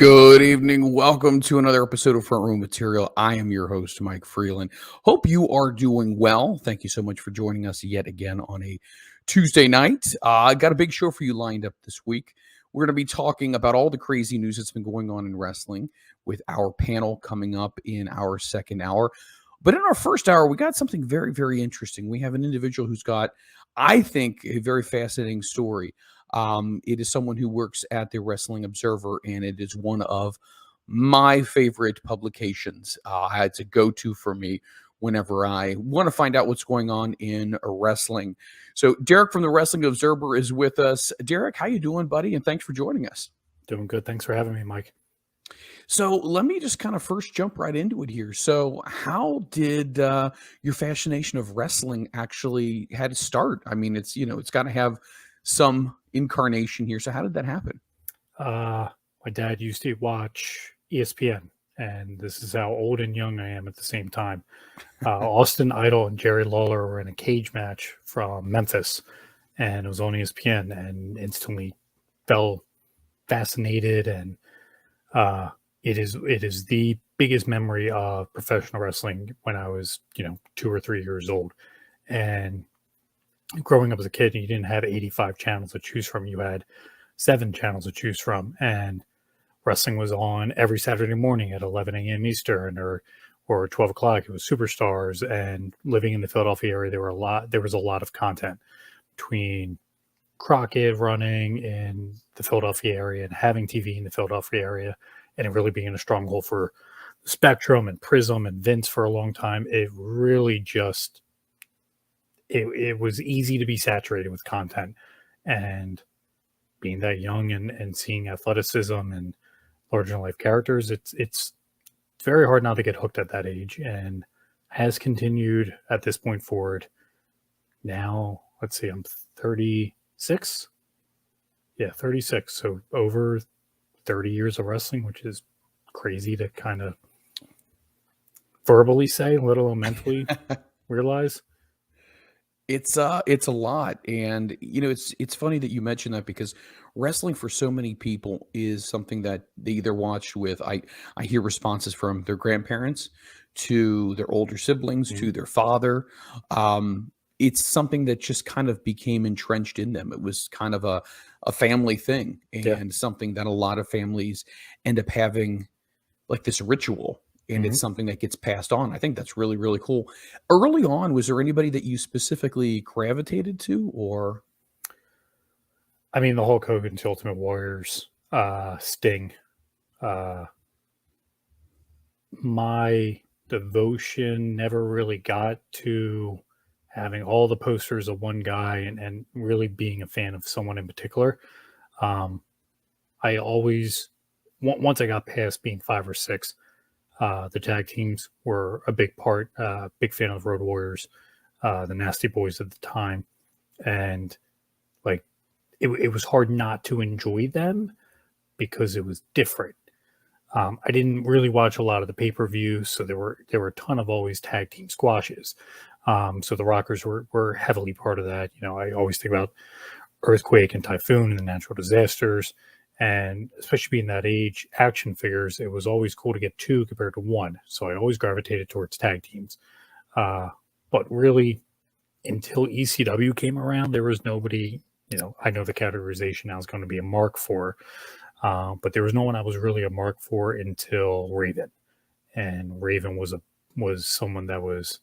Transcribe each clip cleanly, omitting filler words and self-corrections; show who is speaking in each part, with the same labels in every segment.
Speaker 1: Good evening. Welcome to another episode of Front Row Material. I am your host, Mike Freeland. Hope you are doing well. Thank you so much for joining us yet again on a Tuesday night. I got a big show for you lined up this week. We're going to be talking about all the crazy news that's been going on in wrestling with our panel coming up in our second hour. But in our first hour, we got something very, very interesting. We have an individual who's got, I think, a very fascinating story. It is someone who works at the Wrestling Observer, and it is one of my favorite publications. It's a go-to for me whenever I want to find out what's going on in wrestling. So Derek from the Wrestling Observer is with us. Derek, how you doing, buddy? And thanks for joining us.
Speaker 2: Doing good. Thanks for having me, Mike.
Speaker 1: So let me just kind of first jump right into it here. So how did your fascination of wrestling actually had to start? I mean, it's got to have some incarnation here. So how did that happen?
Speaker 2: My dad used to watch ESPN, and this is how old and young I am at the same time. Austin Idol and Jerry Lawler were in a cage match from Memphis, and it was on ESPN, and instantly fell fascinated. And it is the biggest memory of professional wrestling when I was 2 or 3 years old. And growing up as a kid, you didn't have 85 channels to choose from. You had 7 channels to choose from, and wrestling was on every Saturday morning at 11 a.m. Eastern or 12 o'clock. It was Superstars. And living in the Philadelphia area, there was a lot of content between Crockett running in the Philadelphia area and having TV in the Philadelphia area, and it really being a stronghold for Spectrum and Prism and Vince for a long time. It really just it was easy to be saturated with content, and being that young and seeing athleticism and larger than life characters, it's very hard not to get hooked at that age, and has continued at this point forward. Now, let's see, I'm 36. Yeah, 36. So over 30 years of wrestling, which is crazy to kind of verbally say, let alone mentally realize.
Speaker 1: It's a lot, and it's funny that you mentioned that, because wrestling for so many people is something that they either watch with. I hear responses from their grandparents to their older siblings to their father. It's something that just kind of became entrenched in them. It was kind of a family thing, and something that a lot of families end up having, like this ritual. And it's something that gets passed on. I think that's really, really cool. Early on, was there anybody that you specifically gravitated to, or?
Speaker 2: I mean, the Hulk Hogan to Ultimate Warriors, Sting. My devotion never really got to having all the posters of one guy and really being a fan of someone in particular. I always, once I got past being 5 or 6, the tag teams were a big part. Big fan of Road Warriors, the Nasty Boys at the time, and like it was hard not to enjoy them because it was different. I didn't really watch a lot of the pay-per-views, so there were a ton of always tag team squashes. So the Rockers were heavily part of that. I always think about Earthquake and Typhoon and the natural disasters. And especially being that age, action figures, it was always cool to get 2 compared to 1. So I always gravitated towards tag teams. But really, until ECW came around, there was nobody, I know the categorization now is going to be a mark for, but there was no one I was really a mark for until Raven. And Raven was someone that was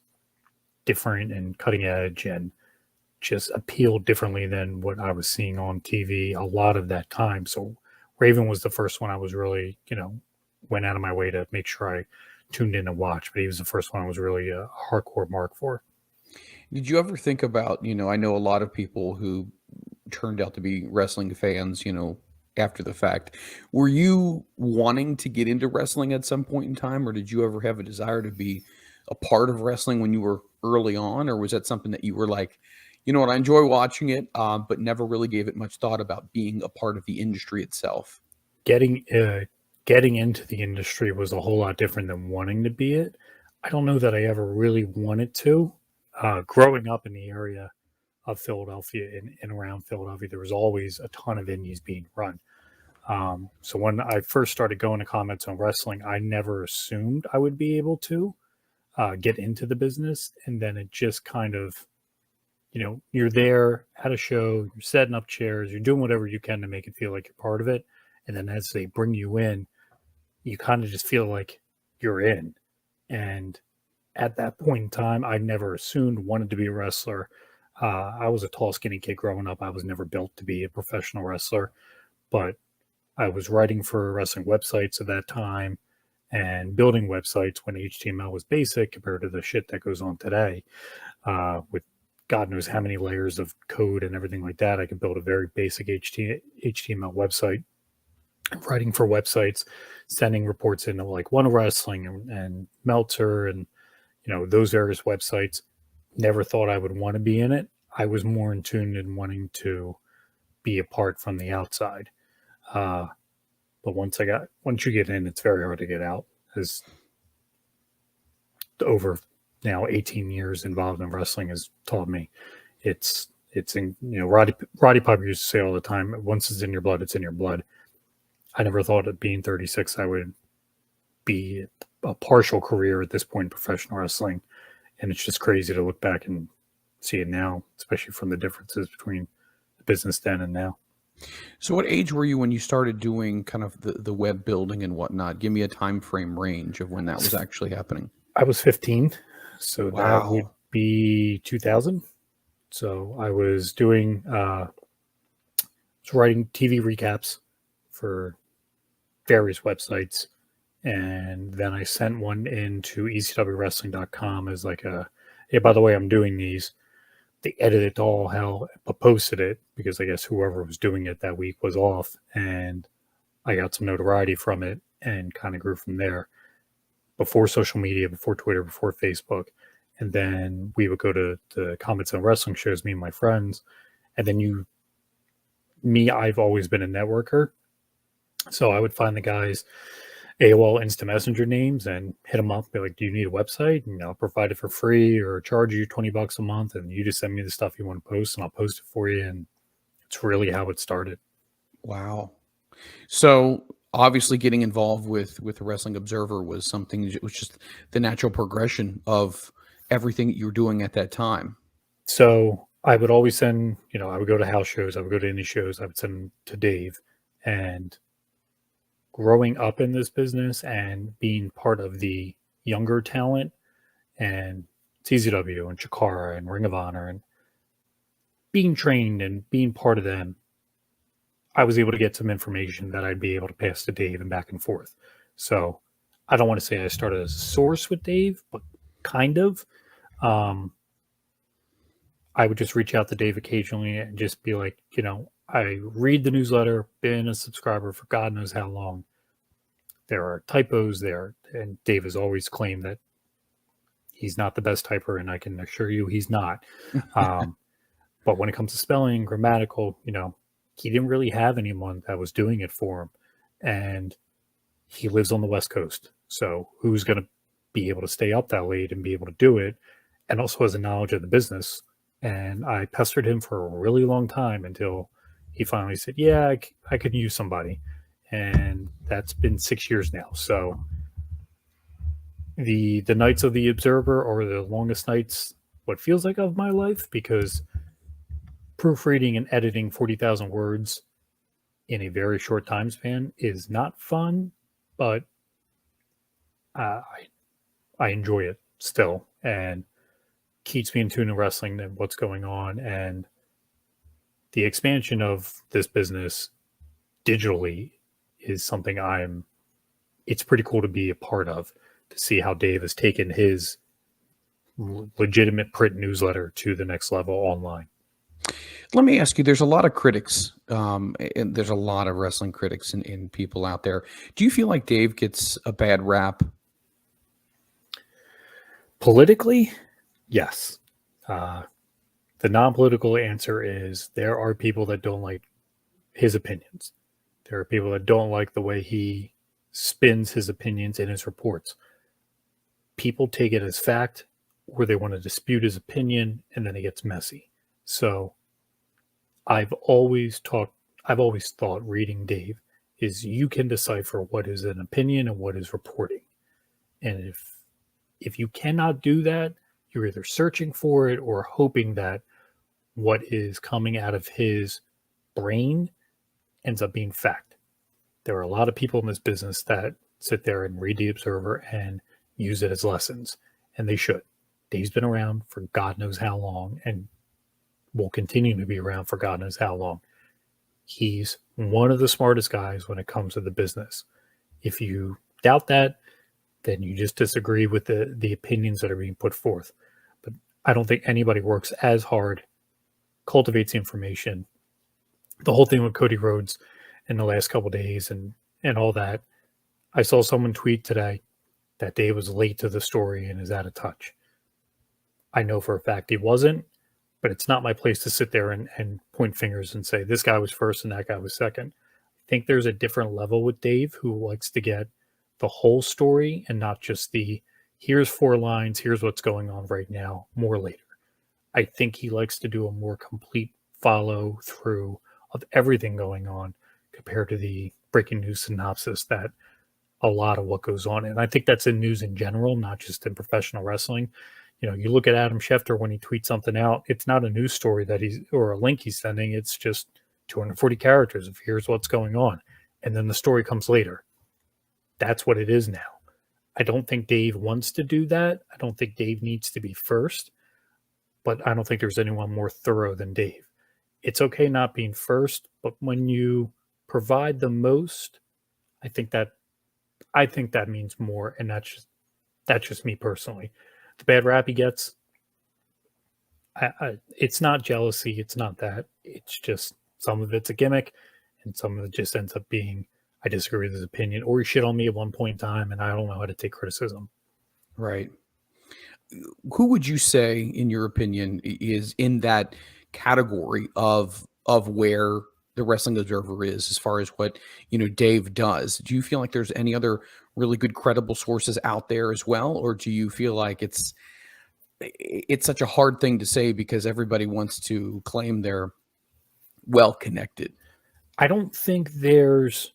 Speaker 2: different and cutting edge and just appealed differently than what I was seeing on TV a lot of that time. So Raven was the first one I was really, went out of my way to make sure I tuned in and watched, but he was the first one I was really a hardcore mark for.
Speaker 1: Did you ever think about, I know a lot of people who turned out to be wrestling fans, after the fact. Were you wanting to get into wrestling at some point in time, or did you ever have a desire to be a part of wrestling when you were early on, or was that something that you were like, you know what, I enjoy watching it, but never really gave it much thought about being a part of the industry itself?
Speaker 2: Getting into the industry was a whole lot different than wanting to be it. I don't know that I ever really wanted to. Growing up in the area of Philadelphia and around Philadelphia, there was always a ton of indies being run. So when I first started going to Comments on Wrestling, I never assumed I would be able to get into the business. And then it just kind of, you're there at a show, you're setting up chairs, you're doing whatever you can to make it feel like you're part of it. And then as they bring you in, you kind of just feel like you're in. And at that point in time, I never assumed wanted to be a wrestler. I was a tall, skinny kid growing up. I was never built to be a professional wrestler, but I was writing for wrestling websites at that time and building websites when HTML was basic compared to the shit that goes on today, with God knows how many layers of code and everything like that. I could build a very basic HTML website, writing for websites, sending reports into like One Wrestling and Meltzer and those various websites. Never thought I would want to be in it. I was more in tune in wanting to be apart from the outside. But once you get in, it's very hard to get out. As over now 18 years involved in wrestling has taught me, it's in, Roddy Piper used to say all the time, once it's in your blood, it's in your blood. I never thought at being 36 I would be a partial career at this point in professional wrestling, and it's just crazy to look back and see it now, especially from the differences between the business then and now.
Speaker 1: So what age were you when you started doing kind of the web building and whatnot? Give me a time frame range of when that was actually happening.
Speaker 2: I was 15, so that would
Speaker 1: Wow.
Speaker 2: be 2000. So I was doing writing TV recaps for various websites, and then I sent one into ECWWrestling.com as like hey, by the way, I'm doing these. They edited it to all hell, but posted it because I guess whoever was doing it that week was off, and I got some notoriety from it and kind of grew from there. Before social media, before Twitter, before Facebook. And then we would go to the Comments on Wrestling shows, me and my friends. And then I've always been a networker. So I would find the guys' AOL Instant Messenger names and hit them up, be like, do you need a website? And I'll provide it for free or charge you $20 a month. And you just send me the stuff you want to post and I'll post it for you. And it's really how it started.
Speaker 1: Wow. So obviously getting involved with the Wrestling Observer was something, it was just the natural progression of everything that you were doing at that time.
Speaker 2: So I would always send, I would go to house shows, I would go to indie shows, I would send them to Dave. And growing up in this business and being part of the younger talent and CZW and Chikara and Ring of Honor and being trained and being part of them, I was able to get some information that I'd be able to pass to Dave and back and forth. So I don't want to say I started as a source with Dave, but kind of. I would just reach out to Dave occasionally and just be like, I read the newsletter, been a subscriber for God knows how long. There are typos there, and Dave has always claimed that he's not the best typer, and I can assure you he's not. But when it comes to spelling, grammatical, he didn't really have anyone that was doing it for him. And he lives on the West Coast. So who's going to be able to stay up that late and be able to do it? And also has a knowledge of the business. And I pestered him for a really long time until he finally said, yeah, I could use somebody. And that's been 6 years now. So the nights of the Observer are the longest nights, what feels like, of my life, because proofreading and editing 40,000 words in a very short time span is not fun, but I enjoy it still, and keeps me in tune to wrestling and what's going on. And the expansion of this business digitally is something it's pretty cool to be a part of, to see how Dave has taken his legitimate print newsletter to the next level online.
Speaker 1: Let me ask you, there's a lot of critics, and there's a lot of wrestling critics and people out there. Do you feel like Dave gets a bad rap?
Speaker 2: Politically, yes. The non-political answer is there are people that don't like his opinions. There are people that don't like the way he spins his opinions in his reports. People take it as fact, or they want to dispute his opinion, and then it gets messy. So I've always thought reading Dave is you can decipher what is an opinion and what is reporting. And if you cannot do that, you're either searching for it or hoping that what is coming out of his brain ends up being fact. There are a lot of people in this business that sit there and read the Observer and use it as lessons, and they should. Dave's been around for God knows how long and will continue to be around for God knows how long. He's one of the smartest guys when it comes to the business. If you doubt that, then you just disagree with the opinions that are being put forth. But I don't think anybody works as hard, cultivates information. The whole thing with Cody Rhodes in the last couple of days and all that. I saw someone tweet today that Dave was late to the story and is out of touch. I know for a fact he wasn't, but it's not my place to sit there and point fingers and say this guy was first and that guy was second. I think there's a different level with Dave who likes to get the whole story and not just the here's 4 lines, here's what's going on right now, more later. I think he likes to do a more complete follow through of everything going on compared to the breaking news synopsis that a lot of what goes on. And I think that's in news in general, not just in professional wrestling. You know, you look at Adam Schefter when he tweets something out, it's not a news story that he's or a link he's sending. It's just 240 characters of here's what's going on. And then the story comes later. That's what it is now. I don't think Dave wants to do that. I don't think Dave needs to be first, but I don't think there's anyone more thorough than Dave. It's okay not being first, but when you provide the most, I think that means more, and that's just me personally. The bad rap he gets, it's not jealousy, it's not that. It's just some of it's a gimmick, and some of it just ends up being I disagree with his opinion, or he shit on me at one point in time, and I don't know how to take criticism.
Speaker 1: Right. Who would you say, in your opinion, is in that category of where the Wrestling Observer is as far as what Dave does? Do you feel like there's any other really good credible sources out there as well, or do you feel like it's such a hard thing to say because everybody wants to claim they're well connected?
Speaker 2: I don't think there's,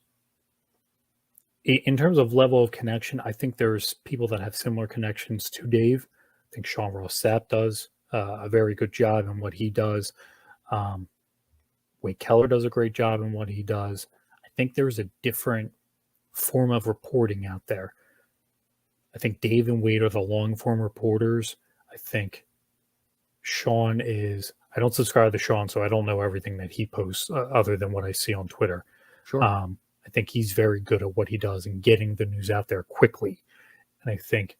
Speaker 2: in terms of level of connection, I think there's people that have similar connections to Dave. I think Sean Ross Sapp does a very good job in what he does. Wade Keller does a great job in what he does. I think there's a different form of reporting out there. I think Dave and Wade are the long form reporters. I think Sean is, I don't subscribe to Sean, so I don't know everything that he posts other than what I see on Twitter.
Speaker 1: Sure.
Speaker 2: I think he's very good at what he does and getting the news out there quickly. And I think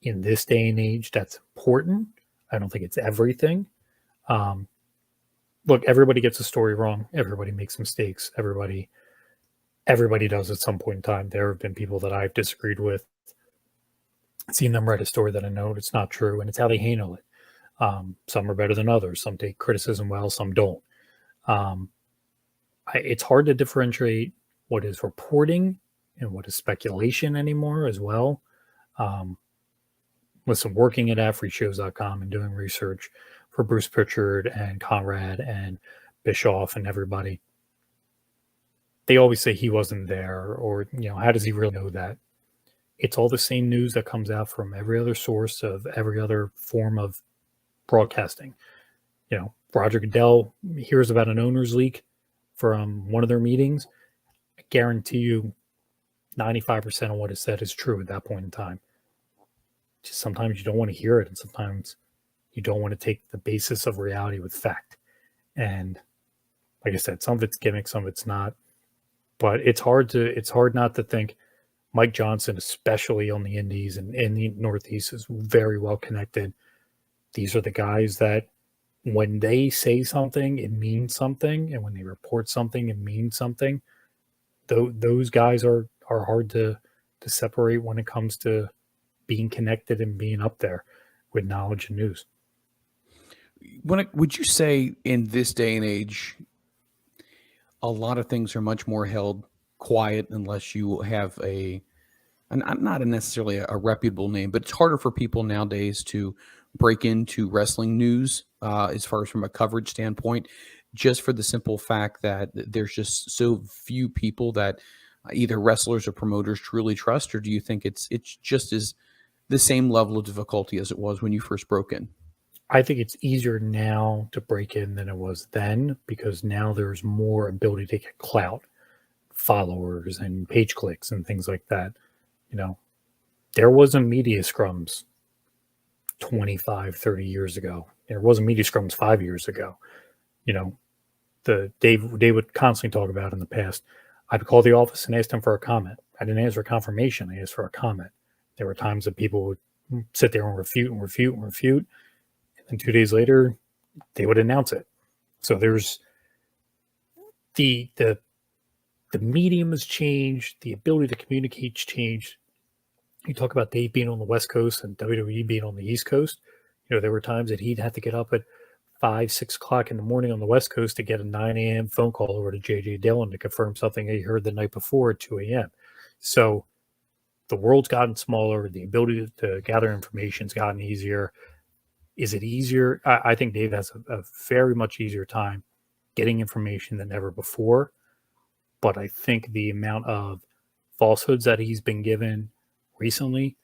Speaker 2: in this day and age, that's important. I don't think it's everything. Look, everybody gets a story wrong. Everybody makes mistakes. Everybody does at some point in time. There have been people that I've disagreed with, seen them write a story that I know it's not true, and it's how they handle it. Some are better than others. Some take criticism well, some don't. It's hard to differentiate what is reporting and what is speculation anymore as well. Listen, working at AdFreeShows.com and doing research for Bruce Pritchard and Conrad and Bischoff and everybody, they always say he wasn't there, or, how does he really know that? It's all the same news that comes out from every other source of every other form of broadcasting. Roger Goodell hears about an owner's leak from one of their meetings. I guarantee you 95% of what is said is true at that point in time. Just sometimes you don't want to hear it, and sometimes you don't want to take the basis of reality with fact. And like I said, some of it's gimmick, some of it's not. But it's hard not to think Mike Johnson, especially on the Indies and in the Northeast, is very well connected. These are the guys that when they say something, it means something. And when they report something, it means something. Those guys are hard to separate when it comes to being connected and being up there with knowledge and news.
Speaker 1: Would you say in this day and age, a lot of things are much more held quiet unless you have not necessarily a reputable name, but it's harder for people nowadays to break into wrestling news as far as from a coverage standpoint. just for the simple fact that there's just so few people that either wrestlers or promoters truly trust, or do you think it's just as the same level of difficulty as it was when you first broke in?
Speaker 2: I think it's easier now to break in than it was then because now there's more ability to get clout, followers, and page clicks and things like that. You know, there wasn't media scrums 25, 30 years ago. There wasn't media scrums 5 years ago. You know, they would constantly talk about in the past. I'd call the office and ask them for a comment. I didn't ask for confirmation. I asked for a comment. There were times that people would sit there and refute and refute and refute. And 2 days later, they would announce it. So there's the the medium has changed, the ability to communicate changed. You talk about Dave being on the West Coast and WWE being on the East Coast. There were times that he'd have to get up at 5, 6 o'clock in the morning on the West Coast to get a 9 a.m. phone call over to JJ Dillon to confirm something he heard the night before at 2 a.m. So the world's gotten smaller. The ability to gather information's gotten easier. Is it easier? I think Dave has a very much easier time getting information than ever before. But I think the amount of falsehoods that he's been given recently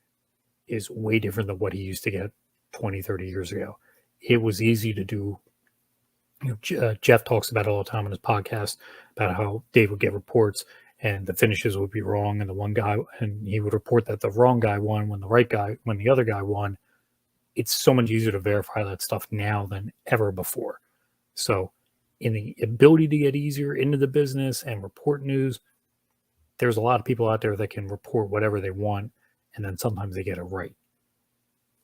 Speaker 2: is way different than what he used to get 20, 30 years ago. It was easy to do. Jeff talks about it all the time on his podcast about how Dave would get reports and the finishes would be wrong, and the one guy, and he would report that the wrong guy won when the other guy won. It's so much easier to verify that stuff now than ever before. So, in the ability to get easier into the business and report news, there's a lot of people out there that can report whatever they want, and then sometimes they get it right.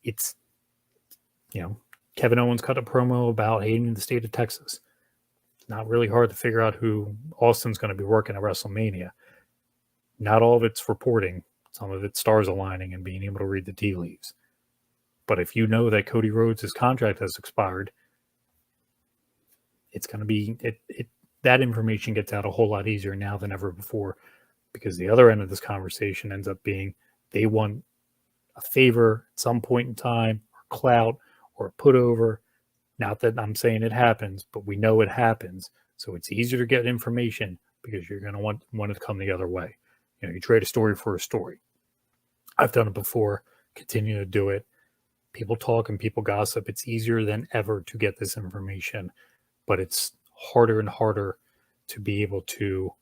Speaker 2: It's, Kevin Owens cut a promo about hating the state of Texas. It's not really hard to figure out who Austin's going to be working at WrestleMania. Not all of it's reporting. Some of it's stars aligning and being able to read the tea leaves. But if you know that Cody Rhodes' contract has expired, it's going to be that information gets out a whole lot easier now than ever before, because the other end of this conversation ends up being they want a favor at some point in time, or clout, or a put over. Not that I'm saying it happens, but we know it happens. So it's easier to get information because you're going to want it to come the other way. You trade a story for a story. I've done it before, continue to do it. People talk and people gossip. It's easier than ever to get this information, but it's harder and harder to be able to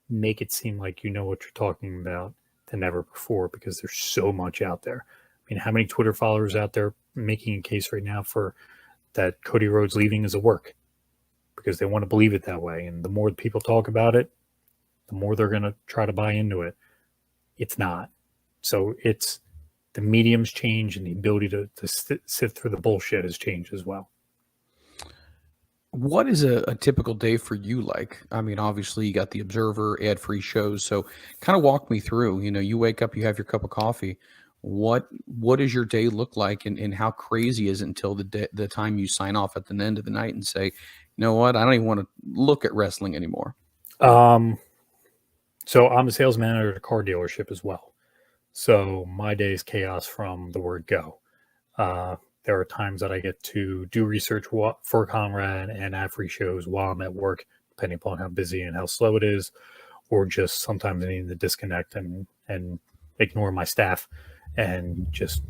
Speaker 2: make it seem like you know what you're talking about than ever before, because there's so much out there. I mean, how many Twitter followers out there making a case right now for that Cody Rhodes leaving is a work, because they want to believe it that way. And the more people talk about it, the more they're going to try to buy into it. It's not. So it's the mediums change, and the ability to sift through the bullshit has changed as well.
Speaker 1: What is a typical day for you like? I mean, obviously you got the Observer, ad-free shows. So kind of walk me through. You wake up, you have your cup of coffee. What does your day look like, and how crazy is it until the time you sign off at the end of the night and say, you know what, I don't even want to look at wrestling anymore?
Speaker 2: So I'm a sales manager at a car dealership as well. So my day is chaos from the word go. There are times that I get to do research for Conrad and have free shows while I'm at work, depending upon how busy and how slow it is, or just sometimes I need to disconnect and ignore my staff and just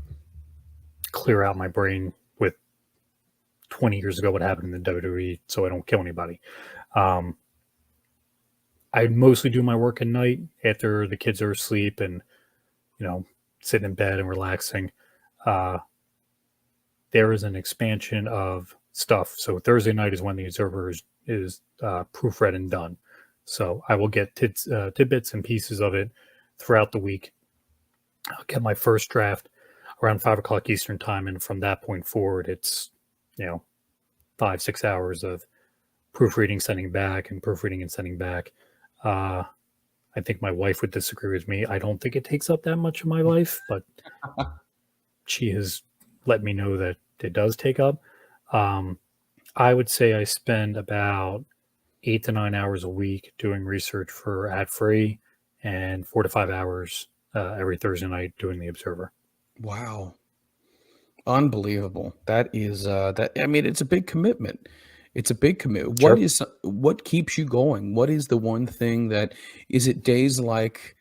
Speaker 2: clear out my brain with 20 years ago what happened in the WWE so I don't kill anybody. I mostly do my work at night after the kids are asleep and, sitting in bed and relaxing. There is an expansion of stuff. So Thursday night is when the Observer is proofread and done. So I will get tidbits and pieces of it throughout the week. I'll get my first draft around 5 o'clock Eastern time. And from that point forward, it's, 5-6 hours of proofreading, sending back, and proofreading and sending back. I think my wife would disagree with me. I don't think it takes up that much of my life, but she has let me know that it does take up. I would say I spend about 8 to 9 hours a week doing research for ad-free, and 4 to 5 hours every Thursday night doing the Observer.
Speaker 1: Wow. Unbelievable. That is that. I mean, it's a big commitment. It's a big commitment.
Speaker 2: Sure.
Speaker 1: What keeps you going? What is the one thing that is it days like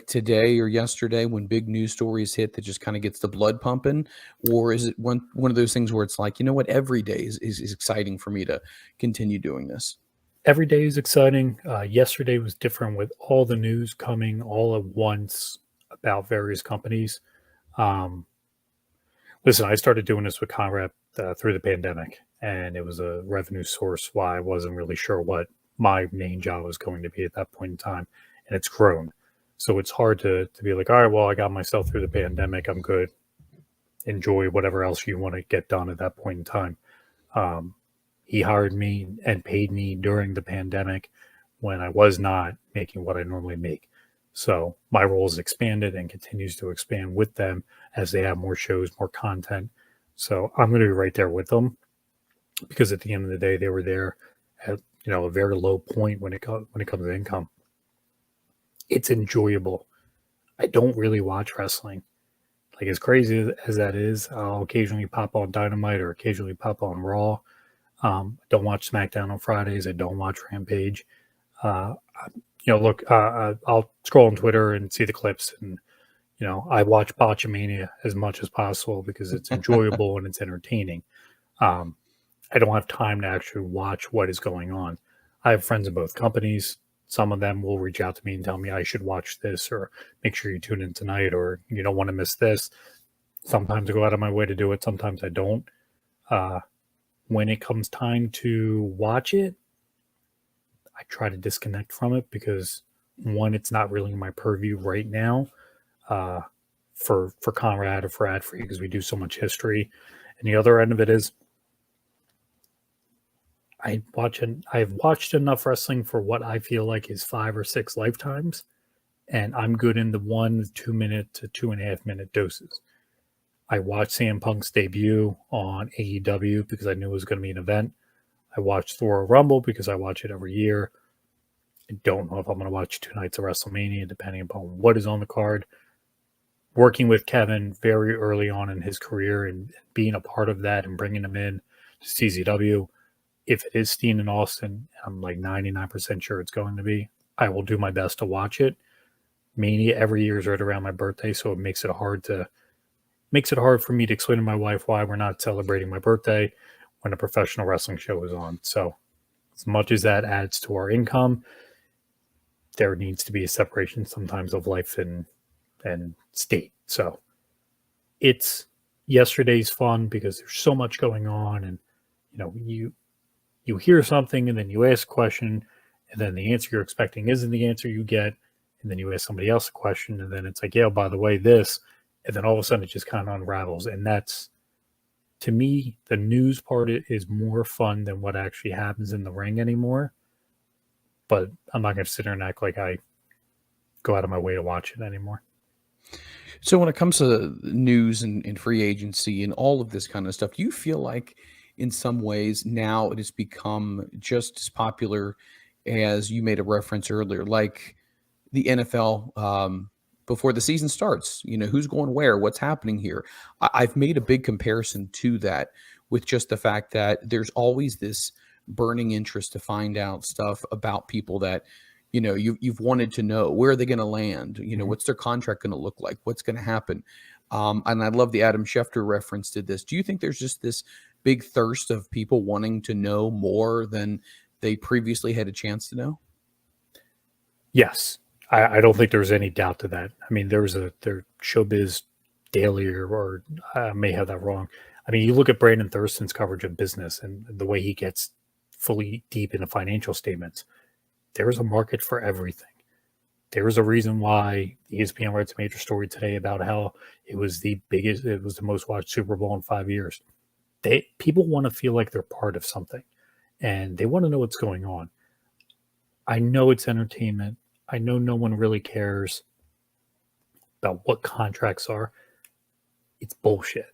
Speaker 1: today or yesterday when big news stories hit that just kind of gets the blood pumping? Or is it one of those things where it's like, you know what, every day is exciting for me to continue doing this?
Speaker 2: Every day is exciting. Yesterday was different with all the news coming all at once about various companies. Um, Listen, I started doing this with Conrad through the pandemic, and it was a revenue source why I wasn't really sure what my main job was going to be at that point in time, and it's grown. So it's hard to be like, all right, well, I got myself through the pandemic. I'm good. Enjoy whatever else you want to get done at that point in time. Um, he hired me and paid me during the pandemic when I was not making what I normally make. So my role has expanded and continues to expand with them as they have more shows, more content. So I'm going to be right there with them because at the end of the day, they were there at a very low point when it comes to income. It's enjoyable. I don't really watch wrestling. Like as crazy as that is, I'll occasionally pop on Dynamite or occasionally pop on Raw. I don't watch SmackDown on Fridays. I don't watch Rampage. Uh, Look, I'll scroll on Twitter and see the clips, and I watch Botchamania as much as possible because it's enjoyable and it's entertaining. Um, I don't have time to actually watch what is going on. I have friends in both companies. Some of them will reach out to me and tell me I should watch this or make sure you tune in tonight or you don't want to miss this. Sometimes I go out of my way to do it. Sometimes I don't. Uh, when it comes time to watch it, I try to disconnect from it because one, it's not really in my purview right now uh, for Conrad or for Adfree because we do so much history. And the other end of it is I've watched enough wrestling for what I feel like is 5 or 6 lifetimes, and I'm good in the 1 2 minute to 2.5 minute doses. I watched CM Punk's debut on AEW because I knew it was going to be an event. I watched the Royal Rumble because I watch it every year. I don't know if I'm going to watch 2 nights of WrestleMania, depending upon what is on the card. Working with Kevin very early on in his career and being a part of that and bringing him in to CZW, if it is Steen and Austin, I'm like 99% sure it's going to be. I will do my best to watch it. Mania every year is right around my birthday, so it makes it hard for me to explain to my wife why we're not celebrating my birthday when a professional wrestling show is on. So as much as that adds to our income, there needs to be a separation sometimes of life and state. So it's yesterday's fun because there's so much going on, and you hear something and then you ask a question, and then the answer you're expecting isn't the answer you get, and then you ask somebody else a question, and then it's like, yeah, by the way, this, and then all of a sudden it just kind of unravels, and that's, to me, the news part is more fun than what actually happens in the ring anymore. But I'm not going to sit there and act like I go out of my way to watch it anymore.
Speaker 1: So when it comes to news and free agency and all of this kind of stuff, do you feel like in some ways now it has become just as popular as you made a reference earlier, like the NFL before the season starts? You know, who's going where, what's happening here. I've made a big comparison to that with just the fact that there's always this burning interest to find out stuff about people that you've wanted to know. Where are they going to land?
Speaker 2: Mhm.
Speaker 1: What's their contract going to look like? What's going to happen? And I love the Adam Schefter reference to this. Do you think there's just this big thirst of people wanting to know more than they previously had a chance to know?
Speaker 2: Yes, I don't think there's any doubt to that. I mean, there's Showbiz Daily, or I may have that wrong. I mean, you look at Brandon Thurston's coverage of business and the way he gets fully deep into financial statements. There's a market for everything. There's a reason why ESPN writes a major story today about how it was the most watched Super Bowl in 5 years. People want to feel like they're part of something, and they want to know what's going on. I know it's entertainment. I know no one really cares about what contracts are. It's bullshit.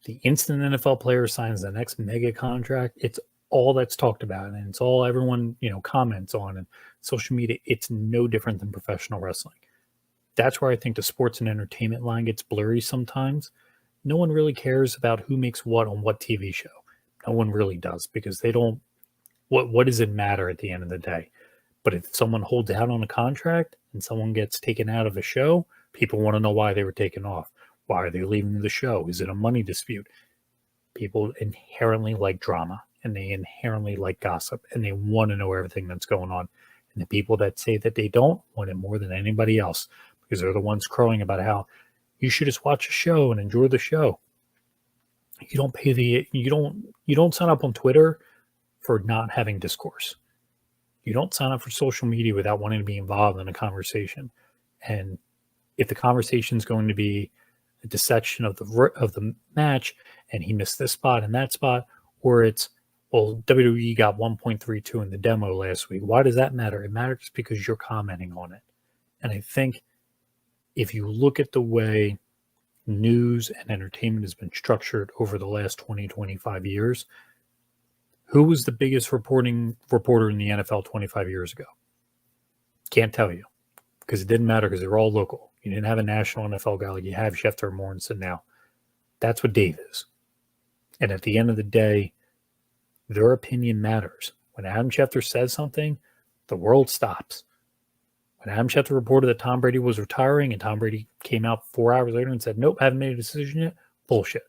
Speaker 2: The instant NFL player signs the next mega contract, it's all that's talked about, and it's all everyone comments on and social media. It's no different than professional wrestling. That's where I think the sports and entertainment line gets blurry sometimes. No one really cares about who makes what on what TV show No one really does, because they don't. What does it matter at the end of the day? But if someone holds out on a contract and someone gets taken out of a show, people want to know why they were taken off. Why are they leaving the show? Is it a money dispute? People inherently like drama, and they inherently like gossip, and they want to know everything that's going on. And the people that say that they don't want it more than anybody else, because they're the ones crowing about how you should just watch a show and enjoy the show. You don't sign up on Twitter for not having discourse. You don't sign up for social media without wanting to be involved in a conversation. And if the conversation is going to be a dissection of the match, and he missed this spot and that spot, or it's, well, WWE got 1.32 in the demo last week. Why does that matter? It matters because you're commenting on it. And I think if you look at the way news and entertainment has been structured over the last 20, 25 years, who was the biggest reporter in the NFL 25 years ago? Can't tell you, because it didn't matter, because they were all local. You didn't have a national NFL guy like you have Schefter and Morrison now. That's what Dave is. And at the end of the day, their opinion matters. When Adam Schefter says something, the world stops. When Adam Schefter reported that Tom Brady was retiring and Tom Brady came out 4 hours later and said, nope, haven't made a decision yet, bullshit.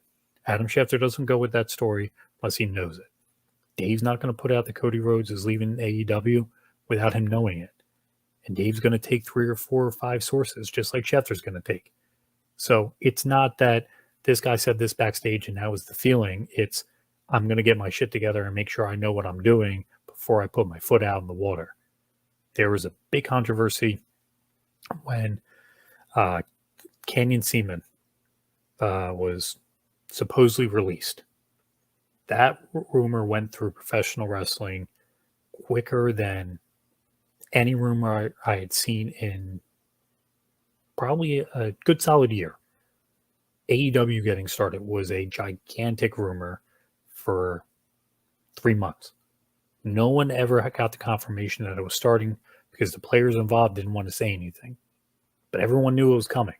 Speaker 2: Adam Schefter doesn't go with that story unless he knows it. Dave's not going to put out that Cody Rhodes is leaving AEW without him knowing it. And Dave's going to take 3 or 4 or 5 sources, just like Schefter's going to take. So it's not that this guy said this backstage and that was the feeling. It's, I'm going to get my shit together and make sure I know what I'm doing before I put my foot out in the water. There was a big controversy when Canyon Seaman was supposedly released. That rumor went through professional wrestling quicker than any rumor I had seen in probably a good solid year. AEW getting started was a gigantic rumor for 3 months. No one ever got the confirmation that it was starting because the players involved didn't want to say anything. But everyone knew it was coming.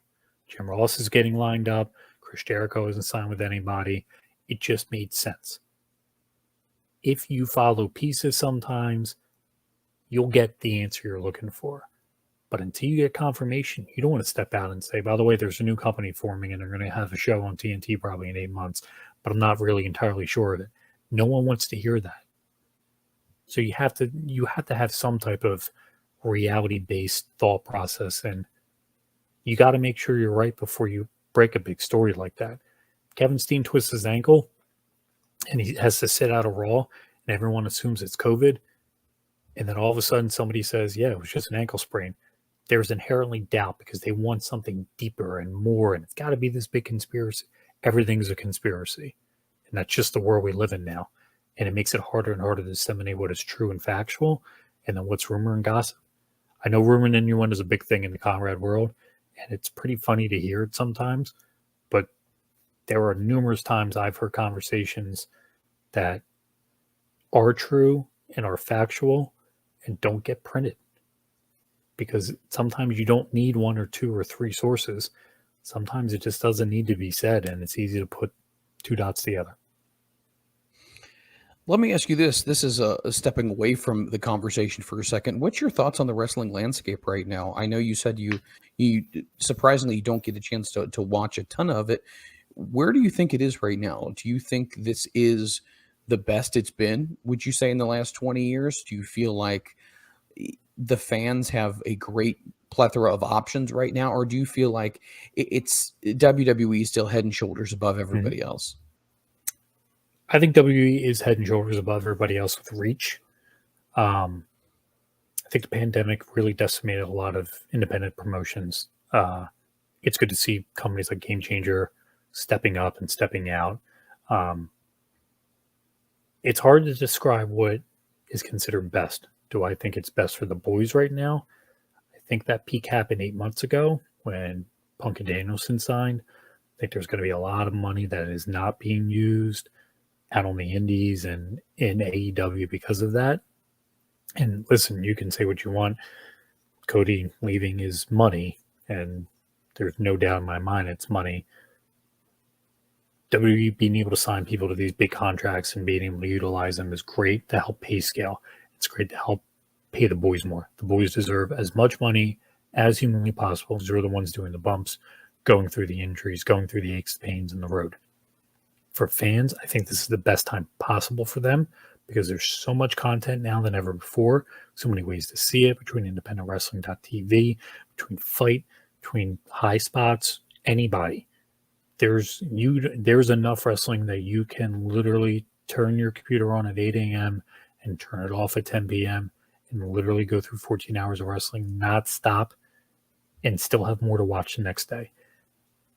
Speaker 2: Jim Ross is getting lined up. Chris Jericho isn't signed with anybody. It just made sense. If you follow pieces sometimes, you'll get the answer you're looking for. But until you get confirmation, you don't want to step out and say, by the way, there's a new company forming and they're going to have a show on TNT probably in 8 months, but I'm not really entirely sure of it. No one wants to hear that. So you have to have some type of reality-based thought process, and you got to make sure you're right before you break a big story like that. Kevin Steen twists his ankle, and he has to sit out a Raw, and everyone assumes it's COVID. And then all of a sudden somebody says, yeah, it was just an ankle sprain. There's inherently doubt because they want something deeper and more, and it's got to be this big conspiracy. Everything's a conspiracy. And that's just the world we live in now. And it makes it harder and harder to disseminate what is true and factual, and then what's rumor and gossip. I know rumor and innuendo is a big thing in the Conrad world, and it's pretty funny to hear it sometimes, but there are numerous times I've heard conversations that are true and are factual and don't get printed. Because sometimes you don't need 1 or 2 or 3 sources. Sometimes it just doesn't need to be said, and it's easy to put 2 dots together.
Speaker 1: Let me ask you this. This is stepping away from the conversation for a second. What's your thoughts on the wrestling landscape right now? I know you said you surprisingly you don't get a chance to watch a ton of it. Where do you think it is right now? Do you think this is the best it's been, would you say, in the last 20 years? Do you feel like the fans have a great plethora of options right now, or do you feel like it's WWE still head and shoulders above everybody else?
Speaker 2: I think WWE is head and shoulders above everybody else with reach. I think the pandemic really decimated a lot of independent promotions. It's good to see companies like Game Changer stepping up and stepping out. It's hard to describe what is considered best. Do I think it's best for the boys right now? I think that peak happened 8 months ago when Punk and Danielson signed. I think there's going to be a lot of money that is not being used out on the indies and in AEW because of that. And listen, you can say what you want. Cody leaving is money, and there's no doubt in my mind it's money. WWE being able to sign people to these big contracts and being able to utilize them is great to help pay scale. It's great to help pay the boys more. The boys deserve as much money as humanly possible because they're the ones doing the bumps, going through the injuries, going through the aches, pains, and the road. For fans, I think this is the best time possible for them because there's so much content now than ever before, so many ways to see it between independentwrestling.tv, between Fight, between High Spots, anybody. There's enough wrestling that you can literally turn your computer on at 8 a.m. and turn it off at 10 p.m. and literally go through 14 hours of wrestling, not stop, and still have more to watch the next day.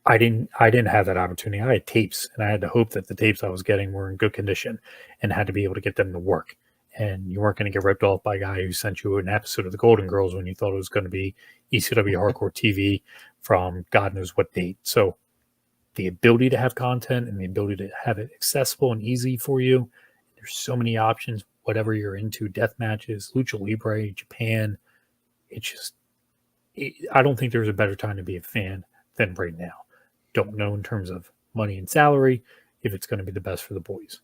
Speaker 2: I didn't have that opportunity. I had tapes, and I had to hope that the tapes I was getting were in good condition and had to be able to get them to work. And you weren't going to get ripped off by a guy who sent you an episode of the Golden Girls when you thought it was going to be ECW Hardcore TV from God knows what date. So the ability to have content and the ability to have it accessible and easy for you. There's so many options, whatever you're into, death matches, lucha libre, Japan. I don't think there's a better time to be a fan than right now. Don't know in terms of money and salary if it's going to be the best for the boys.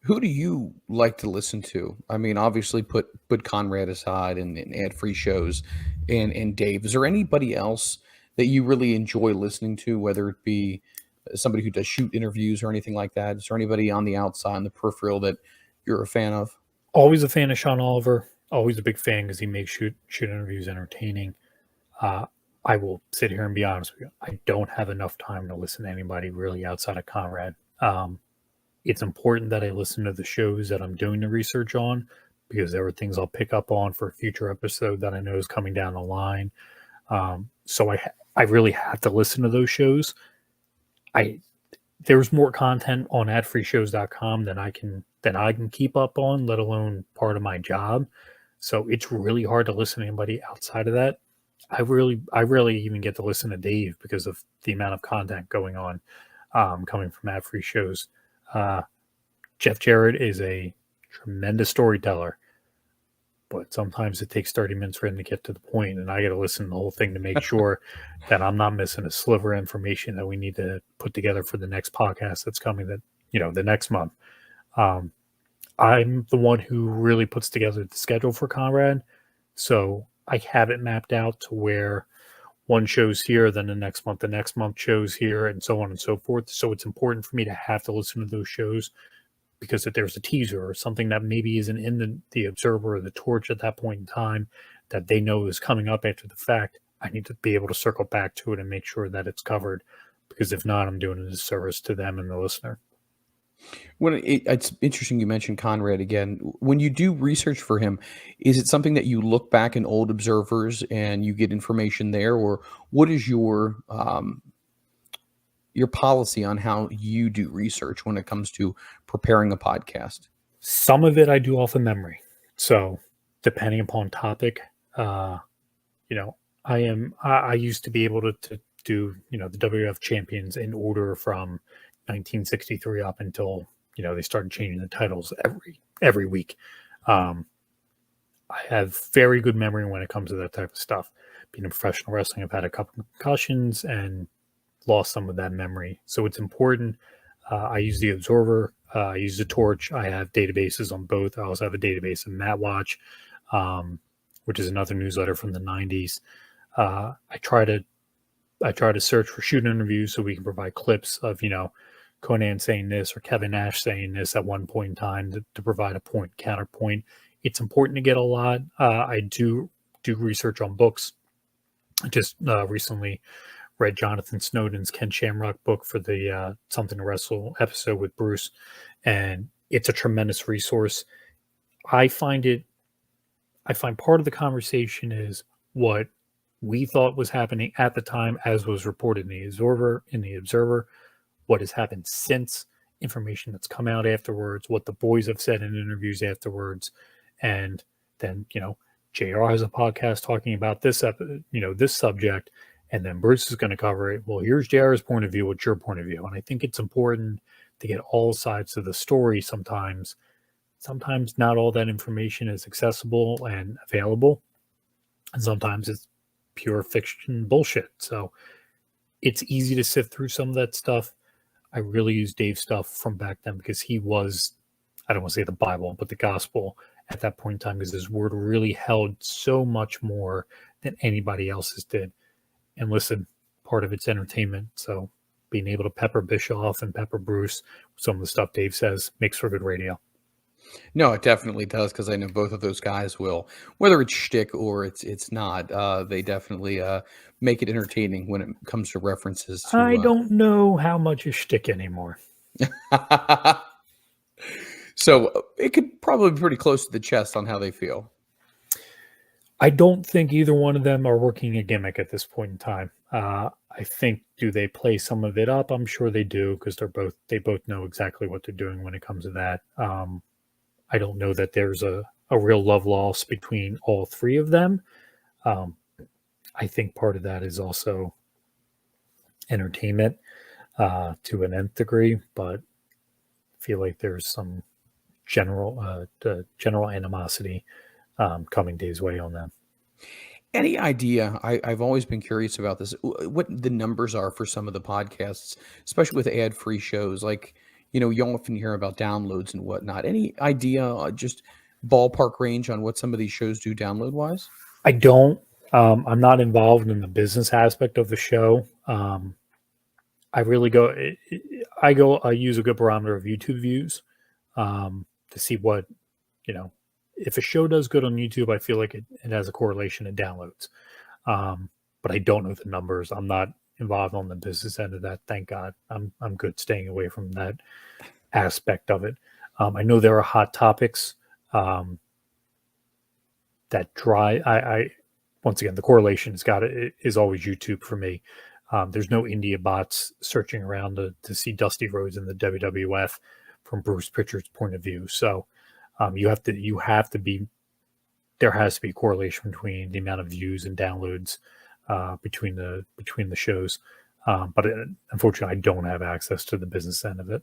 Speaker 1: Who do you like to listen to? I mean, obviously put Conrad aside and ad-free shows and Dave. Is there anybody else that you really enjoy listening to, whether it be somebody who does shoot interviews or anything like that? Is there anybody on the outside, in the peripheral, that you're a fan of?
Speaker 2: Always a fan of Sean Oliver. Always a big fan because he makes shoot interviews entertaining. I will sit here and be honest with you. I don't have enough time to listen to anybody really outside of Conrad. It's important that I listen to the shows that I'm doing the research on because there are things I'll pick up on for a future episode that I know is coming down the line. So I really have to listen to those shows. There's more content on adfreeshows.com than I can keep up on, let alone part of my job. So it's really hard to listen to anybody outside of that. I rarely even get to listen to Dave because of the amount of content going on coming from ad free shows. Jeff Jarrett is a tremendous storyteller, but sometimes it takes 30 minutes for him to get to the point, and I got to listen to the whole thing to make sure that I'm not missing a sliver of information that we need to put together for the next podcast that's coming the next month. I'm the one who really puts together the schedule for Conrad, so I have it mapped out to where one show's here, then the next month shows here, and so on and so forth. So it's important for me to have to listen to those shows because if there's a teaser or something that maybe isn't in the Observer or the Torch at that point in time that they know is coming up after the fact, I need to be able to circle back to it and make sure that it's covered, because if not, I'm doing a disservice to them and the listener.
Speaker 1: It's interesting you mentioned Conrad again. When you do research for him, is it something that you look back in old Observers and you get information there, or what is your policy on how you do research when it comes to preparing a podcast?
Speaker 2: Some of it I do off of memory. So depending upon topic, I used to be able to do, the WWF champions in order from 1963 up until, they started changing the titles every week. I have very good memory when it comes to that type of stuff. Being in professional wrestling, I've had a couple of concussions and lost some of that memory. So it's important. I use the Observer. I use the Torch. I have databases on both. I also have a database of MatWatch, which is another newsletter from the 90s. I try to search for shoot interviews so we can provide clips of, Conan saying this or Kevin Nash saying this at one point in time to provide a counterpoint. It's important to get a lot. I do research on books. I just recently read Jonathan Snowden's Ken Shamrock book for the Something to Wrestle episode with Bruce, and it's a tremendous resource. I find part of the conversation is what we thought was happening at the time as was reported in the Observer, what has happened since, information that's come out afterwards, what the boys have said in interviews afterwards, and then, JR has a podcast talking about this subject, and then Bruce is going to cover it. Well, here's JR's point of view, what's your point of view? And I think it's important to get all sides of the story sometimes. Sometimes not all that information is accessible and available, and sometimes it's pure fiction bullshit. So it's easy to sift through some of that stuff. I really use Dave's stuff from back then because he was, I don't want to say the Bible, but the gospel at that point in time, because his word really held so much more than anybody else's did. And listen, part of it's entertainment. So being able to pepper Bischoff and pepper Bruce, some of the stuff Dave says makes for good radio.
Speaker 1: No, it definitely does because I know both of those guys will, whether it's shtick or it's not. They definitely make it entertaining when it comes to references
Speaker 2: I
Speaker 1: to.
Speaker 2: don't know how much is shtick anymore.
Speaker 1: So it could probably be pretty close to the chest on how they feel.
Speaker 2: I don't think either one of them are working a gimmick at this point in time. I think do they play some of it up? I'm sure they do because they both know exactly what they're doing when it comes to that. I don't know that there's a real love lost between all three of them. Um, I think part of that is also entertainment to an nth degree, but I feel like there's some general animosity coming Dave's way on them.
Speaker 1: Any idea? I've always been curious about this. What the numbers are for some of the podcasts, especially with ad-free shows. Like, you often hear about downloads and whatnot. Any idea, just ballpark range on what some of these shows do download wise?
Speaker 2: I don't. I'm not involved in the business aspect of the show. I really go. I use a good barometer of YouTube views to see what you know. If a show does good on YouTube, I feel like it has a correlation to downloads. But I don't know the numbers. I'm not involved on the business end of that. Thank God. I'm good staying away from that aspect of it. I know there are hot topics that dry. I once again the correlation is always YouTube for me. There's no India bots searching around to see Dusty Rhodes in the WWF from Bruce Pritchard's point of view. So you have to be there has to be a correlation between the amount of views and downloads between the shows. But unfortunately, I don't have access to the business end of it.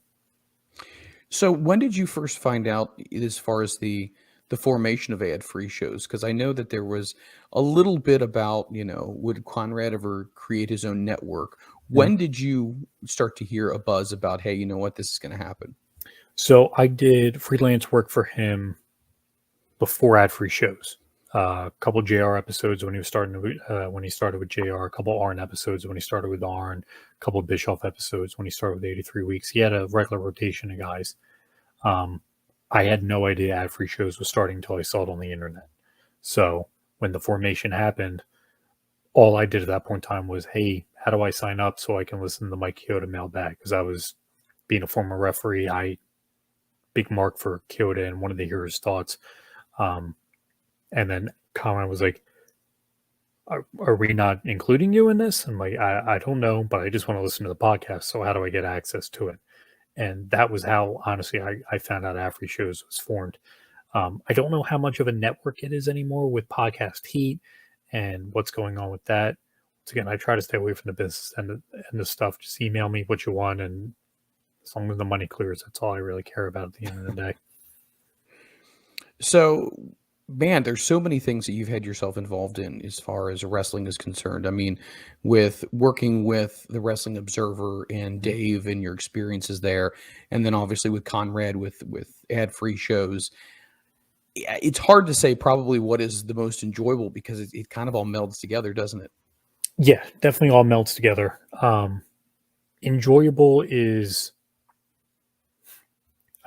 Speaker 1: So when did you first find out as far as the formation of ad-free shows? Because I know that there was a little bit about, would Conrad ever create his own network?
Speaker 2: Mhm.
Speaker 1: When did you start to hear a buzz about, hey, you know what, this is going to happen?
Speaker 2: So I did freelance work for him before ad-free shows. A couple JR episodes when he was when he started with JR, a couple Arn episodes when he started with Arn, a couple Bischoff episodes when he started with 83 Weeks. He had a regular rotation of guys. Um, I had no idea ad-free shows was starting until I saw it on the internet. So when the formation happened, all I did at that point in time was, hey, how do I sign up so I can listen to Mike Chioda mail back? Because I was being a former referee, big mark for Chioda and wanted to hear his thoughts. And then Conrad was like, are we not including you in this? I'm like, I don't know, but I just want to listen to the podcast. So how do I get access to it? And that was how, honestly, I found out Afri Shows was formed. I don't know how much of a network it is anymore with Podcast Heat and what's going on with that. Once again, I try to stay away from the business and the stuff. Just email me what you want, and as long as the money clears, that's all I really care about at the end of the day.
Speaker 1: So, man, there's so many things that you've had yourself involved in as far as wrestling is concerned. I mean, with working with the Wrestling Observer and Dave and your experiences there, and then obviously with Conrad with ad-free shows, it's hard to say probably what is the most enjoyable because it kind of all melds together, doesn't it?
Speaker 2: Yeah, definitely all melts together. Enjoyable is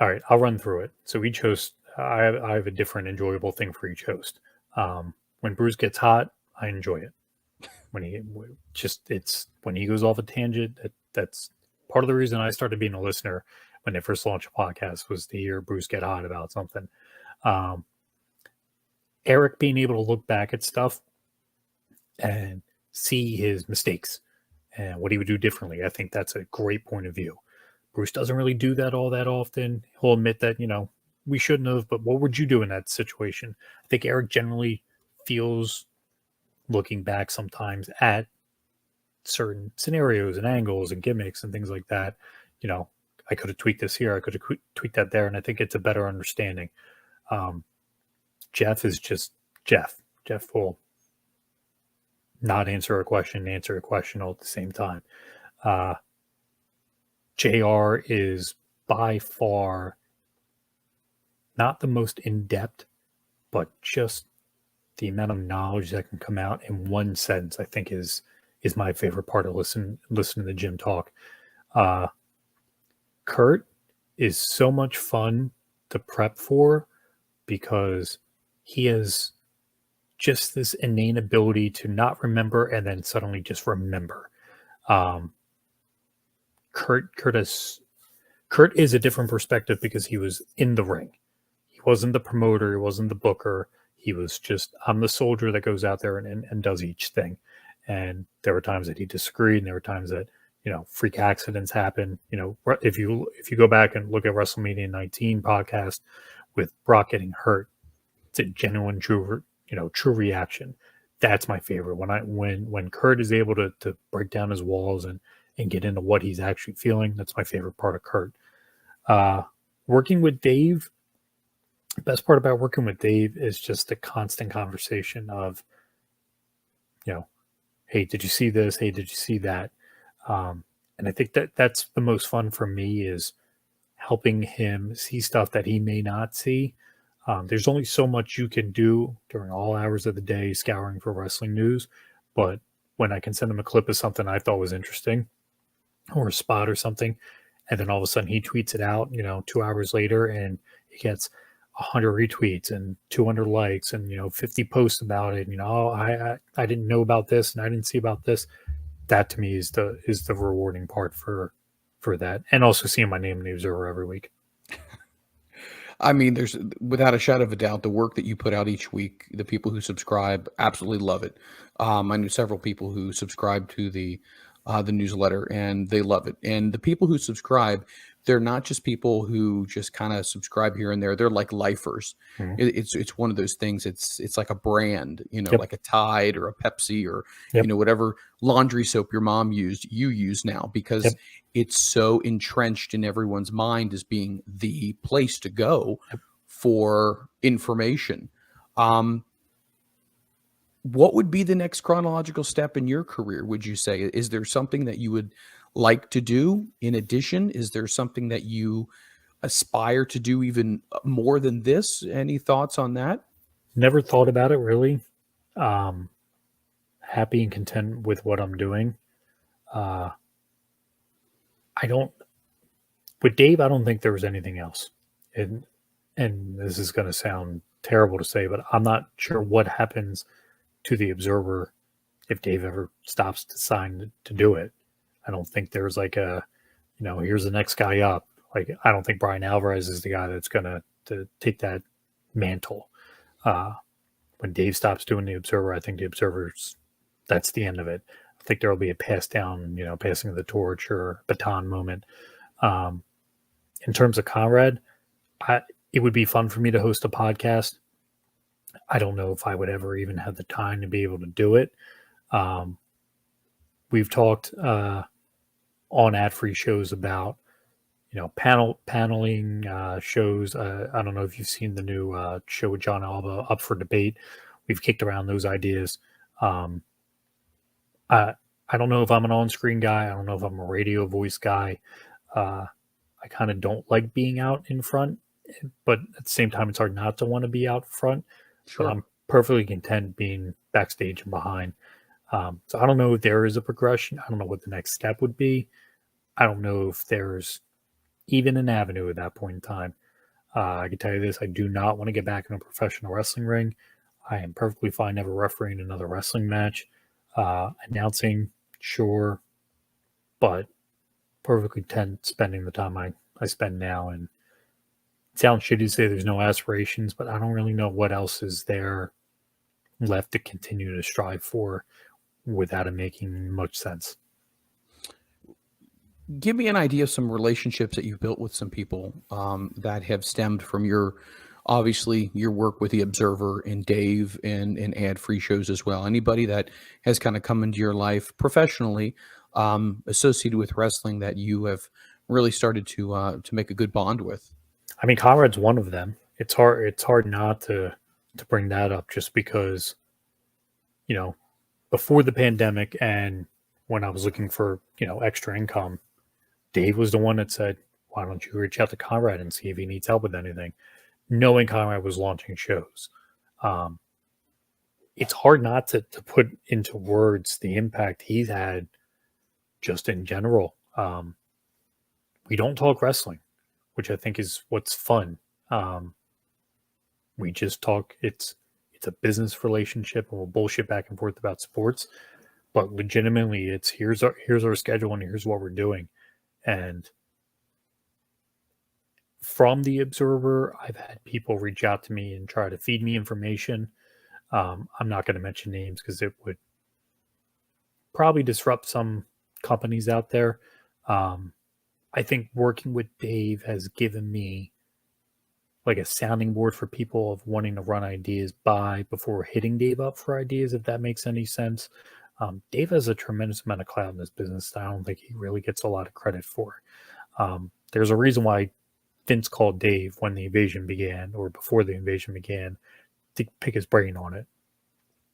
Speaker 2: all right. I'll run through it. So each host, I have a different enjoyable thing for each host. When Bruce gets hot, I enjoy it. When it's when he goes off a tangent. That's part of the reason I started being a listener when they first launched a podcast was to hear Bruce get hot about something. Um, Eric being able to look back at stuff and see his mistakes and what he would do differently. I think that's a great point of view. Bruce doesn't really do that all that often. He'll admit that, we shouldn't have, but what would you do in that situation? I think Eric generally feels, looking back sometimes at certain scenarios and angles and gimmicks and things like that, I could have tweaked this here, I could have tweaked that there, and I think it's a better understanding. Jeff is just Jeff. Jeff will not answer a question all at the same time. JR is by far not the most in-depth, but just the amount of knowledge that can come out in one sentence, I think is my favorite part of listening to Jim talk. Kurt is so much fun to prep for because he has just this innate ability to not remember and then suddenly just remember. Um, Kurt is a different perspective because he was in the ring. He wasn't the promoter. He wasn't the booker. He was just, I'm the soldier that goes out there and does each thing. And there were times that he disagreed, and there were times that freak accidents happen. If you go back and look at WrestleMania 19 podcast with Brock getting hurt, it's a genuine, true reaction. That's my favorite. When Kurt is able to break down his walls and get into what he's actually feeling, that's my favorite part of Kurt. Working with Dave, the best part about working with Dave is just the constant conversation of, hey, did you see this? Hey, did you see that? And I think that's the most fun for me, is helping him see stuff that he may not see. There's only so much you can do during all hours of the day scouring for wrestling news, but when I can send him a clip of something I thought was interesting, or a spot or something, and then all of a sudden he tweets it out, 2 hours later, and he gets 100 retweets and 200 likes and 50 posts about it. I didn't know about this and I didn't see about this. That to me is the rewarding part for that, and also seeing my name in the Observer every week.
Speaker 1: I mean, there's, without a shadow of a doubt, the work that you put out each week, the people who subscribe absolutely love it. I knew several people who subscribe to the newsletter, and they love it. And the people who subscribe, they're not just people who just kind of subscribe here and there. They're like lifers.
Speaker 2: Mhm.
Speaker 1: It's one of those things. It's like a brand,
Speaker 2: Yep.
Speaker 1: like a Tide or a Pepsi or
Speaker 2: Yep.
Speaker 1: whatever laundry soap your mom used, you use now, because
Speaker 2: Yep.
Speaker 1: it's so entrenched in everyone's mind as being the place to go
Speaker 2: Yep.
Speaker 1: for information. What would be the next chronological step in your career, would you say? Is there something that you would like to do in addition? Is there something that you aspire to do even more than this? Any thoughts on that?
Speaker 2: Never thought about it really. Happy and content with what I'm doing. With Dave, I don't think there was anything else. And this is going to sound terrible to say, but I'm not sure what happens to the Observer if Dave ever stops to sign to do it. I don't think there's like a, here's the next guy up. Like, I don't think Brian Alvarez is the guy that's going to take that mantle. When Dave stops doing the Observer, I think the Observer's, that's the end of it. I think there'll be a passing of the torch or baton moment. In terms of Conrad, it would be fun for me to host a podcast. I don't know if I would ever even have the time to be able to do it. We've talked on ad-free shows about, paneling shows. I don't know if you've seen the new show with John Alba, Up for Debate. We've kicked around those ideas. I don't know if I'm an on-screen guy. I don't know if I'm a radio voice guy. I kind of don't like being out in front, but at the same time, it's hard not to want to be out front.
Speaker 1: Sure.
Speaker 2: But I'm perfectly content being backstage and behind. So I don't know if there is a progression. I don't know what the next step would be. I don't know if there's even an avenue at that point in time. I can tell you this: I do not want to get back in a professional wrestling ring. I am perfectly fine never refereeing another wrestling match. Announcing, sure, but perfectly content spending the time I spend now. And it sounds shitty to say there's no aspirations, but I don't really know what else is there left to continue to strive for without it making much sense.
Speaker 1: Give me an idea of some relationships that you've built with some people that have stemmed from obviously your work with the Observer and Dave and ad-free shows as well. Anybody that has kind of come into your life professionally associated with wrestling that you have really started to make a good bond with?
Speaker 2: I mean, Conrad's one of them. It's hard not to bring that up, just because, before the pandemic and when I was looking for, extra income, Dave was the one that said, why don't you reach out to Conrad and see if he needs help with anything, knowing Conrad was launching shows. It's hard not to put into words the impact he's had just in general. We don't talk wrestling, which I think is what's fun. We just talk. It's a business relationship, and we'll bullshit back and forth about sports. But legitimately, it's here's our schedule and here's what we're doing. And from the Observer, I've had people reach out to me and try to feed me information. I'm not going to mention names because it would probably disrupt some companies out there. I think working with Dave has given me like a sounding board for people of wanting to run ideas by before hitting Dave up for ideas, if that makes any sense. Dave has a tremendous amount of clout in this business that I don't think he really gets a lot of credit for. There's a reason why Vince called Dave when the invasion began, or before the invasion began, to pick his brain on it.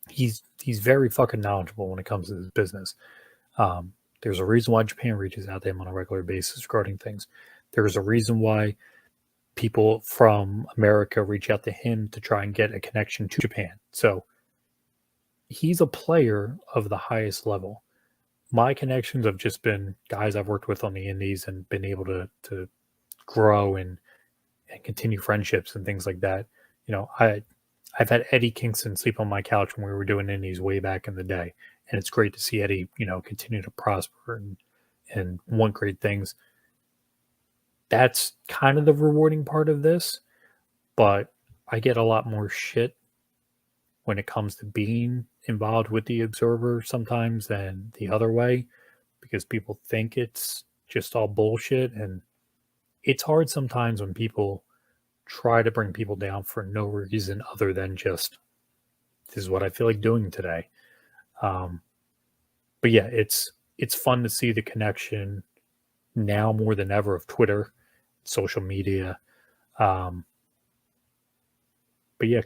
Speaker 2: He's very fucking knowledgeable when it comes to this business. There's a reason why Japan reaches out to him on a regular basis regarding things. There's a reason why people from America reach out to him to try and get a connection to Japan. So he's a player of the highest level. My connections have just been guys I've worked with on the indies and been able to grow and continue friendships and things like that. You know, I've had Eddie Kingston sleep on my couch when we were doing indies way back in the day. And it's great to see Eddie, you know, continue to prosper and want great things. That's kind of the rewarding part of this, but I get a lot more shit when it comes to being involved with the Observer sometimes than the other way, because people think it's just all bullshit. And it's hard sometimes when people try to bring people down for no reason other than just, this is what I feel like doing today. But yeah, it's fun to see the connection now more than ever of Twitter, social media. But yeah,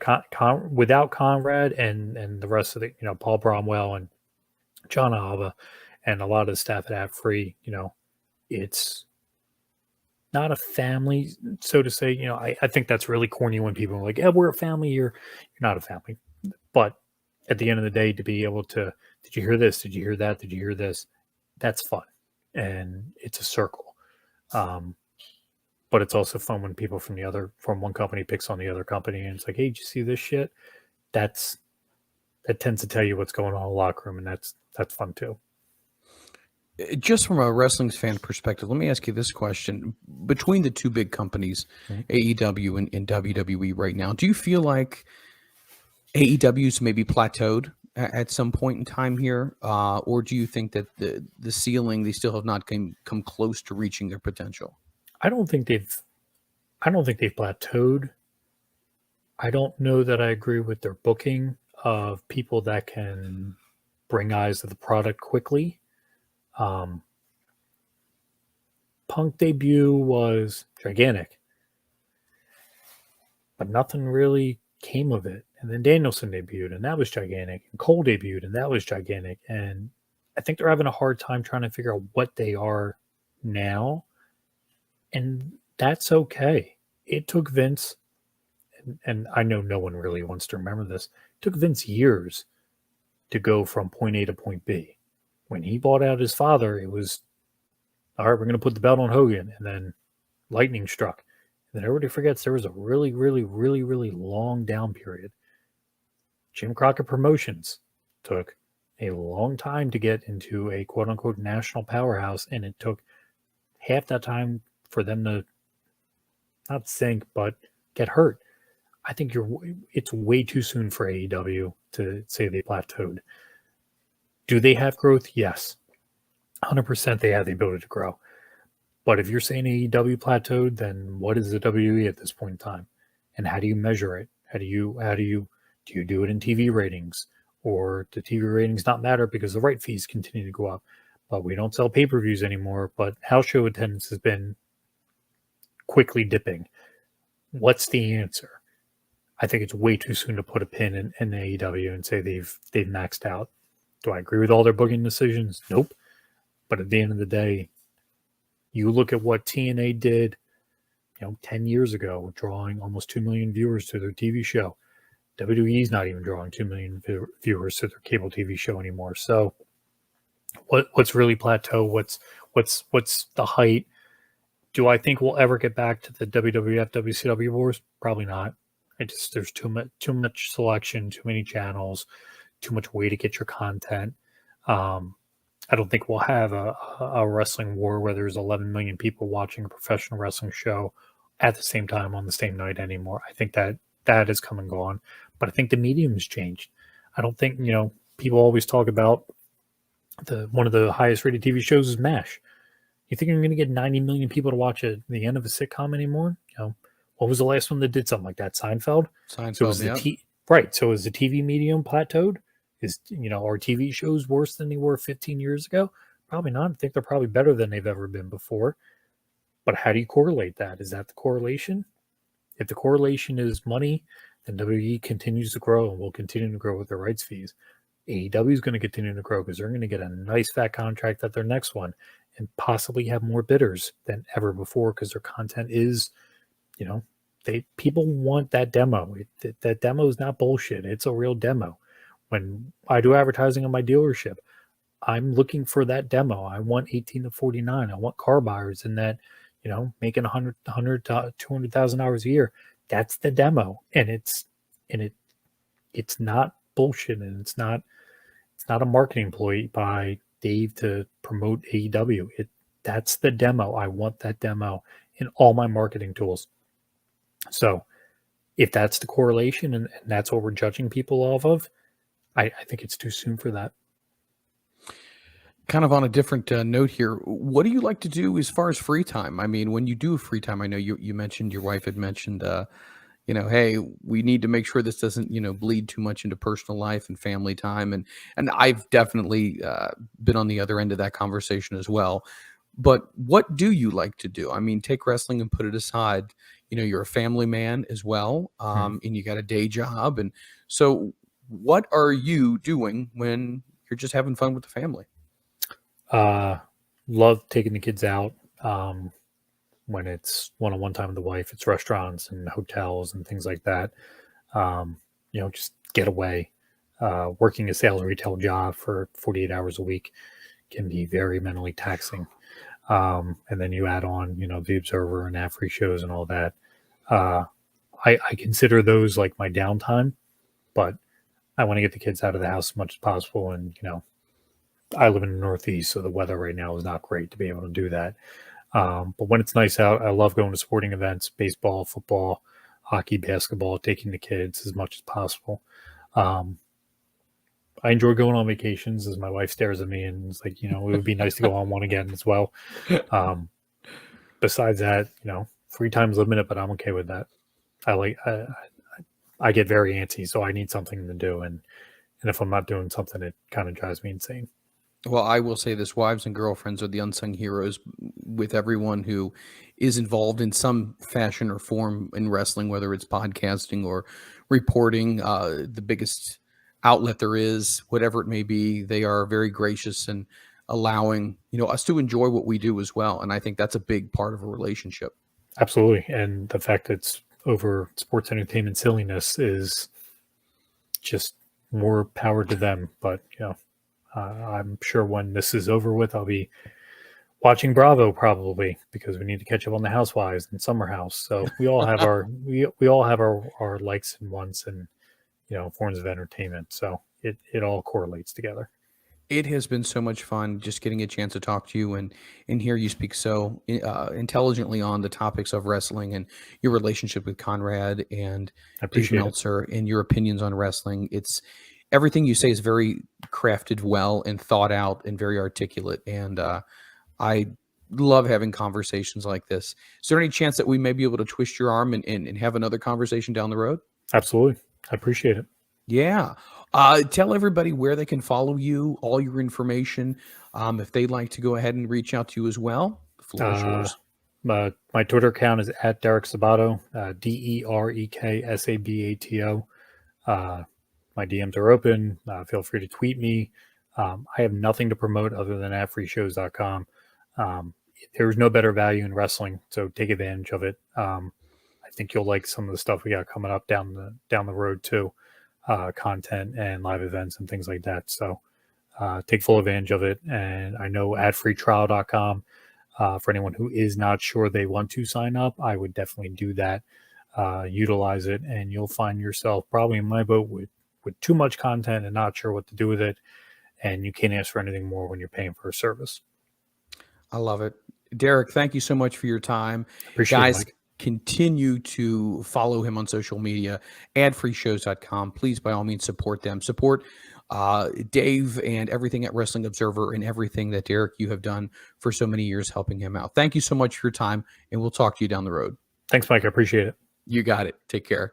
Speaker 2: without Conrad and the rest of the, you know, Paul Bromwell and John Alva and a lot of the staff at Free, you know, it's not a family, so to say. You know, I think that's really corny when people are like, yeah, we're a family. You're not a family. But at the end of the day, to be able to, did you hear this? Did you hear that? Did you hear this? That's fun. And it's a circle. But it's also fun when people from one company picks on the other company and it's like, hey, did you see this shit? That tends to tell you what's going on in the locker room, and that's fun too.
Speaker 1: Just from a wrestling fan perspective, let me ask you this question. Between the two big companies, AEW and WWE right now, do you feel like AEW's maybe plateaued at some point in time here? Or do you think that the ceiling, they still have not come close to reaching their potential?
Speaker 2: I don't think they've plateaued. I don't know that I agree with their booking of people that can bring eyes to the product quickly. Punk debut was gigantic, but nothing really came of it. And then Danielson debuted, and that was gigantic. And Cole debuted, and that was gigantic. And I think they're having a hard time trying to figure out what they are now. And that's okay. It took Vince, and I know no one really wants to remember this, it took Vince years to go from point A to point B. When he bought out his father, it was, all right, we're going to put the belt on Hogan. And then lightning struck. And then everybody forgets there was a really, really, really, really long down period. Jim Crockett Promotions took a long time to get into a quote unquote national powerhouse. And it took half that time for them to not sink, but get hurt. I think it's way too soon for AEW to say they plateaued. Do they have growth? Yes. 100% they have the ability to grow. But if you're saying AEW plateaued, then what is the WWE at this point in time? And how do you measure it? Do you do it in TV ratings? Or do TV ratings not matter because the right fees continue to go up? But we don't sell pay-per-views anymore, but house show attendance has been quickly dipping. What's the answer? I think it's way too soon to put a pin in AEW and say they've maxed out. Do I agree with all their booking decisions? Nope. But at the end of the day, You look at what TNA did, 10 years ago, drawing almost 2 million viewers to their TV show. WWE's not even drawing 2 million viewers to their cable TV show anymore. So what's really plateau? What's the height? Do I think we'll ever get back to the WWF WCW wars? Probably not. There's too much selection, too many channels, too much way to get your content. I don't think we'll have a wrestling war where there's 11 million people watching a professional wrestling show at the same time on the same night anymore. I think that has come and gone, but I think the medium's changed. I don't think, people always talk about one of the highest rated TV shows is MASH. You think you're going to get 90 million people to watch the end of a sitcom anymore? What was the last one that did something like that? Seinfeld. So is right. So is the TV medium plateaued? Is our TV shows worse than they were 15 years ago? Probably not. I think they're probably better than they've ever been before. But how do you correlate that? Is that the correlation? If the correlation is money, then WWE continues to grow and will continue to grow with their rights fees. AEW is going to continue to grow because they're going to get a nice fat contract at their next one and possibly have more bidders than ever before because their content is, people want that demo. That demo is not bullshit. It's a real demo. When I do advertising on my dealership, I'm looking for that demo. I want 18 to 49. I want car buyers in that, making 100 to 200,000 hours a year. That's the demo. And it's not bullshit. And it's not a marketing ploy by Dave to promote AEW. That's the demo. I want that demo in all my marketing tools. So if that's the correlation and that's what we're judging people off of, I think it's too soon for that.
Speaker 1: Kind of on a different note here, what do you like to do as far as free time? I mean, when you do free time, I know you mentioned your wife had mentioned, hey, we need to make sure this doesn't, bleed too much into personal life and family time. And I've definitely been on the other end of that conversation as well. But what do you like to do? I mean, take wrestling and put it aside. You're a family man as well, and you got a day job. And so what are you doing when you're just having fun with the family?
Speaker 2: Love taking the kids out. When it's one-on-one time with the wife, it's restaurants and hotels and things like that. Just get away. Working a sales retail job for 48 hours a week can be very mentally taxing. And then you add on, the Observer and ad-free shows and all that. I consider those like my downtime, but I want to get the kids out of the house as much as possible. And, I live in the Northeast, so the weather right now is not great to be able to do that. But when it's nice out, I love going to sporting events, baseball, football, hockey, basketball, taking the kids as much as possible. I enjoy going on vacations as my wife stares at me and it's like, it would be nice to go on one again as well. Besides that, free time's limited, but I'm okay with that. I get very antsy, so I need something to do. And if I'm not doing something, it kind of drives me insane.
Speaker 1: Well, I will say this, wives and girlfriends are the unsung heroes with everyone who is involved in some fashion or form in wrestling, whether it's podcasting or reporting, the biggest outlet there is, whatever it may be. They are very gracious and allowing, us to enjoy what we do as well. And I think that's a big part of a relationship.
Speaker 2: Absolutely. And the fact that it's over sports entertainment silliness is just more power to them. But, I'm sure when this is over with, I'll be watching Bravo probably because we need to catch up on the Housewives and Summer House. So we all have we all have our likes and wants and forms of entertainment. So it all correlates together.
Speaker 1: It has been so much fun just getting a chance to talk to you and hear you speak so intelligently on the topics of wrestling and your relationship with Conrad and Dave Meltzer and your opinions on wrestling. It's everything you say is very crafted well and thought out and very articulate. And I love having conversations like this. Is there any chance that we may be able to twist your arm and have another conversation down the road?
Speaker 2: Absolutely. I appreciate it.
Speaker 1: Yeah. Tell everybody where they can follow you, all your information. If they'd like to go ahead and reach out to you as well, the floor is yours.
Speaker 2: My Twitter account is at Derek Sabato, Derek Sabato. My DMs are open. Feel free to tweet me. I have nothing to promote other than adfreeshows.com. there's no better value in wrestling, so take advantage of it. I think you'll like some of the stuff we got coming up down the road too, content and live events and things like that. So take full advantage of it. And I know adfreetrial.com, for anyone who is not sure they want to sign up, I would definitely do that. Utilize it, and you'll find yourself probably in my boat with too much content and not sure what to do with it. And you can't ask for anything more when you're paying for a service.
Speaker 1: I love it. Derek, thank you so much for your time.
Speaker 2: Appreciate
Speaker 1: Guys,
Speaker 2: it, Mike.
Speaker 1: continue to follow him on social media, adfreeshows.com. Please, by all means, support them. Support Dave and everything at Wrestling Observer and everything that, Derek, you have done for so many years helping him out. Thank you so much for your time, and we'll talk to you down the road.
Speaker 2: Thanks, Mike. I appreciate it.
Speaker 1: You got it. Take care.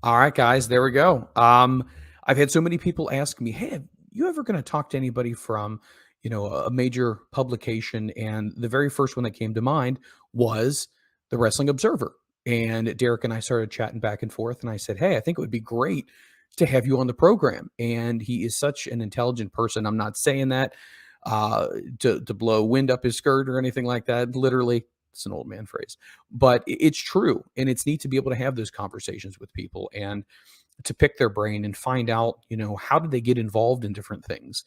Speaker 1: All right, guys, there we go. I've had so many people ask me, hey, are you ever going to talk to anybody from, a major publication? And the very first one that came to mind was the Wrestling Observer. And Derek and I started chatting back and forth. And I said, hey, I think it would be great to have you on the program. And he is such an intelligent person. I'm not saying that to blow wind up his skirt or anything like that. Literally, it's an old man phrase, but it's true. And it's neat to be able to have those conversations with people and to pick their brain and find out, how did they get involved in different things?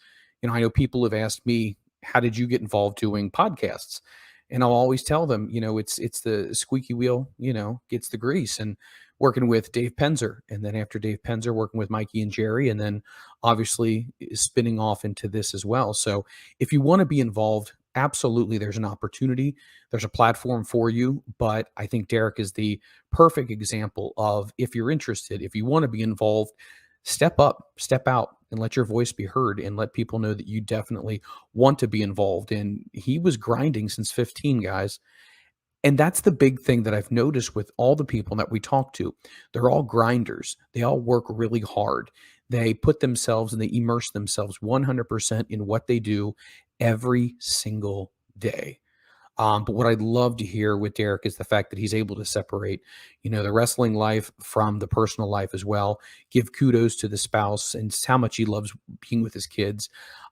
Speaker 1: I know people have asked me, how did you get involved doing podcasts? And I'll always tell them, it's the squeaky wheel, gets the grease, and working with Dave Penzer. And then after Dave Penzer, working with Mikey and Jerry, and then obviously spinning off into this as well. So if you want to be involved, absolutely, there's an opportunity. There's a platform for you. But I think Derek is the perfect example of, if you're interested, if you want to be involved, step up, step out, and let your voice be heard, and let people know that you definitely want to be involved. And he was grinding since 15, guys. And that's the big thing that I've noticed with all the people that we talk to. They're all grinders. They all work really hard. They put themselves and they immerse themselves 100% in what they do every single day. But what I'd love to hear with Derek is the fact that he's able to separate, the wrestling life from the personal life as well. Give kudos to the spouse and just how much he loves being with his kids.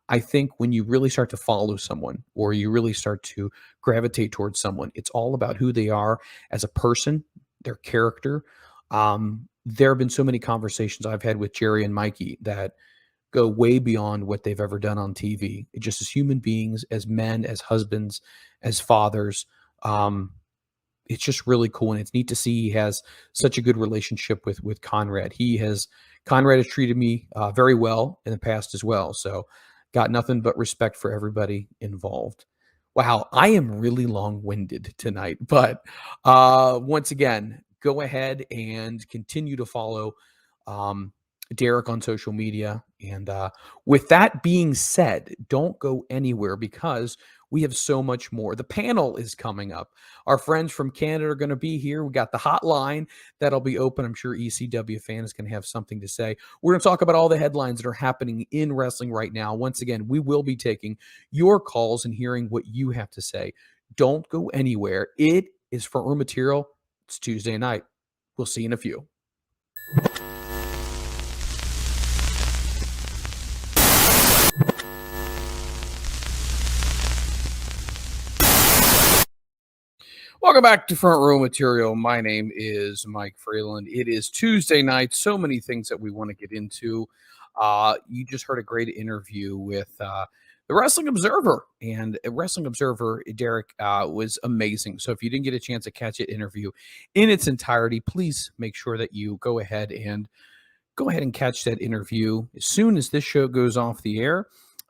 Speaker 1: I think when you really start to follow someone, or you really start to gravitate towards someone, it's all about who they are as a person, their character. There have been so many conversations I've had with Jerry and Mikey that go way beyond what they've ever done on TV. Just as human beings, as men, as husbands, as fathers. It's just really cool, and it's neat to see he has such a good relationship with Conrad. Conrad has treated me very well in the past as well. So got nothing but respect for everybody involved. Wow, I am really long-winded tonight, but once again, go ahead and continue to follow Derek on social media. And with that being said, don't go anywhere, because we have so much more. The panel is coming up. Our friends from Canada are going to be here. We got the hotline that'll be open. I'm sure ECW fan is going to have something to say. We're going to talk about all the headlines that are happening in wrestling right now. Once again, we will be taking your calls and hearing what you have to say. Don't go anywhere. It is Front Room Material. It's Tuesday night. We'll see you in a few. Welcome back to Front Row Material. My name is Mike Freeland. It is Tuesday night. So many things that we want to get into. You just heard a great interview with the Wrestling Observer. And Wrestling Observer, Derek, was amazing. So if you didn't get a chance to catch that interview in its entirety, please make sure that you go ahead and catch that interview as soon as this show goes off the air.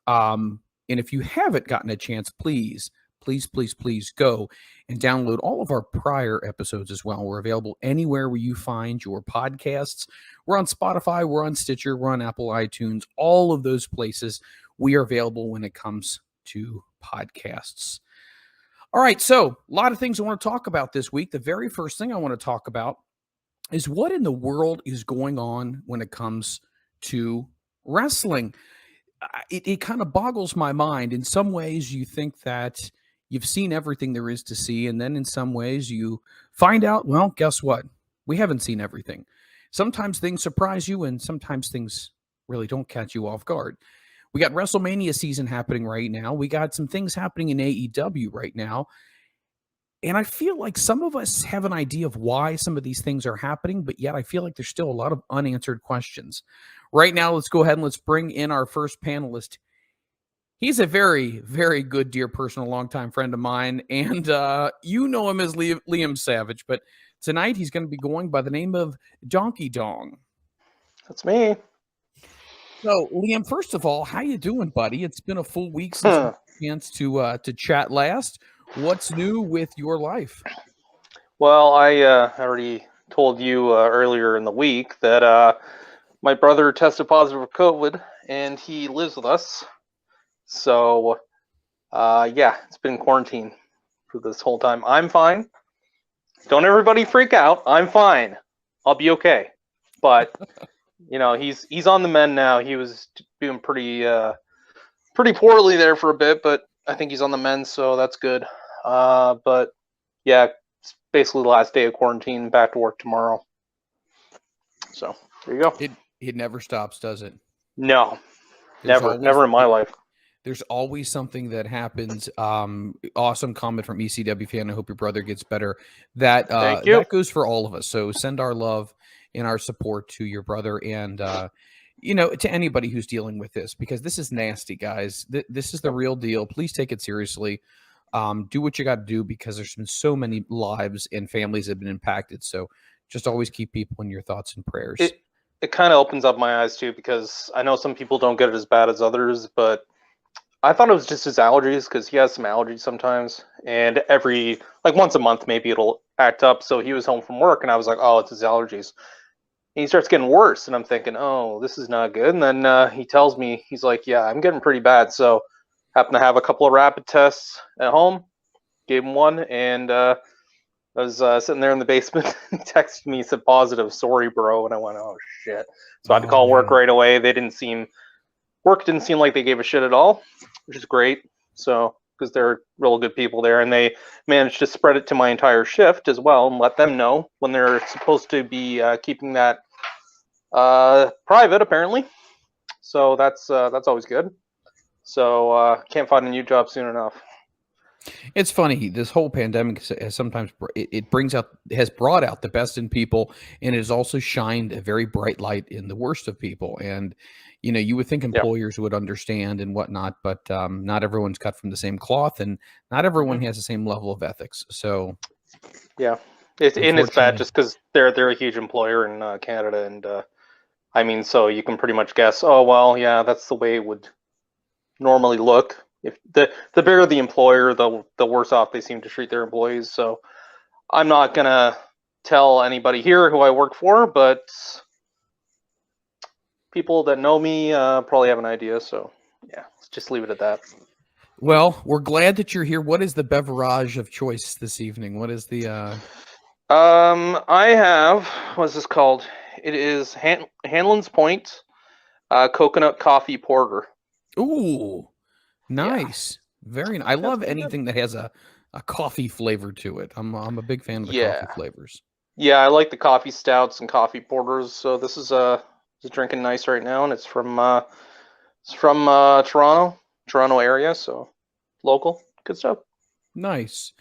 Speaker 1: And if you haven't gotten a chance, please go and download all of our prior episodes as well. We're available anywhere where you find your podcasts. We're on Spotify, we're on Stitcher, we're on Apple iTunes, all of those places. We are available when it comes to podcasts. All right, so a lot of things I want to talk about this week. The very first thing I want to talk about is what in the world is going on when it comes to wrestling. It kind of boggles my mind. In some ways, you think that you've seen everything there is to see. And then in some ways you find out, well, guess what? We haven't seen everything. Sometimes things surprise you, and sometimes things really don't catch you off guard. We got WrestleMania season happening right now. We got some things happening in AEW right now. And I feel like some of us have an idea of why some of these things are happening, but yet I feel like there's still a lot of unanswered questions. Right now, let's go ahead and let's bring in our first panelist. He's a very, very good, dear person, a longtime friend of mine, and you know him as Liam Savage, but tonight he's going to be going by the name of Donkey Dong.
Speaker 3: That's me.
Speaker 1: So, Liam, first of all, how you doing, buddy? It's been a full week since we had a chance to chat last. What's new with your life?
Speaker 3: Well, I already told you earlier in the week that my brother tested positive for COVID, and he lives with us. So, yeah, it's been quarantine for this whole time. I'm fine. Don't everybody freak out. I'm fine. I'll be okay. But you know, he's on the mend now. He was doing pretty poorly there for a bit, but I think he's on the mend, so that's good. But yeah, it's basically the last day of quarantine. Back to work tomorrow. So there you go.
Speaker 1: It never stops, does it?
Speaker 3: No, never in my life.
Speaker 1: There's always something that happens. Awesome comment from ECW fan. I hope your brother gets better. That that goes for all of us. So send our love and our support to your brother and you know, to anybody who's dealing with this, because this is nasty, guys. This is the real deal. Please take it seriously. Do what you got to do, because there's been so many lives and families that have been impacted. So just always keep people in your thoughts and prayers.
Speaker 3: It kind of opens up my eyes too, because I know some people don't get it as bad as others, but I thought it was just his allergies, because he has some allergies sometimes, and once a month maybe it'll act up. So he was home from work, and I was like, oh, it's his allergies. And he starts getting worse, and I'm thinking, oh, this is not good. And then he tells me, he's like, yeah, I'm getting pretty bad. So happened to have a couple of rapid tests at home, gave him one, and I was sitting there in the basement. He texted me, said positive, sorry, bro. And I went, oh, shit. So I had to call work right away. Work didn't seem like they gave a shit at all, which is great. So, because they're real good people there, and they managed to spread it to my entire shift as well, and let them know when they're supposed to be keeping that private, apparently. So that's always good. So can't find a new job soon enough.
Speaker 1: It's funny. This whole pandemic has sometimes has brought out the best in people, and it has also shined a very bright light in the worst of people. And you know, you would think employers would understand and whatnot, but not everyone's cut from the same cloth, and not everyone has the same level of ethics. So
Speaker 3: yeah, it's bad just because they're a huge employer in Canada, and I mean, so you can pretty much guess. Oh well, yeah, that's the way it would normally look. If the bigger the employer, the worse off they seem to treat their employees. So I'm not gonna tell anybody here who I work for, but people that know me probably have an idea. So yeah, let's just leave it at that.
Speaker 1: Well, we're glad that you're here. What is the beverage of choice this evening? What is the
Speaker 3: I have, what's this called? It is Hanlon's Point coconut coffee porter.
Speaker 1: Ooh, nice. Yeah. Very nice. I love anything that has a coffee flavor to it. I'm a big fan of the coffee flavors.
Speaker 3: Yeah, I like the coffee stouts and coffee porters. So this is drinking nice right now, and it's from Toronto area, so local. Good stuff.
Speaker 1: Nice.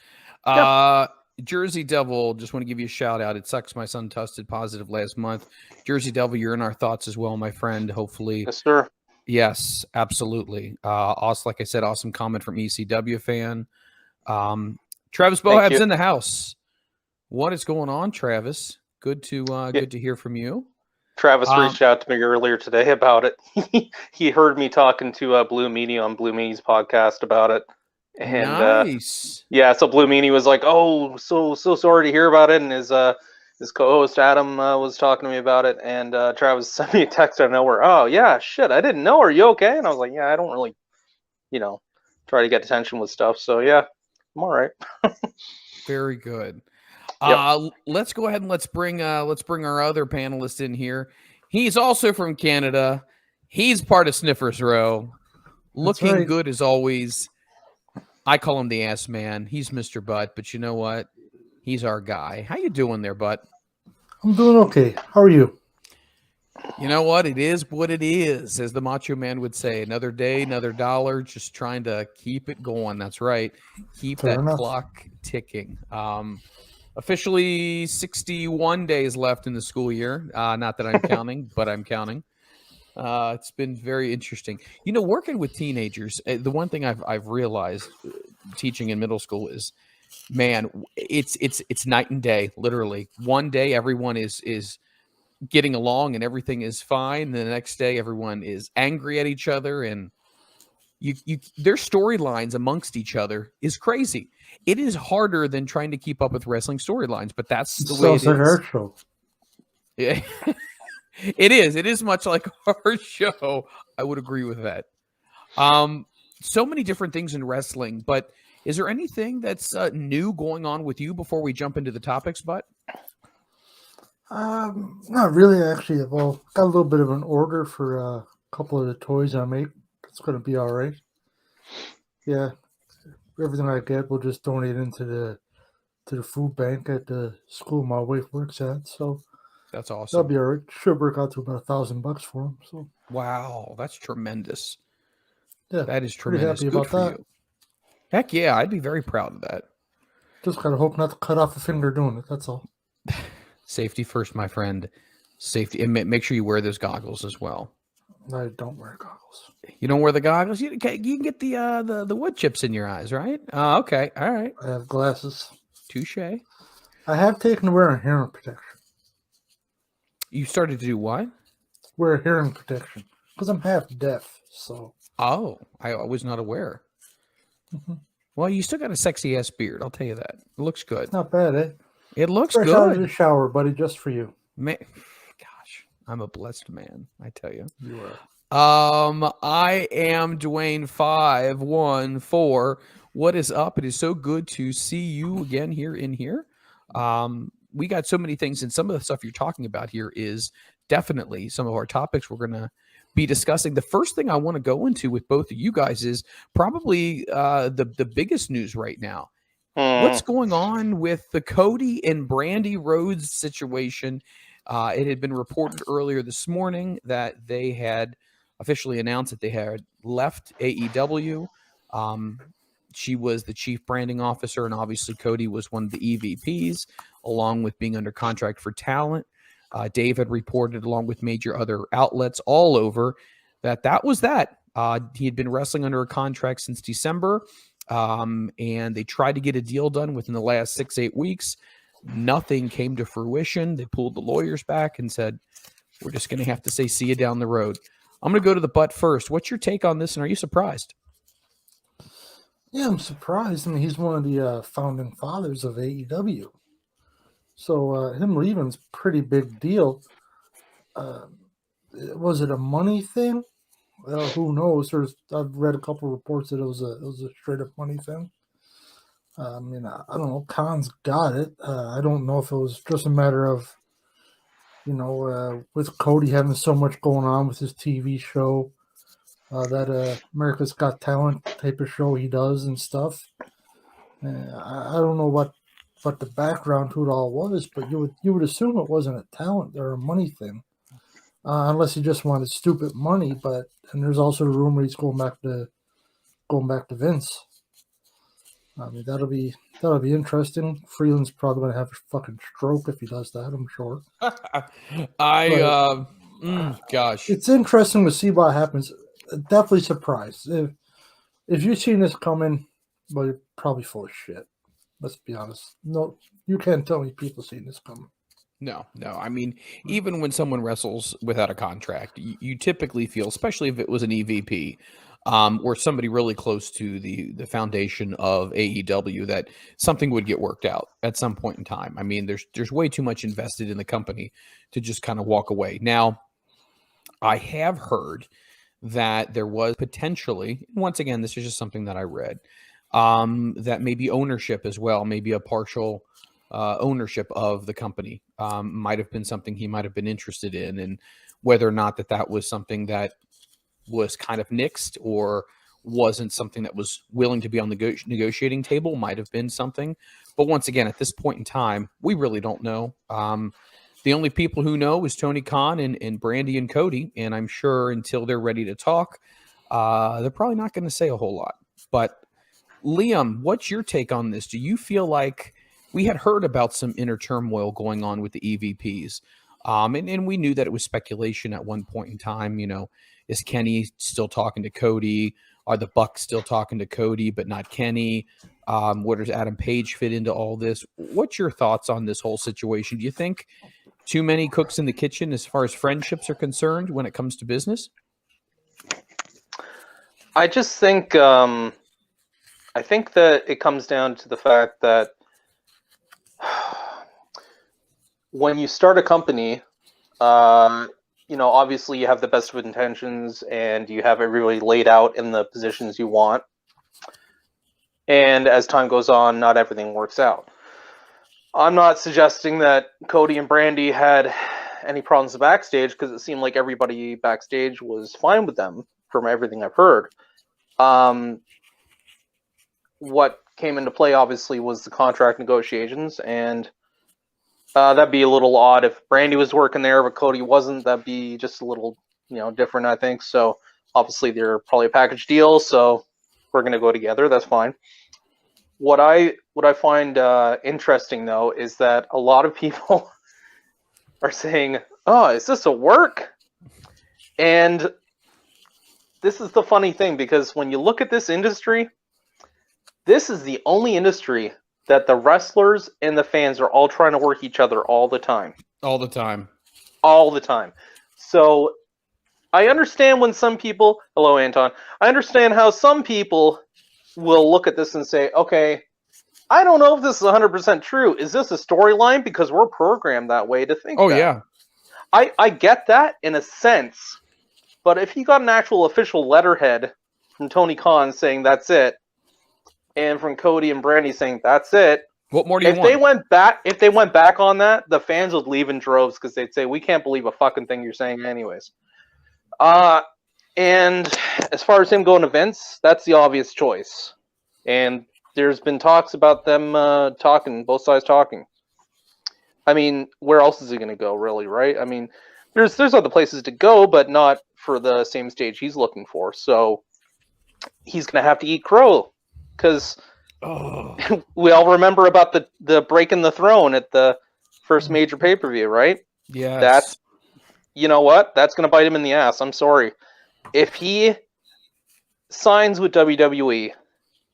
Speaker 1: Jersey Devil, just want to give you a shout out. It sucks my son tested positive last month. Jersey Devil, you're in our thoughts as well, my friend. Hopefully.
Speaker 3: Yes, sir.
Speaker 1: Yes, absolutely. Also, like I said, awesome comment from ECW fan. Travis Bohab's in the house. What is going on, Travis? Good to hear from you.
Speaker 3: Travis reached out to me earlier today about it. He heard me talking to Blue Meanie on Blue Meanie's podcast about it. And
Speaker 1: nice.
Speaker 3: So Blue Meanie was like, "Oh, so sorry to hear about it." And his co-host Adam was talking to me about it, and Travis sent me a text out of nowhere. "Oh yeah, shit, I didn't know. Are you okay?" And I was like, "Yeah, I don't really, try to get attention with stuff. So yeah, I'm all right."
Speaker 1: Very good. Yep. Let's go ahead and let's bring our other panelist in here. He's also from Canada. He's part of Sniffers Row. Looking good as always. I call him the ass man. He's Mr. Butt, but you know what? He's our guy. How you doing there, Butt?
Speaker 4: I'm doing okay. How are you?
Speaker 1: You know what? It is what it is, as the Macho Man would say. Another day, another dollar, just trying to keep it going. That's right. Keep
Speaker 4: Fair
Speaker 1: that
Speaker 4: enough.
Speaker 1: clock ticking. Officially 61 days left in the school year. Not that I'm counting, but I'm counting. It's been very interesting. You know, working with teenagers, the one thing I've realized teaching in middle school is, man, it's night and day. Literally, one day everyone is getting along and everything is fine. The next day, everyone is angry at each other, and their storylines amongst each other is crazy. It is harder than trying to keep up with wrestling storylines, but that's the way it
Speaker 4: Sounds like our
Speaker 1: is.
Speaker 4: show.
Speaker 1: Yeah. It is. It is much like our show. I would agree with that. So many different things in wrestling, but is there anything that's new going on with you before we jump into the topics, But?
Speaker 4: Not really, actually. Well, got a little bit of an order for a couple of the toys I make. It's going to be all right. Yeah, everything I get, we'll just donate into the food bank at the school my wife works at. So
Speaker 1: That's
Speaker 4: that'll
Speaker 1: awesome.
Speaker 4: be all right. Should work out to about $1,000 for them. So
Speaker 1: Wow, that's tremendous.
Speaker 4: yeah,
Speaker 1: That is
Speaker 4: pretty
Speaker 1: tremendous.
Speaker 4: happy
Speaker 1: Good
Speaker 4: about
Speaker 1: for
Speaker 4: that.
Speaker 1: you. Heck yeah, I'd be very proud of that.
Speaker 4: Just gotta hope not to cut off a finger doing it. That's all.
Speaker 1: Safety first, my friend. Safety, and make sure you wear those goggles as well.
Speaker 4: I don't wear goggles.
Speaker 1: You don't wear the goggles. You can get the wood chips in your eyes, right? Okay, all right.
Speaker 4: I have glasses.
Speaker 1: Touche.
Speaker 4: I have taken to wearing hearing protection.
Speaker 1: You started to do what?
Speaker 4: Wear hearing protection because I'm half deaf. So
Speaker 1: Oh, I was not aware.
Speaker 4: Mhm.
Speaker 1: Well, you still got a sexy ass beard. I'll tell you that. It looks good.
Speaker 4: not bad, eh?
Speaker 1: It looks
Speaker 4: Fresh out of
Speaker 1: good.
Speaker 4: the shower, buddy, just for you.
Speaker 1: Gosh, I'm a blessed man. I tell you.
Speaker 4: You are.
Speaker 1: I am Dwayne 514. What is up? It is so good to see you again here in here. We got so many things, and some of the stuff you're talking about here is definitely some of our topics we're going to be discussing. The first thing I want to go into with both of you guys is probably the biggest news right now. What's going on with the Cody and Brandy Rhodes situation? It had been reported earlier this morning that they had officially announced that they had left AEW. She was the chief branding officer, and obviously Cody was one of the EVPs, along with being under contract for talent. Dave had reported, along with major other outlets all over, that was that. He had been wrestling under a contract since December, and they tried to get a deal done within the last 6-8 weeks. Nothing came to fruition. They pulled the lawyers back and said, we're just going to have to say see you down the road. I'm going to go to the Butt first. What's your take on this, and are you surprised?
Speaker 4: Yeah, I'm surprised. I mean, he's one of the founding fathers of AEW. So him leaving's a pretty big deal. Was it a money thing? Well, who knows? I've read a couple reports that it was a straight up money thing. I mean, I don't know. Khan's got it. I don't know if it was just a matter of, with Cody having so much going on with his TV show, that America's Got Talent type of show he does and stuff. I don't know what the background to it all was, but you would assume it wasn't a talent or a money thing, unless he just wanted stupid money. And there's also the rumor he's going back to Vince. I mean, that'll be interesting. Freeland's probably going to have a fucking stroke if he does that, I'm sure.
Speaker 1: Gosh.
Speaker 4: It's interesting to see what happens. Definitely surprised. If you've seen this coming, well, you're probably full of shit. Let's be honest. No, you can't tell me people seen this coming.
Speaker 1: No. I mean, even when someone wrestles without a contract, you typically feel, especially if it was an EVP, or somebody really close to the foundation of AEW, that something would get worked out at some point in time. I mean, there's way too much invested in the company to just kind of walk away. Now, I have heard that there was potentially, once again, this is just something that I read, that maybe ownership as well, maybe a partial ownership of the company might have been something he might have been interested in, and whether or not that was something that was kind of nixed or wasn't something that was willing to be on the negotiating table might have been something. But once again, at this point in time, we really don't know. The only people who know is Tony Khan and Brandy and Cody, and I'm sure until they're ready to talk, they're probably not going to say a whole lot. But Liam, what's your take on this? Do you feel like we had heard about some inner turmoil going on with the EVPs? And we knew that it was speculation at one point in time. Is Kenny still talking to Cody? Are the Bucks still talking to Cody, but not Kenny? Where does Adam Page fit into all this? What's your thoughts on this whole situation? Do you think too many cooks in the kitchen as far as friendships are concerned when it comes to business?
Speaker 3: I just think I think that it comes down to the fact that when you start a company, obviously you have the best of intentions and you have it really laid out in the positions you want. And as time goes on, not everything works out. I'm not suggesting that Cody and Brandy had any problems backstage, because it seemed like everybody backstage was fine with them from everything I've heard. What came into play, obviously, was the contract negotiations, and that'd be a little odd if Brandy was working there, but Cody wasn't. That'd be just a little, different, I think. So obviously they're probably a package deal, so we're going to go together. That's fine. What I find interesting, though, is that a lot of people are saying, "Oh, is this a work?" And this is the funny thing, because when you look at this industry, this is the only industry that the wrestlers and the fans are all trying to work each other all the time.
Speaker 1: All the time.
Speaker 3: All the time. So I understand when some people, hello Anton, I understand how some people will look at this and say, okay, I don't know if this is 100% true. Is this a storyline? Because we're programmed that way to think that.
Speaker 1: Yeah.
Speaker 3: I get that in a sense, but if you got an actual official letterhead from Tony Khan saying that's it, and from Cody and Brandy saying that's it,
Speaker 1: what more do you want?
Speaker 3: If they went back on that, the fans would leave in droves, because they'd say, we can't believe a fucking thing you're saying anyways. And as far as him going to Vince, that's the obvious choice. And there's been talks about them talking, both sides talking. I mean, where else is he going to go, really, right? I mean, there's other places to go, but not for the same stage he's looking for. So he's going to have to eat crow, because we all remember about the breaking the throne at the first major pay-per-view, right?
Speaker 1: Yeah.
Speaker 3: You know what? That's going to bite him in the ass. I'm sorry. If he signs with WWE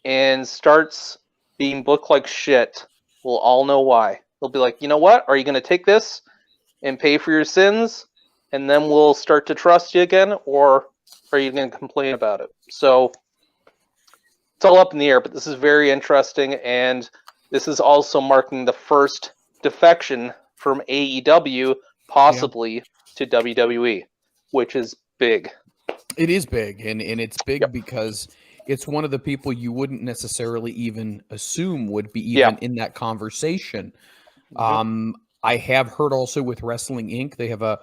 Speaker 3: and starts being booked like shit, we'll all know why. They'll be like, you know what? Are you going to take this and pay for your sins, and then we'll start to trust you again, or are you going to complain about it? So it's all up in the air, but this is very interesting, and this is also marking the first defection from AEW, possibly to WWE, which is big.
Speaker 1: It is big, and it's big because it's one of the people you wouldn't necessarily even assume would be even in that conversation. I have heard also with Wrestling Inc., they have a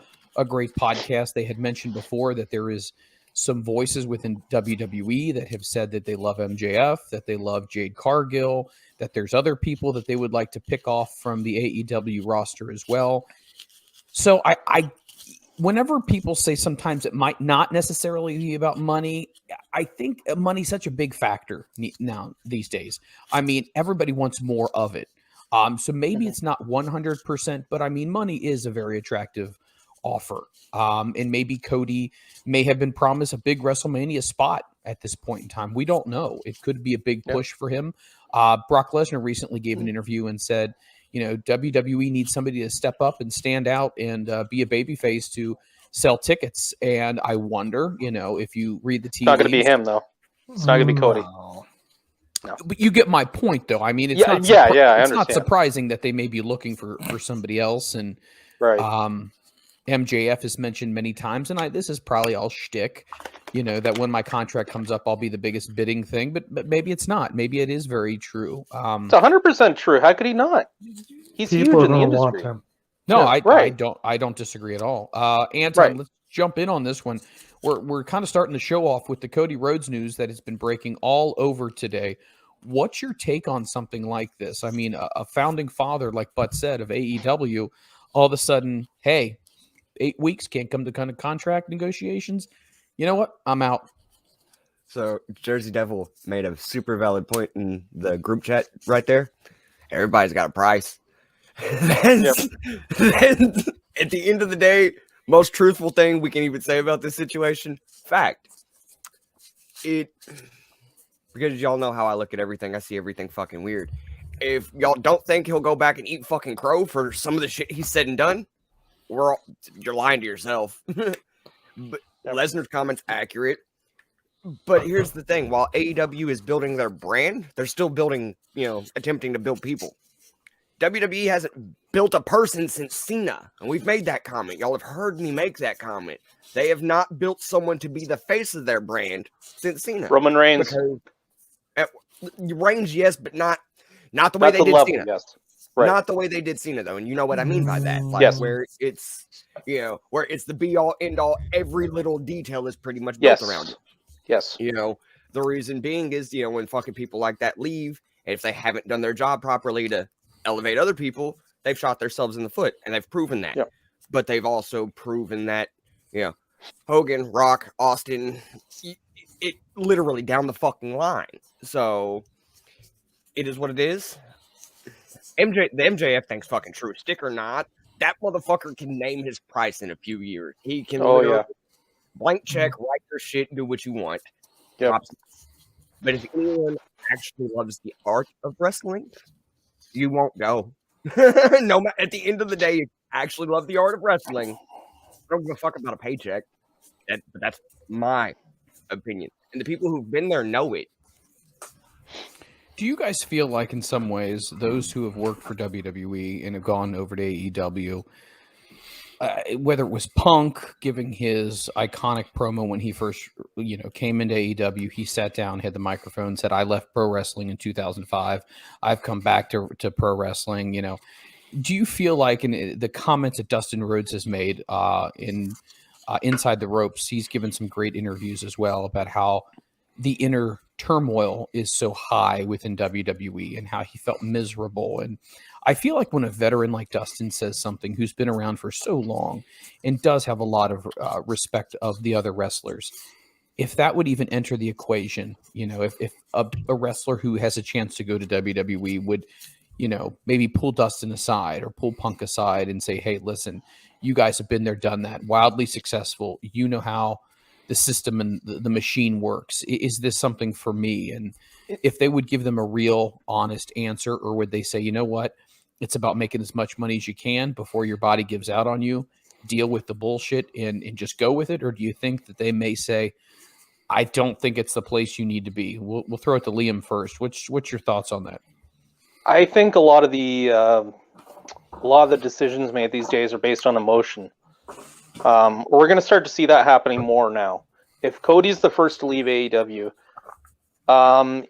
Speaker 1: great podcast. They had mentioned before that there is some voices within WWE that have said that they love MJF, that they love Jade Cargill, that there's other people that they would like to pick off from the AEW roster as well. So I whenever people say sometimes it might not necessarily be about money, I think money's such a big factor now these days. I mean, everybody wants more of it. So maybe it's not 100%, but I mean, money is a very attractive offer. And maybe Cody may have been promised a big WrestleMania spot at this point in time. We don't know. It could be a big push for him. Brock Lesnar recently gave an interview and said, WWE needs somebody to step up and stand out and be a babyface to sell tickets. And I wonder, if you read the tea,
Speaker 3: it's not going to be him, though. It's not going to be Cody.
Speaker 1: No. But you get my point, though. I mean, it's not surprising that they may be looking for somebody else. And MJF is mentioned many times, and this is probably all shtick. That when my contract comes up, I'll be the biggest bidding thing. But maybe it's not. Maybe it is very true.
Speaker 3: It's 100% true. How could he not? He's huge in the industry.
Speaker 1: No, I don't disagree at all. Anton, let's jump in on this one. We're kind of starting to show off with the Cody Rhodes news that has been breaking all over today. What's your take on something like this? I mean, a founding father, like Butt said, of AEW, all of a sudden, hey, 8 weeks can't come to kind of contract negotiations. You know what? I'm out.
Speaker 5: So Jersey Devil made a super valid point in the group chat right there. Everybody's got a price. Then, at the end of the day, most truthful thing we can even say about this situation, fact. Because y'all know how I look at everything. I see everything fucking weird. If y'all don't think he'll go back and eat fucking crow for some of the shit he's said and done, you're lying to yourself. But Lesnar's comment's accurate. But here's the thing: while AEW is building their brand, they're still building, attempting to build people. WWE hasn't built a person since Cena, and we've made that comment. Y'all have heard me make that comment. They have not built someone to be the face of their brand since Cena.
Speaker 3: Roman Reigns.
Speaker 5: Reigns, yes, but not the way they did Cena.
Speaker 3: Yes. Right.
Speaker 5: Not the way they did Cena, though, and you know what I mean by that. Like,
Speaker 3: yes.
Speaker 5: Where it's the be all end all. Every little detail is pretty much built around it.
Speaker 3: Yes.
Speaker 5: The reason being is when fucking people like that leave, and if they haven't done their job properly to elevate other people, they've shot themselves in the foot, and they've proven that.
Speaker 3: Yep.
Speaker 5: But they've also proven that Hogan, Rock, Austin, it literally down the fucking line. So it is what it is. The MJF thing's fucking true. Stick or not, that motherfucker can name his price in a few years. He can blank check, write your shit, do what you want.
Speaker 3: Yep.
Speaker 5: But if anyone actually loves the art of wrestling, you won't go. No, at the end of the day, you actually love the art of wrestling. I don't give a fuck about a paycheck. But that's my opinion. And the people who've been there know it.
Speaker 1: Do you guys feel like in some ways those who have worked for WWE and have gone over to AEW, whether it was Punk giving his iconic promo when he first came into AEW, he sat down, had the microphone, said, "I left pro wrestling in 2005. I've come back to pro wrestling." Do you feel like in the comments that Dustin Rhodes has made in Inside the Ropes, he's given some great interviews as well about how the inner turmoil is so high within WWE and how he felt miserable. And I feel like when a veteran like Dustin says something, who's been around for so long and does have a lot of respect of the other wrestlers, if that would even enter the equation, if a wrestler who has a chance to go to WWE would, maybe pull Dustin aside or pull Punk aside and say, "Hey, listen, you guys have been there, done that, wildly successful. You know how the system and the machine works. Is this something for me?" And if they would give them a real honest answer, or would they say, "You know what? It's about making as much money as you can before your body gives out on you, deal with the bullshit and just go with it?" Or do you think that they may say, "I don't think it's the place you need to be"? We'll throw it to Liam first. What's your thoughts on that?
Speaker 3: I think a lot of the decisions made these days are based on emotion. We're going to start to see that happening more now. If Cody's the first to leave AEW,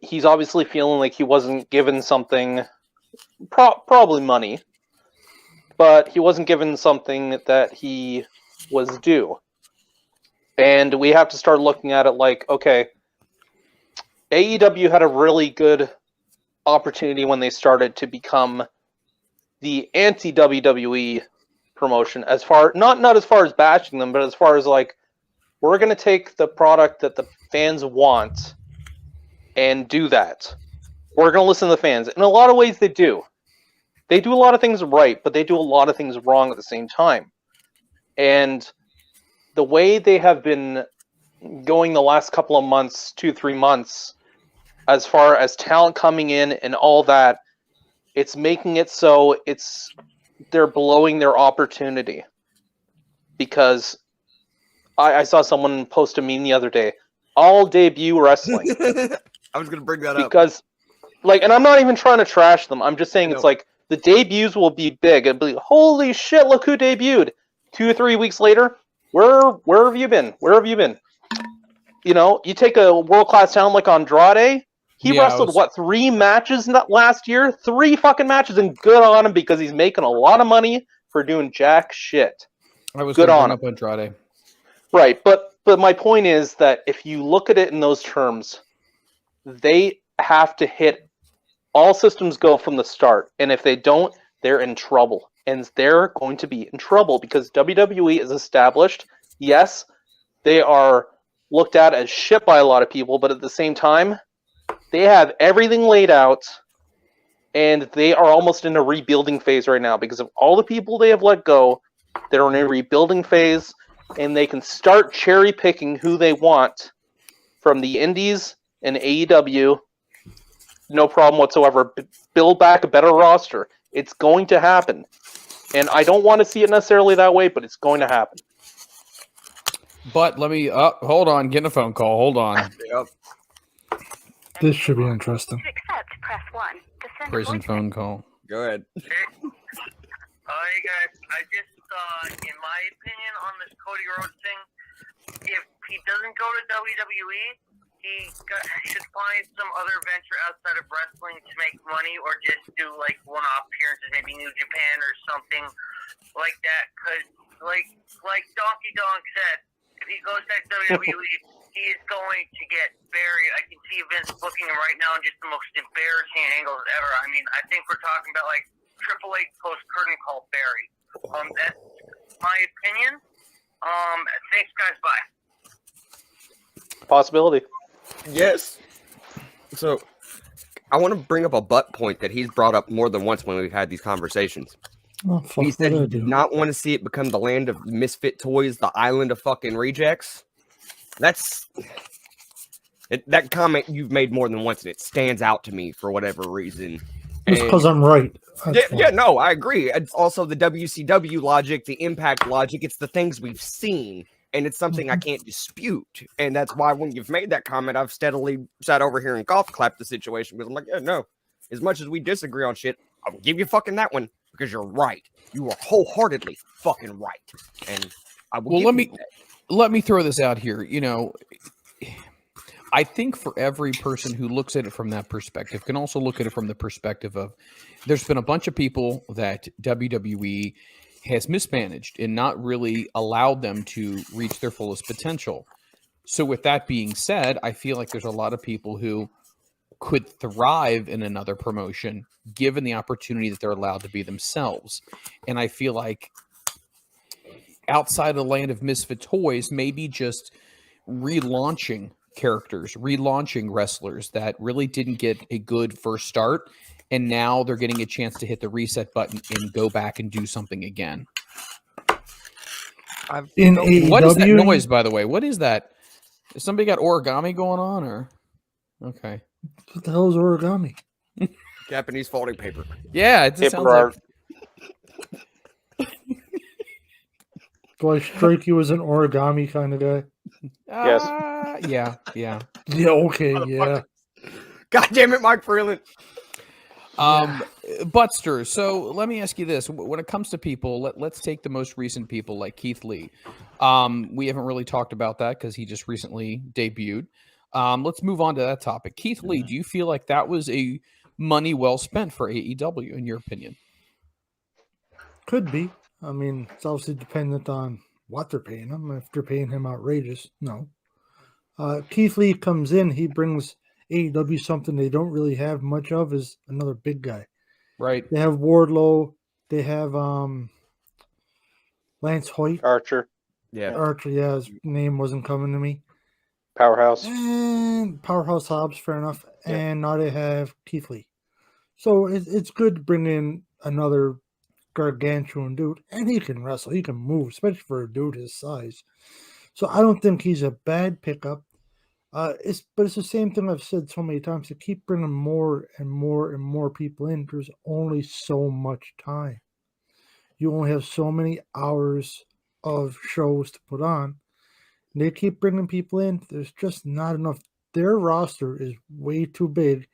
Speaker 3: he's obviously feeling like he wasn't given something, probably money, but he wasn't given something that he was due. And we have to start looking at it like, okay, AEW had a really good opportunity when they started to become the anti-WWE promotion, as far not as far as bashing them, but as far as like, we're going to take the product that the fans want and do that. We're going to listen to the fans. In a lot of ways they do a lot of things right, but they do a lot of things wrong at the same time. And the way they have been going the last couple of months, 2-3 months, as far as talent coming in and all that, it's making it so they're blowing their opportunity. Because I saw someone post a meme the other day, all debut wrestling.
Speaker 5: I was going to bring that up.
Speaker 3: Because, and I'm not even trying to trash them. I'm just saying it's like, the debuts will be big. It'll be, holy shit, look who debuted. 2 or 3 weeks later, where have you been? Where have you been? You take a world-class talent like Andrade, he wrestled, 3 matches last year? 3 fucking matches, and good on him because he's making a lot of money for doing jack shit.
Speaker 1: I was
Speaker 3: good on
Speaker 1: up Andrade.
Speaker 3: Right, but my point is that if you look at it in those terms, they have to hit all systems go from the start, and if they don't, they're in trouble. and they're going to be in trouble because WWE is established. Yes, they are looked at as shit by a lot of people, but at the same time, they have everything laid out, and they are almost in a rebuilding phase right now because of all the people they have let go. They're in a rebuilding phase, and they can start cherry picking who they want from the indies and AEW. No problem whatsoever. Build back a better roster. It's going to happen. And I don't want to see it necessarily that way, but it's going to happen.
Speaker 1: But let me hold on, getting a phone call. Hold on.
Speaker 5: Yep.
Speaker 4: This should be interesting.
Speaker 6: To accept, press 1. To send a
Speaker 1: Prison
Speaker 6: voice
Speaker 1: phone call.
Speaker 5: Go ahead.
Speaker 7: Hey guys, I just, in my opinion on this Cody Rhodes thing, if he doesn't go to WWE, he should find some other venture outside of wrestling to make money, or just do like one-off appearances, maybe New Japan or something like that. Because, like Donkey Dong said, if he goes back to WWE, he is going to get buried. I can see Vince booking him right now in just the most embarrassing angles ever. I mean, I think we're talking about like Triple H post curtain call Barry. That's my opinion. Thanks, guys. Bye.
Speaker 3: Possibility.
Speaker 5: Yes. So, I want to bring up a butt point that he's brought up more than once when we've had these conversations.
Speaker 4: Oh, fuck,
Speaker 5: He said
Speaker 4: what
Speaker 5: he
Speaker 4: did I
Speaker 5: did
Speaker 4: do?
Speaker 5: not want to see it become the land of misfit toys, the island of fucking rejects. That comment you've made more than once, and it stands out to me for whatever reason.
Speaker 4: It's because I'm right.
Speaker 5: No, I agree. It's also the WCW logic, the Impact logic. It's the things we've seen, and it's something I can't dispute. And that's why when you've made that comment, I've steadily sat over here and golf clapped the situation because I'm like, yeah, no. As much as we disagree on shit, I'll give you fucking that one because you're right. You are wholeheartedly fucking right. And I will.
Speaker 1: Well, let me throw this out here. You know, I think for every person who looks at it from that perspective, can also look at it from the perspective of there's been a bunch of people that WWE has mismanaged and not really allowed them to reach their fullest potential. So with that being said, I feel like there's a lot of people who could thrive in another promotion given the opportunity that they're allowed to be themselves. And I feel like outside of the land of misfit toys, maybe just relaunching characters, relaunching wrestlers that really didn't get a good first start, and now they're getting a chance to hit the reset button and go back and do something again.
Speaker 4: In AEW,
Speaker 1: What is that noise, by the way? What is that? Has somebody got origami going on, or okay?
Speaker 4: What the hell is origami?
Speaker 5: Japanese folding paper.
Speaker 1: Yeah, it just
Speaker 3: Paper
Speaker 1: sounds
Speaker 3: art.
Speaker 1: like.
Speaker 4: Do I strike you as an origami kind of guy?
Speaker 3: Yes.
Speaker 1: Yeah.
Speaker 4: Yeah, okay, yeah.
Speaker 5: God damn it, Mike Freeland.
Speaker 1: Butster, so let me ask you this. When it comes to people, let's take the most recent people like Keith Lee. We haven't really talked about that because he just recently debuted. Let's move on to that topic. Keith Lee, do you feel like that was a money well spent for AEW, in your opinion?
Speaker 4: Could be. I mean, it's obviously dependent on what they're paying him. If they're paying him outrageous, no. Keith Lee comes in, he brings AEW something they don't really have much of, is another big guy.
Speaker 1: Right.
Speaker 4: They have Wardlow, they have Lance Hoyt.
Speaker 3: Archer.
Speaker 5: Yeah.
Speaker 4: Archer, yeah, his name wasn't coming to me.
Speaker 3: Powerhouse.
Speaker 4: And Powerhouse Hobbs, fair enough.
Speaker 3: Yeah.
Speaker 4: And now they have Keith Lee. So it's good to bring in another gargantuan dude. And he can wrestle. He can move, especially for a dude his size. So I don't think he's a bad pickup. But it's the same thing I've said so many times. To keep bringing more and more and more people in, there's only so much time. You only have so many hours of shows to put on. And they keep bringing people in. There's just not enough. Their roster is way too big.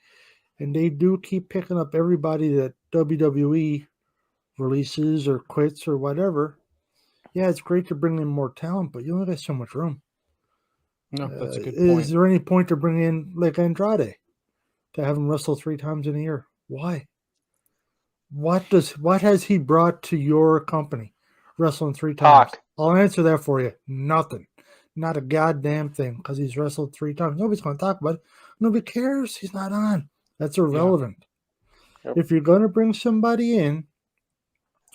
Speaker 4: And they do keep picking up everybody that WWE releases or quits or whatever. Yeah, it's great to bring in more talent, but you only got so much room.
Speaker 1: No, that's a good point.
Speaker 4: Is there any point to bring in like Andrade to have him wrestle 3 times in a year? Why? What has he brought to your company? Wrestling 3 times.
Speaker 3: Talk.
Speaker 4: I'll answer that for you. Nothing. Not a goddamn thing, because he's wrestled 3 times. Nobody's going to talk about it. Nobody cares. He's not on. That's irrelevant.
Speaker 3: Yep.
Speaker 4: If you're going to bring somebody in,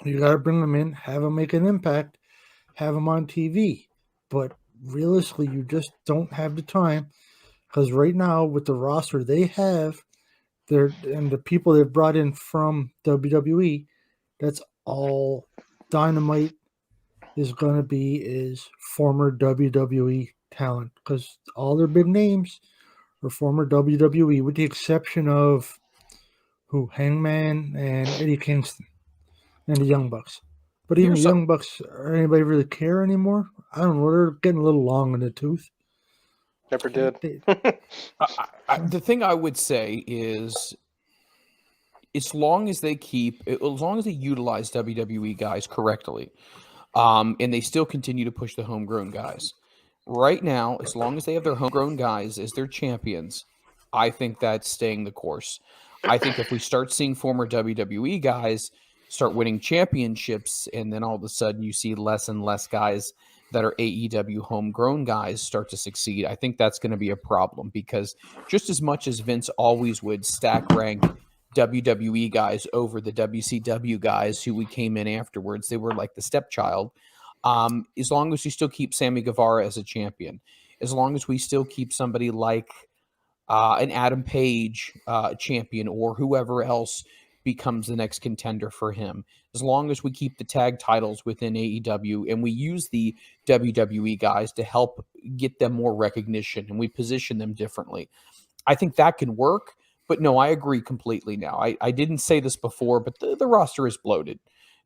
Speaker 4: You got to bring them in, have them make an impact, have them on TV. But realistically, you just don't have the time because right now, with the roster they have, and the people they've brought in from WWE, that's all Dynamite is going to be is former WWE talent because all their big names are former WWE, with the exception of Hangman and Eddie Kingston and the Young Bucks. But even
Speaker 1: Here's
Speaker 4: the Young Bucks, anybody really care anymore? I don't know. They're getting a little long in the tooth.
Speaker 3: Never did.
Speaker 1: The thing I would say is, as long as they utilize WWE guys correctly, and they still continue to push the homegrown guys. Right now, as long as they have their homegrown guys as their champions, I think that's staying the course. I think if we start seeing former WWE guys start winning championships, and then all of a sudden you see less and less guys that are AEW homegrown guys start to succeed, I think that's going to be a problem, because just as much as Vince always would stack rank WWE guys over the WCW guys who we came in afterwards, they were like the stepchild. As long as we still keep Sammy Guevara as a champion, as long as we still keep somebody like an Adam Page champion, or whoever else becomes the next contender for him, as long as we keep the tag titles within AEW and we use the WWE guys to help get them more recognition and we position them differently, I think that can work. But no, I agree completely now. I didn't say this before, but the roster is bloated.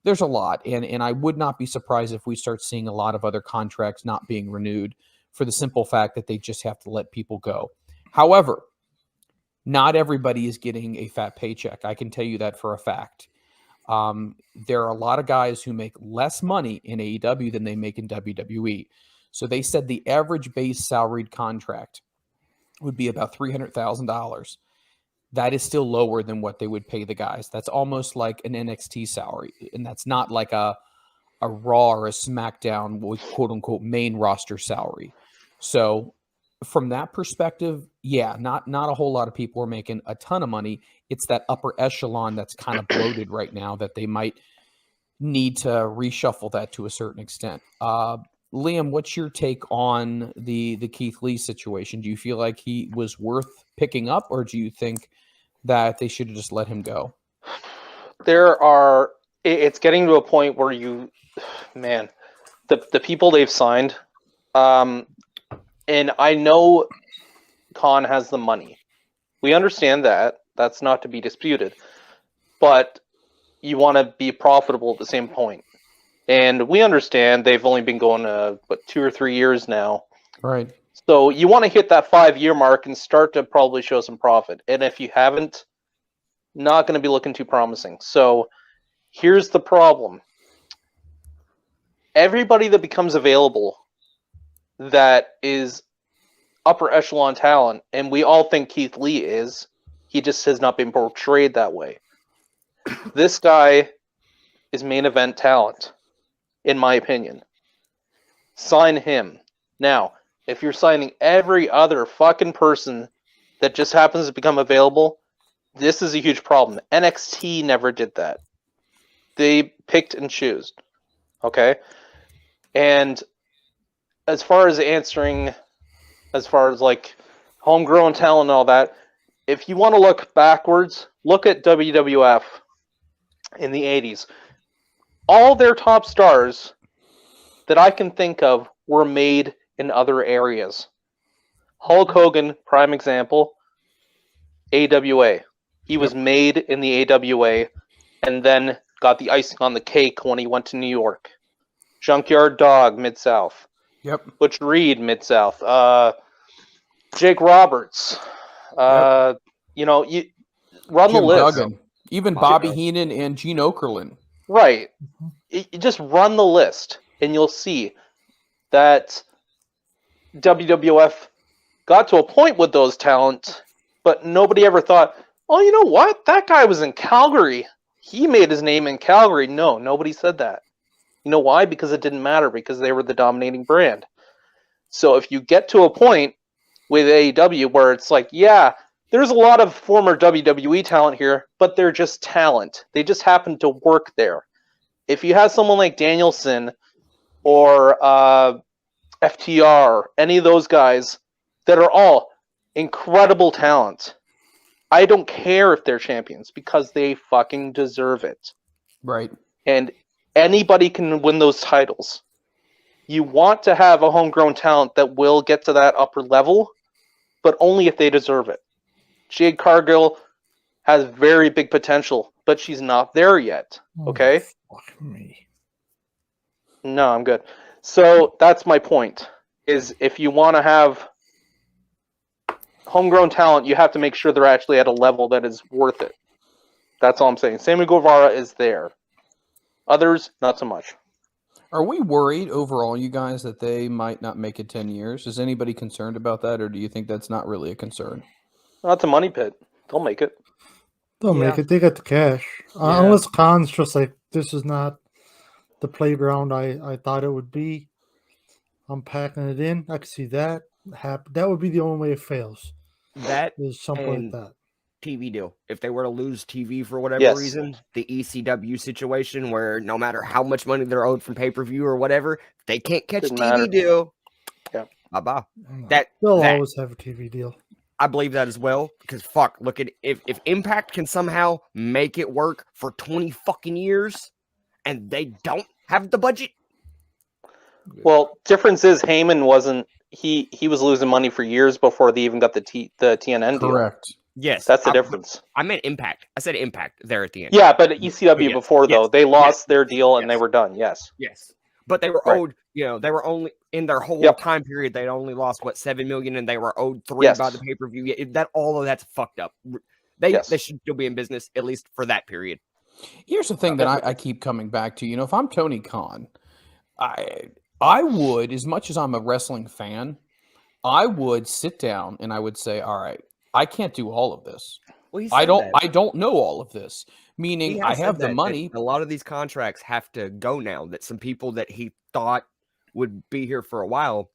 Speaker 1: There's a lot, and I would not be surprised if we start seeing a lot of other contracts not being renewed for the simple fact that they just have to let people go. However, not everybody is getting a fat paycheck. I can tell you that for a fact. There are a lot of guys who make less money in AEW than they make in WWE. So they said the average base salaried contract would be about $300,000. That is still lower than what they would pay the guys. That's almost like an NXT salary. And that's not like a Raw or a SmackDown with quote unquote main roster salary. So from that perspective, yeah, not a whole lot of people are making a ton of money. It's that upper echelon that's kind of bloated right now that they might need to reshuffle that to a certain extent. Liam, what's your take on the Keith Lee situation? Do you feel like he was worth picking up, or do you think that they should have just let him go?
Speaker 3: It's getting to a point where the people they've signed, and I know Khan has the money. We understand that. That's not to be disputed. But you want to be profitable at the same point. And we understand they've only been going 2 or 3 years now.
Speaker 1: Right.
Speaker 3: So you want to hit that 5-year mark and start to probably show some profit. And if you haven't, not going to be looking too promising. So here's the problem. Everybody that becomes available that is upper echelon talent, and we all think Keith Lee is, he just has not been portrayed that way. This guy is main event talent, in my opinion. Sign him. Now, if you're signing every other fucking person that just happens to become available, this is a huge problem. NXT never did that. They picked and chose. Okay? And as far as like homegrown talent and all that, if you want to look backwards, look at WWF in the 80s. All their top stars that I can think of were made in other areas. Hulk Hogan, prime example, AWA. He was made in the AWA and then got the icing on the cake when he went to New York. Junkyard Dog, Mid-South.
Speaker 1: Yep.
Speaker 3: Butch Reed, Mid-South. Jake Roberts. You run
Speaker 1: Jim
Speaker 3: the list.
Speaker 1: Duggan. Even Bobby Heenan and Gene Okerlund.
Speaker 3: Right. You just run the list, and you'll see that WWF got to a point with those talents, but nobody ever thought, oh, you know what? That guy was in Calgary. He made his name in Calgary. No, nobody said that. You know why? Because it didn't matter, because they were the dominating brand. So if you get to a point with AEW where it's like, yeah, there's a lot of former WWE talent here, but they're just talent. They just happen to work there. if you have someone like Danielson or FTR, any of those guys that are all incredible talent, I don't care if they're champions because they fucking deserve it.
Speaker 1: Right.
Speaker 3: And anybody can win those titles. You want to have a homegrown talent that will get to that upper level, but only if they deserve it. Jade Cargill has very big potential, but she's not there yet. Okay?
Speaker 4: Fuck me.
Speaker 3: No, I'm good. So that's my point, is if you want to have homegrown talent, you have to make sure they're actually at a level that is worth it. That's all I'm saying. Sammy Guevara is there. Others, not so much.
Speaker 1: Are we worried overall, you guys, that they might not make it 10 years? Is anybody concerned about that, or do you think that's not really a concern?
Speaker 3: That's a money pit. They'll make it.
Speaker 4: They'll make it. They got the cash. Unless Khan's just like, this is not the playground I thought it would be. I'm packing it in. I could see that happen. That would be the only way it fails.
Speaker 5: That
Speaker 4: is something like that.
Speaker 5: TV deal. If they were to lose TV for whatever reason, the ECW situation where no matter how much money they're owed from pay-per-view or whatever, they can't catch TV deal.
Speaker 3: Yeah.
Speaker 5: Bye-bye.
Speaker 4: They'll always have a TV deal.
Speaker 5: I believe that as well, because fuck, look at if Impact can somehow make it work for 20 fucking years and they don't have the budget.
Speaker 3: Well, difference is Heyman wasn't he was losing money for years before they even got the TNN deal.
Speaker 1: Correct.
Speaker 5: Yes.
Speaker 3: That's the difference.
Speaker 5: I meant Impact. I said Impact there at the end.
Speaker 3: Yeah, but ECW before though, they lost their deal and they were done. Yes.
Speaker 5: Yes. But they were owed, they were only in their whole time period, they'd only lost $7 million and they were owed $3 million by the pay-per-view. All of that's fucked up. They should still be in business, at least for that period.
Speaker 1: Here's the thing that I keep coming back to. If I'm Tony Khan, I would, as much as I'm a wrestling fan, I would sit down and I would say, all right, I can't do all of this.
Speaker 5: Well,
Speaker 1: I don't know all of this. Meaning I have the money.
Speaker 5: A lot of these contracts have to go now. That some people that he thought would be here for a while,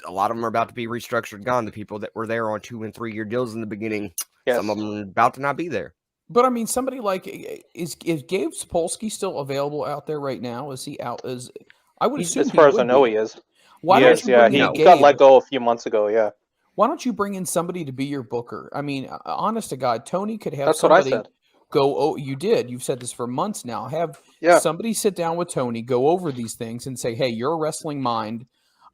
Speaker 5: a lot of them are about to be restructured, gone. The people that were there on 2 and 3 year deals in the beginning, some of them are about to not be there.
Speaker 1: But I mean, somebody like is Gabe Sapolsky still available out there right now? Is he out? I would assume,
Speaker 3: as far as I know, he is.
Speaker 1: Why
Speaker 3: he
Speaker 1: don't
Speaker 3: is,
Speaker 1: you bring
Speaker 3: he
Speaker 1: in
Speaker 3: got let go a few months ago. Yeah.
Speaker 1: Why don't you bring in somebody to be your booker? I mean, honest to God, Tony could have
Speaker 3: That's
Speaker 1: somebody
Speaker 3: what I said.
Speaker 1: go. Oh, you did. You've said this for months now. Have somebody sit down with Tony, go over these things, and say, "Hey, you're a wrestling mind.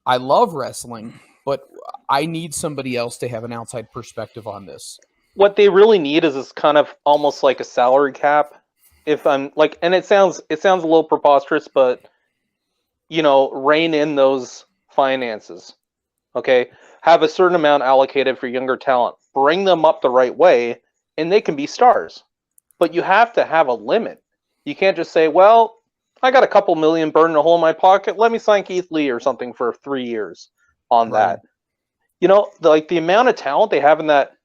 Speaker 1: I love wrestling, but I need somebody else to have an outside perspective on this."
Speaker 3: What they really need is kind of almost like a salary cap. If I'm like, and it sounds a little preposterous, but rein in those finances. Okay, have a certain amount allocated for younger talent. Bring them up the right way, and they can be stars. But you have to have a limit. You can't just say, "Well, I got a couple million burning a hole in my pocket. Let me sign Keith Lee or something for 3 years on that." The amount of talent they have in that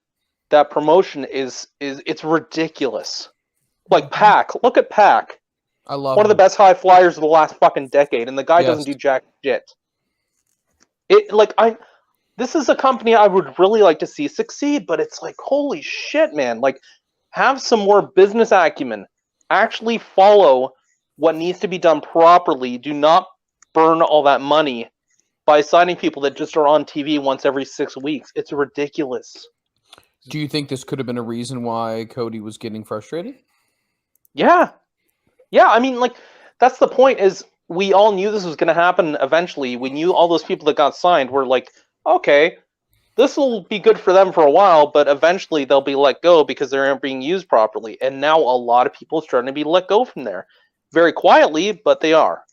Speaker 3: promotion is it's ridiculous. Like Pac, look at Pac.
Speaker 1: I love
Speaker 3: one of the best high flyers of the last fucking decade, and the guy doesn't do jack shit. This is a company I would really like to see succeed, but it's like, holy shit, man! Like, have some more business acumen. Actually follow what needs to be done properly. Do not burn all that money by signing people that just are on TV once every 6 weeks. It's ridiculous.
Speaker 1: Do you think this could have been a reason why Cody was getting frustrated?
Speaker 3: Yeah. I mean, that's the point. Is we all knew this was going to happen eventually. We knew all those people that got signed were like, okay, this will be good for them for a while, but eventually they'll be let go because they aren't being used properly. And now a lot of people are starting to be let go from there. Very quietly, but they are.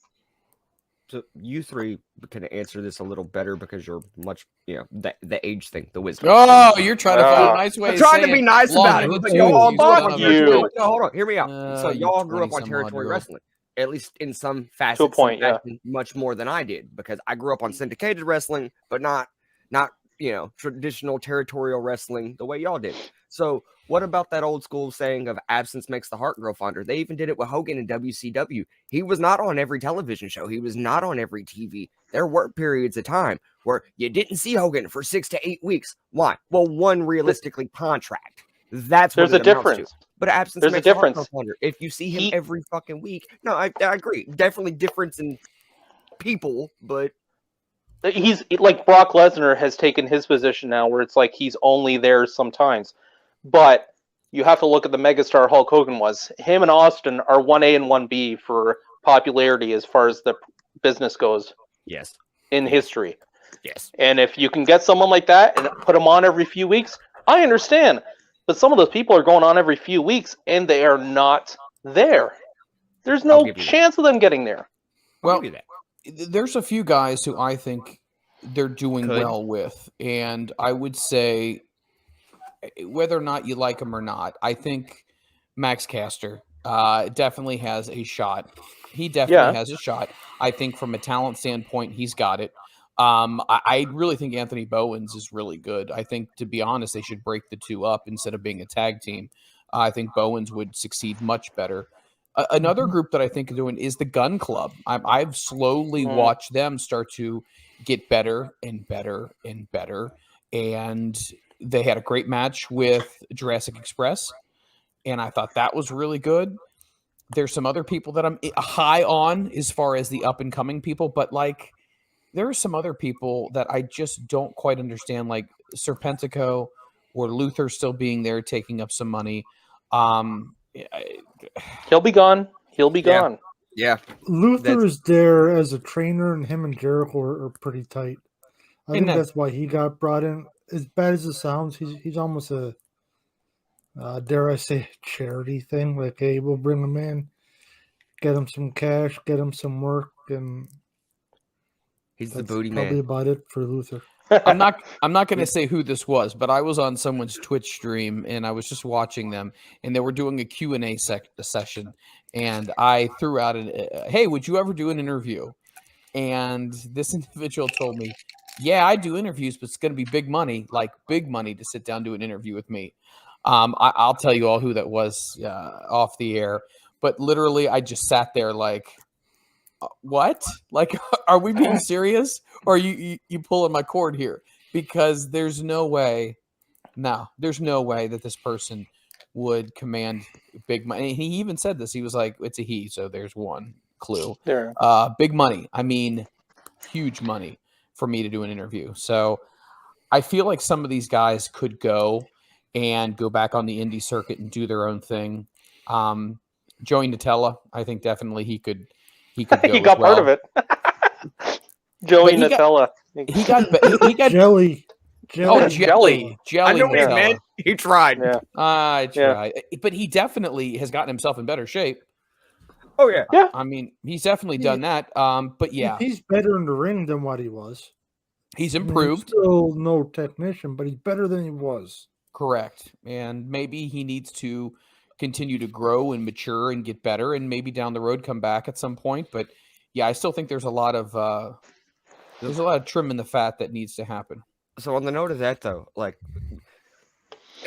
Speaker 5: So you three can answer this a little better because you're much, the age thing, the wisdom.
Speaker 1: Oh, you're trying to find a nice way.
Speaker 5: I'm trying to be nice about it. But y'all
Speaker 3: fuck you.
Speaker 5: No, hold on, hear me out. So y'all grew up on territory wrestling, at least in some facets.
Speaker 3: To a point,
Speaker 5: much more than I did, because I grew up on syndicated wrestling, but not traditional territorial wrestling the way y'all did. So what about that old school saying of absence makes the heart grow fonder? They even did it with Hogan in WCW. He was not on every television show. He was not on every TV. There were periods of time where you didn't see Hogan for 6 to 8 weeks. Why? Well, one, realistically, contract. That's what
Speaker 3: there's a difference.
Speaker 5: But absence
Speaker 3: There's a
Speaker 5: makes the heart
Speaker 3: difference.
Speaker 5: grow fonder. If you see him
Speaker 3: He-
Speaker 5: every fucking week, no, I agree. Definitely difference in people, but
Speaker 3: He's like Brock Lesnar has taken his position now, where it's like he's only there sometimes. But you have to look at the megastar Hulk Hogan was. Him and Austin are 1A and 1B for popularity as far as the business goes
Speaker 5: yes,
Speaker 3: in history.
Speaker 5: yes.
Speaker 3: And if you can get someone like that and put them on every few weeks, I understand. But some of those people are going on every few weeks and they are not there. There's
Speaker 5: I'll
Speaker 3: no
Speaker 5: give you that.
Speaker 3: chance of them getting there.
Speaker 5: I'll
Speaker 1: Well,
Speaker 5: give you that.
Speaker 1: there's a few guys who I think they're doing
Speaker 5: Could.
Speaker 1: well with, and I would say whether or not you like him or not, I think Max Caster definitely has a shot. He definitely has a shot. I think from a talent standpoint, he's got it. I really think Anthony Bowens is really good. I think, to be honest, they should break the two up instead of being a tag team. I think Bowens would succeed much better. Another group that I think of doing is the Gun Club. I've slowly watched them start to get better and better and better. And they had a great match with Jurassic Express, and I thought that was really good. There's some other people that I'm high on as far as the up and coming people, but like there are some other people that I just don't quite understand, like Serpentico or Luther still being there, taking up some money.
Speaker 3: He'll be gone. He'll be
Speaker 5: Yeah.
Speaker 3: gone.
Speaker 5: Yeah,
Speaker 4: Luther is there as a trainer, and him and Jericho are pretty tight. I think
Speaker 1: that-
Speaker 4: that's why he got brought in. As bad as it sounds, he's almost a dare I say charity thing. Like, hey, we'll bring him in, get him some cash, get him some work, and
Speaker 5: he's the
Speaker 4: that's
Speaker 5: booty
Speaker 4: probably
Speaker 5: man.
Speaker 4: about it for Luther.
Speaker 1: I'm not going to say who this was, but I was on someone's Twitch stream and I was just watching them, and they were doing a Q&A session, and I threw out hey, would you ever do an interview? And this individual told me, yeah, I do interviews, but it's going to be big money, like big money to sit down, do an interview with me. I'll tell you all who that was off the air, but literally I just sat there like, what? Like, are we being serious? Or are you pulling my cord here? Because there's no way that this person would command big money. And he even said this. He was like, it's a he, so there's one clue.
Speaker 3: There.
Speaker 1: Big money. I mean, huge money for me to do an interview. So I feel like some of these guys could go back on the indie circuit and do their own thing. Joey Nutella, I think definitely he could go
Speaker 3: He
Speaker 1: as
Speaker 3: got part
Speaker 1: well.
Speaker 3: of it. Joey
Speaker 1: But
Speaker 3: Nutella.
Speaker 1: He got
Speaker 4: Jelly.
Speaker 1: oh
Speaker 3: Jelly.
Speaker 1: jelly
Speaker 5: I know what he
Speaker 1: Nutella.
Speaker 5: meant. He tried.
Speaker 3: Yeah.
Speaker 1: I tried, but he definitely has gotten himself in better shape.
Speaker 5: Oh yeah.
Speaker 1: I mean, he's definitely done that. But yeah,
Speaker 4: He's better in the ring than what he was.
Speaker 1: he's
Speaker 4: I mean, he's
Speaker 1: improved.
Speaker 4: still no technician, but he's better than he was.
Speaker 1: Correct. And maybe he needs to continue to grow and mature and get better, and maybe down the road come back at some point. But yeah, I still think there's a lot of trim in the fat that needs to happen.
Speaker 5: So on the note of that though, like,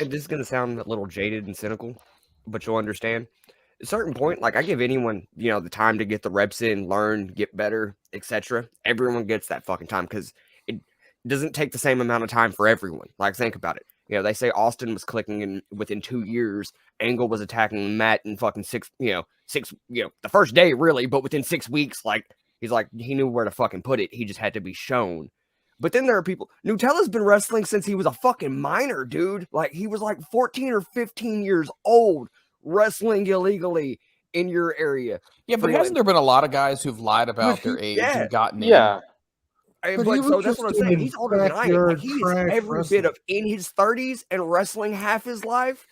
Speaker 5: and this is gonna sound a little jaded and cynical, but you'll understand. At a certain point, like I give anyone, the time to get the reps in, learn, get better, etc. Everyone gets that fucking time because it doesn't take the same amount of time for everyone. Like, think about it. They say Austin was clicking in within 2 years. Angle was attacking Matt in fucking the first day really, but within 6 weeks, like he's like he knew where to fucking put it. He just had to be shown. But then there are people. Nutella's been wrestling since he was a fucking minor, dude. Like he was like 14 or 15 years old, wrestling illegally in your area.
Speaker 1: Yeah, but hasn't there been a lot of guys who've lied about their age and gotten in?
Speaker 3: Yeah.
Speaker 4: But he
Speaker 5: But so
Speaker 4: was
Speaker 5: that's
Speaker 4: just
Speaker 5: what I'm saying.
Speaker 4: doing
Speaker 5: He's older than I am. Like
Speaker 4: backyard
Speaker 5: he's
Speaker 4: trash
Speaker 5: every
Speaker 4: wrestling.
Speaker 5: bit of in his 30s and wrestling half his life.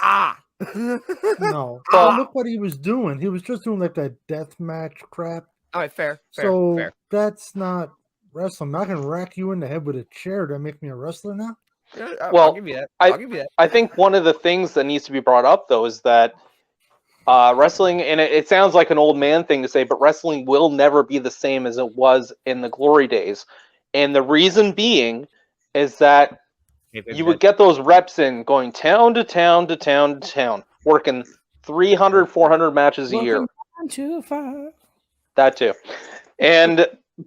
Speaker 4: No.
Speaker 3: Well-
Speaker 4: Look what he was doing. He was just doing like that death match crap.
Speaker 5: All right, fair.
Speaker 4: So that's not wrestling. I'm not gonna rack you in the head with a chair to make me a wrestler now.
Speaker 5: Yeah,
Speaker 3: Well,
Speaker 5: I'll give you that. I'll give you that.
Speaker 3: I think one of the things that needs to be brought up, though, is that wrestling, and it sounds like an old man thing to say, but wrestling will never be the same as it was in the glory days. And the reason being is that you would get those reps in going town to town to town to town, working 300, 400 matches a year. That too.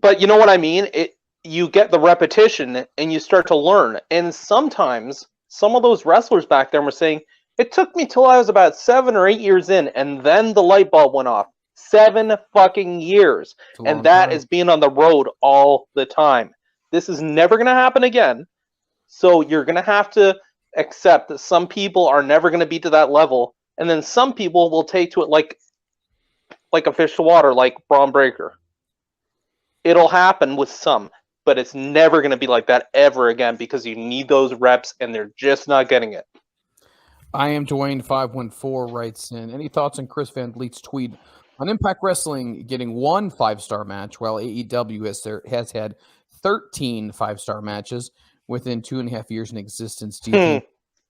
Speaker 3: But you know what I mean? You get the repetition and you start to learn. And sometimes some of those wrestlers back there were saying, It took me till I was about 7 or 8 years in, and then the light bulb went off. 7 fucking years. And that is being on the road all the time. This is never going to happen again. So you're going to have to accept that some people are never going to be to that level, and then some people will take to it like a fish to water, like Braun Breaker. It'll happen with some, but it's never going to be like that ever again because you need those reps, and they're just not getting it.
Speaker 1: I am Dwayne514 writes in, any thoughts on Chris Van Vliet's tweet on Impact Wrestling getting 1 5-star match while AEW has had 13 5-star matches within 2.5 years in existence? Do you think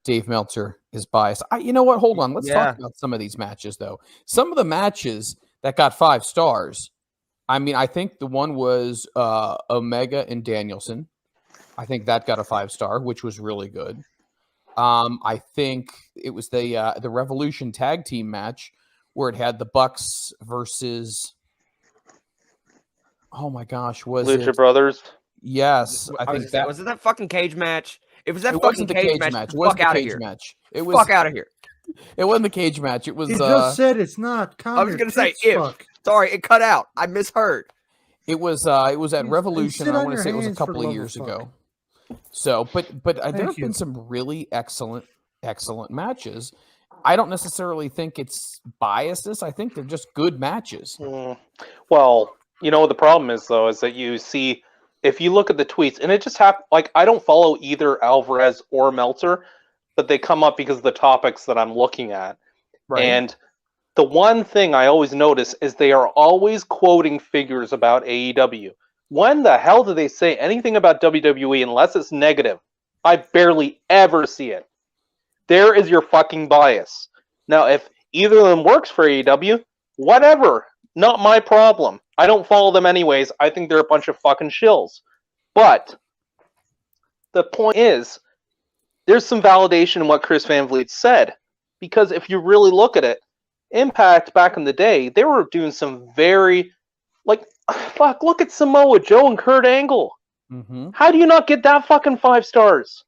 Speaker 1: Dave Meltzer is biased? You know what? Hold on. Let's talk about some of these matches, though. Some of the matches that got 5 stars, I mean, I think the one was Omega and Danielson. I think that got a 5-star, which was really good. I think it was the Revolution tag team match where it had the Bucks versus, oh my gosh, was
Speaker 3: Lucha
Speaker 1: it
Speaker 3: Brothers?
Speaker 1: Yes, I think that
Speaker 5: was it that fucking cage match. If it was that
Speaker 1: it
Speaker 5: fucking
Speaker 1: wasn't the
Speaker 5: cage
Speaker 1: cage
Speaker 5: match,
Speaker 1: It wasn't
Speaker 5: fuck
Speaker 1: the
Speaker 5: out of
Speaker 1: cage
Speaker 5: here.
Speaker 1: match. It was
Speaker 5: Fuck out of here.
Speaker 1: It wasn't the cage match. It was.
Speaker 4: He just said it's not.
Speaker 5: I was gonna say if. Sorry, it cut out. I misheard.
Speaker 1: It was at
Speaker 4: And
Speaker 1: Revolution.
Speaker 4: sit
Speaker 1: I
Speaker 4: on
Speaker 1: want to
Speaker 4: your
Speaker 1: say it was a
Speaker 4: hands for
Speaker 1: couple
Speaker 4: the
Speaker 1: of
Speaker 4: love
Speaker 1: years
Speaker 4: of fuck.
Speaker 1: ago. So, but there have
Speaker 4: you.
Speaker 1: been some really excellent matches. I don't necessarily think it's biasness. I think they're just good matches.
Speaker 3: Well, you know what the problem is, though, is that you see, if you look at the tweets, and it just happened, like, I don't follow either Alvarez or Meltzer, but they come up because of the topics that I'm looking at.
Speaker 1: Right.
Speaker 3: And the one thing I always notice is they are always quoting figures about AEW. When the hell do they say anything about WWE unless it's negative? I barely ever see it. There is your fucking bias. Now, if either of them works for AEW, whatever. Not my problem. I don't follow them anyways. I think they're a bunch of fucking shills. But the point is, there's some validation in what Chris Van Vliet said. Because if you really look at it, Impact back in the day, they were doing some very, like, fuck, look at Samoa Joe and Kurt Angle.
Speaker 1: Mm-hmm.
Speaker 3: How do you not get that fucking 5 stars?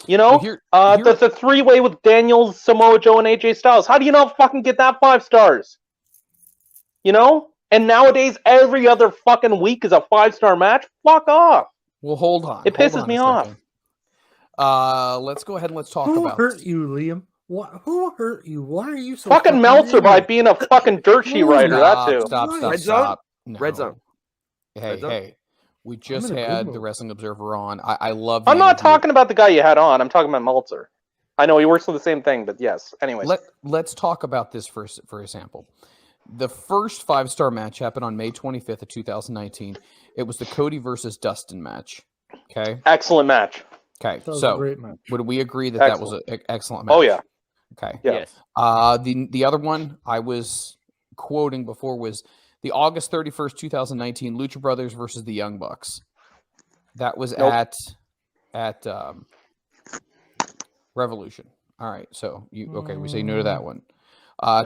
Speaker 3: You know, the 3-way with Daniels, Samoa Joe, and AJ Styles. How do you not fucking get that 5 stars? You know? And nowadays, every other fucking week is a 5-star match? Fuck off.
Speaker 1: Well, hold on.
Speaker 3: It pisses me off.
Speaker 1: Let's go ahead and let's talk
Speaker 4: Who
Speaker 1: about
Speaker 4: hurt you, Liam? Who hurt you? Why are you so
Speaker 3: fucking Meltzer
Speaker 4: angry?
Speaker 3: by being a fucking dirt sheet writer, that too.
Speaker 1: Stop.
Speaker 5: Red Zone?
Speaker 1: No.
Speaker 5: Red Zone.
Speaker 1: Hey. We just
Speaker 4: in a good
Speaker 1: had
Speaker 4: mood.
Speaker 1: the Wrestling Observer on. I love
Speaker 3: I'm
Speaker 1: the
Speaker 3: not
Speaker 1: interview.
Speaker 3: talking about the guy you had on. I'm talking about Meltzer. I know he works for the same thing, but yes. Anyways.
Speaker 1: Let's talk about this for a sample. The first 5-star match happened on May 25th of 2019. It was the Cody versus Dustin match. Okay.
Speaker 3: Excellent match.
Speaker 1: Okay.
Speaker 4: That was a
Speaker 1: So
Speaker 4: great match.
Speaker 1: would we agree that was an excellent match?
Speaker 3: Oh, yeah.
Speaker 1: Okay.
Speaker 3: Yeah.
Speaker 5: Yes.
Speaker 1: The other one I was quoting before was the August 31st, 2019 Lucha Brothers versus the Young Bucks. That was at Revolution. All right, so we say no to that one.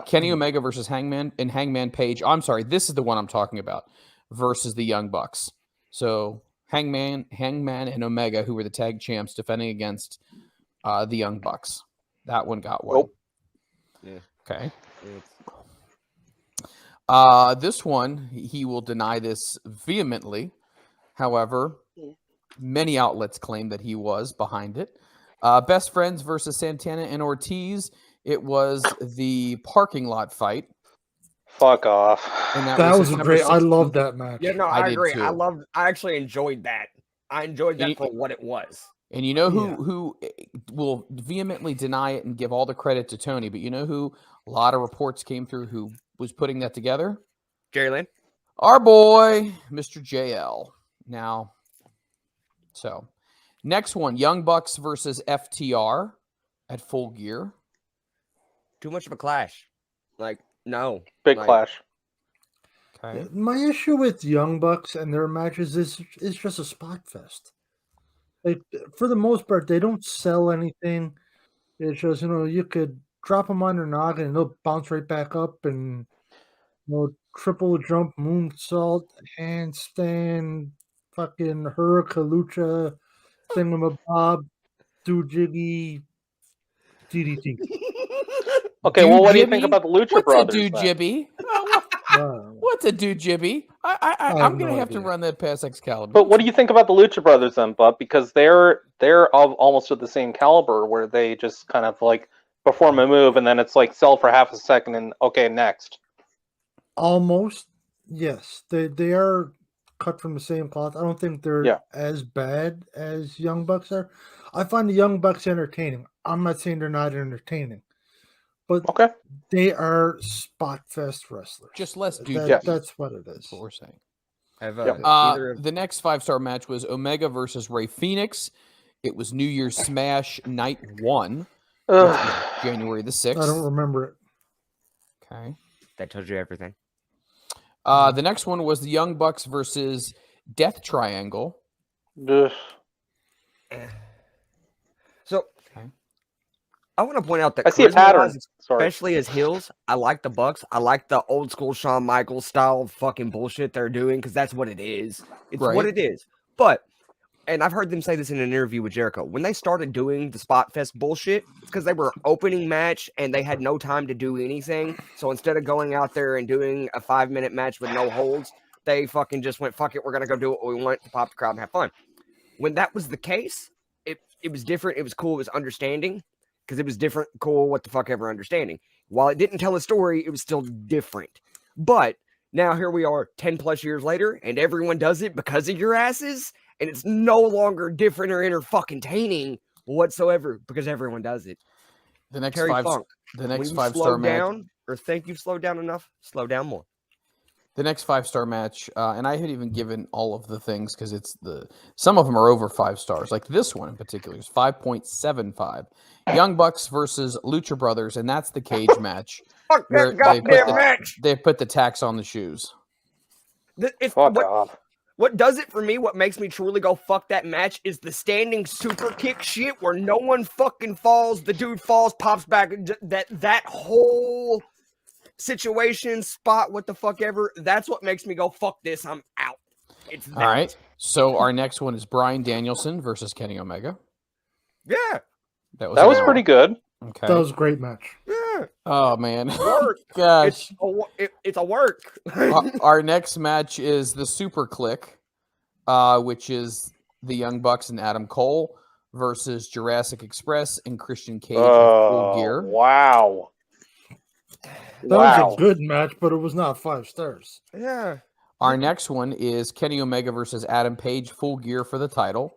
Speaker 1: Kenny Omega versus Hangman and Hangman Page. I'm sorry, this is the one I'm talking about versus the Young Bucks. So Hangman and Omega, who were the tag champs, defending against the Young Bucks. That one got one.
Speaker 3: Nope.
Speaker 5: Yeah.
Speaker 1: Okay. This one, he will deny this vehemently. However, many outlets claim that he was behind it. Best Friends versus Santana and Ortiz. It was the parking lot fight.
Speaker 3: Fuck off.
Speaker 1: And
Speaker 4: That was a
Speaker 1: September
Speaker 4: great. I
Speaker 1: 16th.
Speaker 4: love that match.
Speaker 5: Yeah, no,
Speaker 1: I
Speaker 5: I
Speaker 1: did
Speaker 5: agree.
Speaker 1: too.
Speaker 5: I actually enjoyed that. I enjoyed that for what it was.
Speaker 1: And you know who will vehemently deny it and give all the credit to Tony, but you know who a lot of reports came through who was putting that together?
Speaker 5: Jerry Lynn?
Speaker 1: Our boy, Mr. JL. Now, so next one, Young Bucks versus FTR at Full Gear.
Speaker 5: Too much of a clash. Like, no.
Speaker 3: Big
Speaker 5: Like,
Speaker 3: clash.
Speaker 1: Okay.
Speaker 4: My issue with Young Bucks and their matches is just a spot fest. Like, for the most part, they don't sell anything. It's just, you could drop them on their noggin and they'll bounce right back up and, triple jump, moonsault, handstand, fucking hurricalucha, thingamabob, doojiggy, DDT.
Speaker 3: Okay,
Speaker 1: Dude
Speaker 3: well, what do you think
Speaker 1: Jibby?
Speaker 3: about the Lucha
Speaker 1: What's
Speaker 3: Brothers?
Speaker 1: a dude
Speaker 3: then?
Speaker 1: Jibby? What's a dude Jibby?
Speaker 4: have
Speaker 1: I'm gonna
Speaker 4: no
Speaker 1: have to
Speaker 4: idea.
Speaker 1: run that past Excalibur.
Speaker 3: But what do you think about the Lucha Brothers then, Bub? Because they're of almost of the same caliber, where they just kind of like perform a move and then it's like sell for half a second and okay, next.
Speaker 4: Almost, yes. They are cut from the same cloth. I don't think they're
Speaker 3: Yeah.
Speaker 4: as bad as Young Bucks are. I find the Young Bucks entertaining. I'm not saying they're not entertaining, but
Speaker 3: Okay.
Speaker 4: they are spot fest wrestlers.
Speaker 1: Just less dude
Speaker 3: Yes.
Speaker 1: Jibby.
Speaker 4: That's what it
Speaker 1: That's
Speaker 4: is.
Speaker 1: what we're saying.
Speaker 5: Have
Speaker 3: Yep.
Speaker 5: either of
Speaker 1: The next 5-star match was Omega versus Rey Fenix. It was New Year's Smash Night 1, which was January the 6th.
Speaker 4: I don't remember it.
Speaker 1: Okay.
Speaker 5: that tells you everything.
Speaker 1: The next one was the Young Bucks versus Death Triangle.
Speaker 3: Ugh.
Speaker 5: So
Speaker 1: Okay.
Speaker 5: I want to point out that
Speaker 3: I see a pattern.
Speaker 5: charisma-wise,
Speaker 3: Sorry.
Speaker 5: especially as heels, I like the Bucks. I like the old school Shawn Michaels style fucking bullshit they're doing because that's what it is. It's what
Speaker 1: Right.
Speaker 5: it is. But, and I've heard them say this in an interview with Jericho, when they started doing the Spot Fest bullshit, it's because they were opening match and they had no time to do anything. So instead of going out there and doing a 5-minute match with no holds, they fucking just went, fuck it, we're going to go do what we want to pop the crowd and have fun. When that was the case, it was different. It was cool. It was understanding. Because it was different, cool, what the fuck ever understanding. While it didn't tell a story, it was still different. But now here we are 10 plus years later, and everyone does it because of your asses, and it's no longer different or entertaining whatsoever because everyone does it.
Speaker 1: The next
Speaker 5: Terry
Speaker 1: five.
Speaker 5: Funk,
Speaker 1: The
Speaker 5: when
Speaker 1: next
Speaker 5: you
Speaker 1: 5-star
Speaker 5: slow
Speaker 1: match.
Speaker 5: down or think you've slowed down enough, slow down more.
Speaker 1: The next 5-star match, and I had even given all of the things because some of them are over 5 stars. Like this one in particular is 5.75. Young Bucks versus Lucha Brothers, and that's the cage match.
Speaker 5: Fuck
Speaker 1: where
Speaker 5: that goddamn match!
Speaker 1: They put the tax on the shoes.
Speaker 3: Fuck off.
Speaker 5: What does it for me, what makes me truly go fuck that match is the standing super kick shit where no one fucking falls. The dude falls, pops back. That whole situation, spot, what the fuck ever. That's what makes me go fuck this. I'm out. It's that.
Speaker 1: All right. So our next one is Bryan Danielson versus Kenny Omega.
Speaker 5: Yeah.
Speaker 1: That
Speaker 3: That was pretty good.
Speaker 1: Okay.
Speaker 4: That was a great match.
Speaker 5: Yeah.
Speaker 1: Oh man.
Speaker 5: Work.
Speaker 1: Gosh.
Speaker 5: It's a work.
Speaker 1: Our next match is the Super Click, which is the Young Bucks and Adam Cole versus Jurassic Express and Christian Cage in Full Gear.
Speaker 3: Wow.
Speaker 4: That was a good match, but it was not 5 stars.
Speaker 5: Yeah.
Speaker 1: Our next one is Kenny Omega versus Adam Page, Full Gear for the title.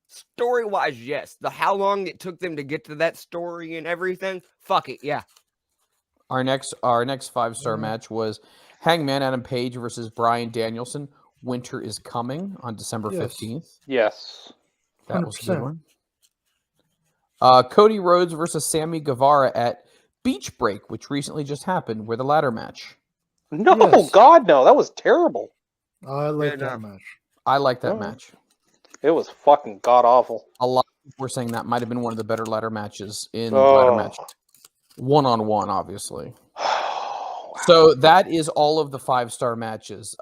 Speaker 5: Story-wise, yes. How long it took them to get to that story and everything, fuck it, yeah.
Speaker 1: Our next 5-star match was Hangman Adam Page versus Bryan Danielson. Winter is Coming on December 15th.
Speaker 3: Yes.
Speaker 1: That was a good
Speaker 4: 100%.
Speaker 1: one. Cody Rhodes versus Sammy Guevara at Beach Break, which recently just happened, with a ladder match.
Speaker 3: No,
Speaker 4: Yes.
Speaker 3: God, no. That was terrible.
Speaker 4: I like
Speaker 5: Yeah,
Speaker 4: that
Speaker 5: no.
Speaker 4: match.
Speaker 1: I like that
Speaker 3: Oh.
Speaker 1: match.
Speaker 3: It was fucking god awful.
Speaker 1: A lot of people were saying that might have been one of the better ladder matches in ladder match. One-on-one, obviously. So that is all of the 5-star matches.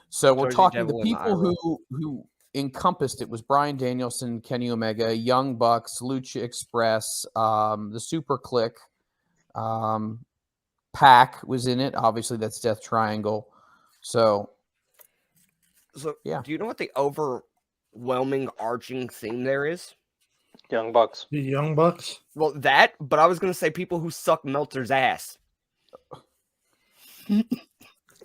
Speaker 1: So we're
Speaker 5: Shows you
Speaker 1: talking the
Speaker 5: devil in the
Speaker 1: people who encompassed it was Bryan Danielson, Kenny Omega, Young Bucks, Lucha Express, the Super Click, Pac was in it. Obviously, that's Death Triangle. So yeah.
Speaker 5: Do you know what the overwhelming arching theme there is?
Speaker 3: Young Bucks.
Speaker 4: The Young Bucks.
Speaker 5: Well, that, but I was going to say people who suck Meltzer's ass.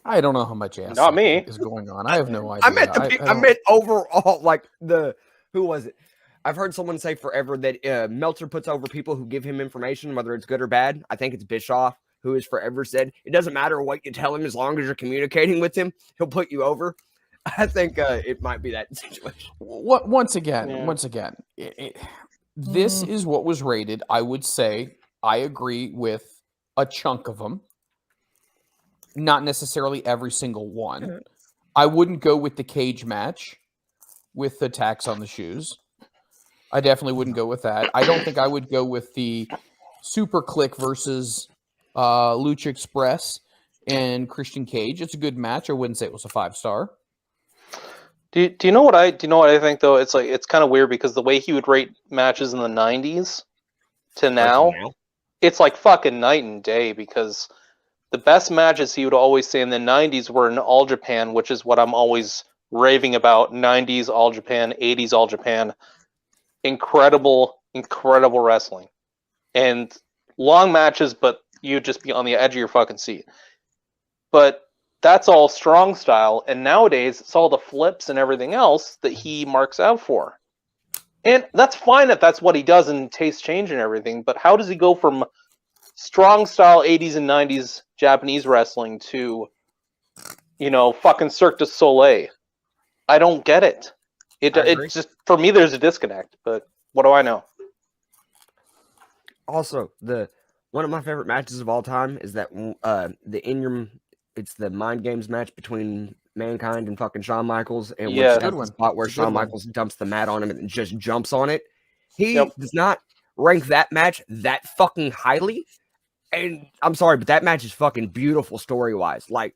Speaker 1: I don't know how much ass
Speaker 3: Not me.
Speaker 1: is going on. I have no idea.
Speaker 5: I meant overall, like who was it? I've heard someone say forever that Meltzer puts over people who give him information, whether it's good or bad. I think it's Bischoff who has forever said it doesn't matter what you tell him as long as you're communicating with him, he'll put you over. I think it might be that situation.
Speaker 1: Once again, this is what was rated. I would say I agree with a chunk of them. Not necessarily every single one. I wouldn't go with the cage match with the tax on the shoes. I definitely wouldn't go with that. I don't think I would go with the Super Click versus Lucha Express and Christian Cage. It's a good match. I wouldn't say it was a 5-star.
Speaker 3: Do you know what I think though? It's like it's kind of weird because the way he would rate matches in the 90s to now, it's like fucking night and day, because the best matches he would always say in the 90s were in All Japan, which is what I'm always raving about. 90s All Japan, 80s All Japan. Incredible wrestling. And long matches, but you'd just be on the edge of your fucking seat. But that's all strong style, and nowadays it's all the flips and everything else that he marks out for. And that's fine if that's what he does and taste change and everything, but how does he go from strong style 80s and 90s Japanese wrestling to, fucking Cirque du Soleil? I don't get it. It just, for me, there's a disconnect, but what do I know?
Speaker 5: Also, one of my favorite matches of all time is that it's the Mind Games match between Mankind and fucking Shawn Michaels, and
Speaker 1: good one.
Speaker 5: Spot where Shawn Michaels dumps the mat on him and just jumps on it. He does not rank that match that fucking highly, and I'm sorry, but that match is fucking beautiful story wise. Like,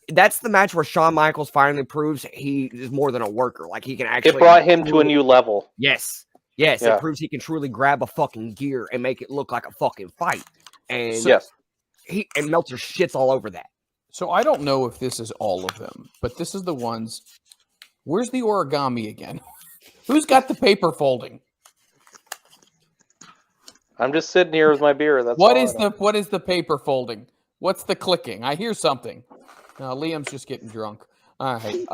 Speaker 5: that's the match where Shawn Michaels finally proves he is more than a worker. Like, he can actually.
Speaker 3: It brought him to a new level.
Speaker 5: Yes. It proves he can truly grab a fucking gear and make it look like a fucking fight. And and Meltzer shits all over that.
Speaker 1: So I don't know if this is all of them, but this is the ones. Where's the origami again? Who's got the paper folding?
Speaker 3: I'm just sitting here with my beer.
Speaker 1: What is the paper folding? What's the clicking? I hear something. No, Liam's just getting drunk. All right.